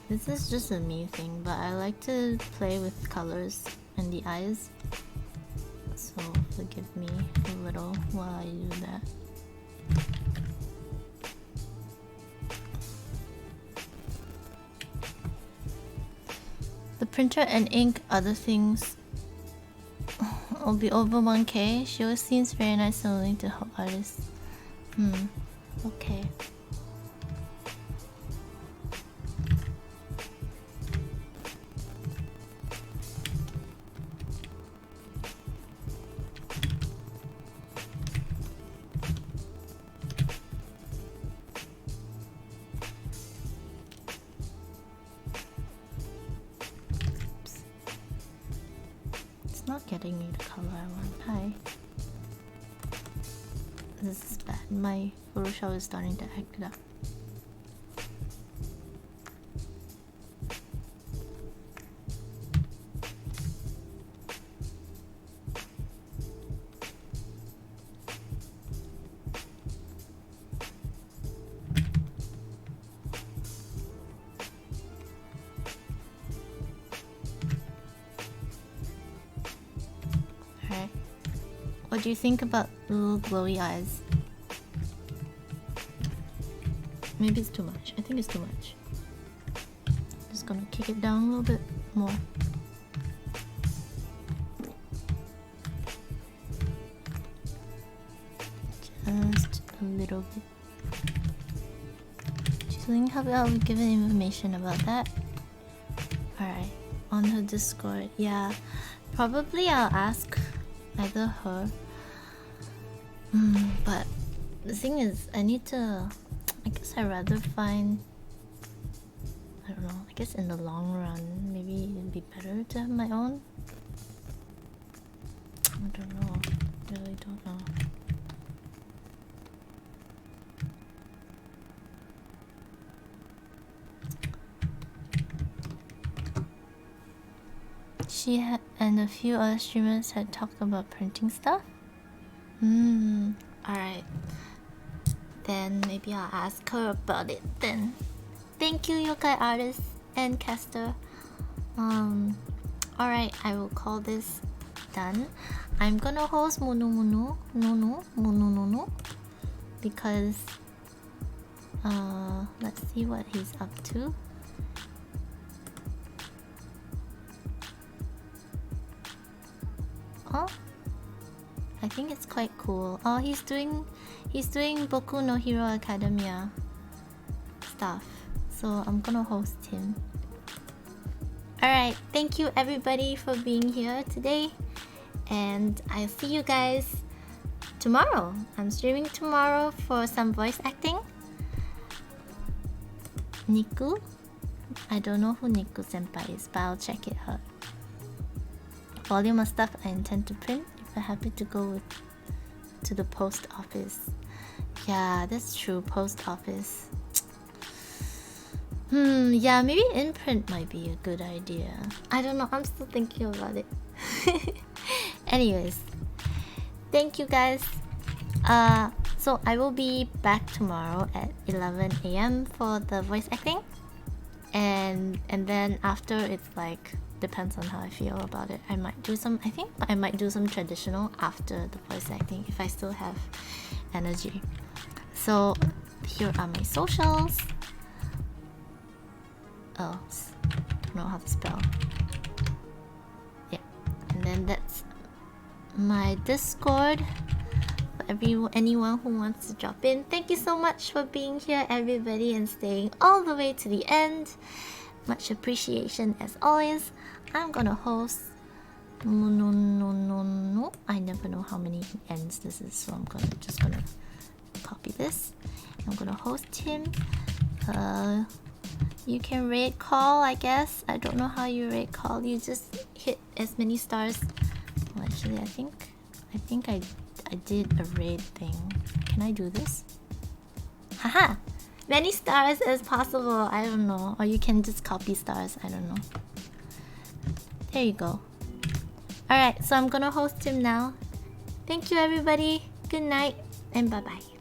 This is just a me thing, but I like to play with colors and the eyes. So forgive me a little while I do that. The printer and ink, other things will be over 1K. She always seems very nice and willing to help artists. Okay. getting me the color I want. Hi. This is bad. My Photoshop is starting to act it up. Alright. What do you think about little glowy eyes? Maybe it's too much. I think it's too much. Just gonna kick it down a little bit more. Just a little bit. Chiseling, how about we give information about that? Alright, on her Discord. Yeah, probably I'll ask either her. But the thing is, I need to. I guess I'd rather find. I don't know. I guess in the long run, maybe it'd be better to have my own. I don't know. Really don't know. She and a few other streamers had talked about printing stuff. Alright. Then maybe I'll ask her about it then. Thank you, yokai artist and caster. Alright, I will call this done. I'm gonna host Munu because let's see what he's up to. Oh, I think it's quite cool. Oh, he's doing Boku no Hero Academia stuff. So I'm gonna host him. Alright, thank you everybody for being here today. And I'll see you guys tomorrow. I'm streaming tomorrow for some voice acting. Niku? I don't know who Niku senpai is, but I'll check it out. Volume of stuff I intend to print if I'm happy to go to the post office. Yeah, that's true, post office. Yeah, maybe in print might be a good idea. I don't know, I'm still thinking about it. Anyways, thank you guys. So I will be back tomorrow at 11 AM for the voice acting. And then after, it's like depends on how I feel about it. I might do some traditional after the voice acting if I still have energy. So here are my socials. Oh, don't know how to spell. Yeah, and then that's my Discord for anyone who wants to drop in. Thank you so much for being here, everybody, and staying all the way to the end. Much appreciation as always. I'm gonna host. No. I never know how many ends this is, so I'm just gonna copy this. I'm gonna host him. You can raid call, I guess. I don't know how you raid call. You just hit as many stars. Well, actually, I think I did a raid thing. Can I do this? Haha! Many stars as possible. I don't know. Or you can just copy stars. I don't know. There you go. Alright, so I'm gonna host him now. Thank you, everybody. Good night and bye-bye.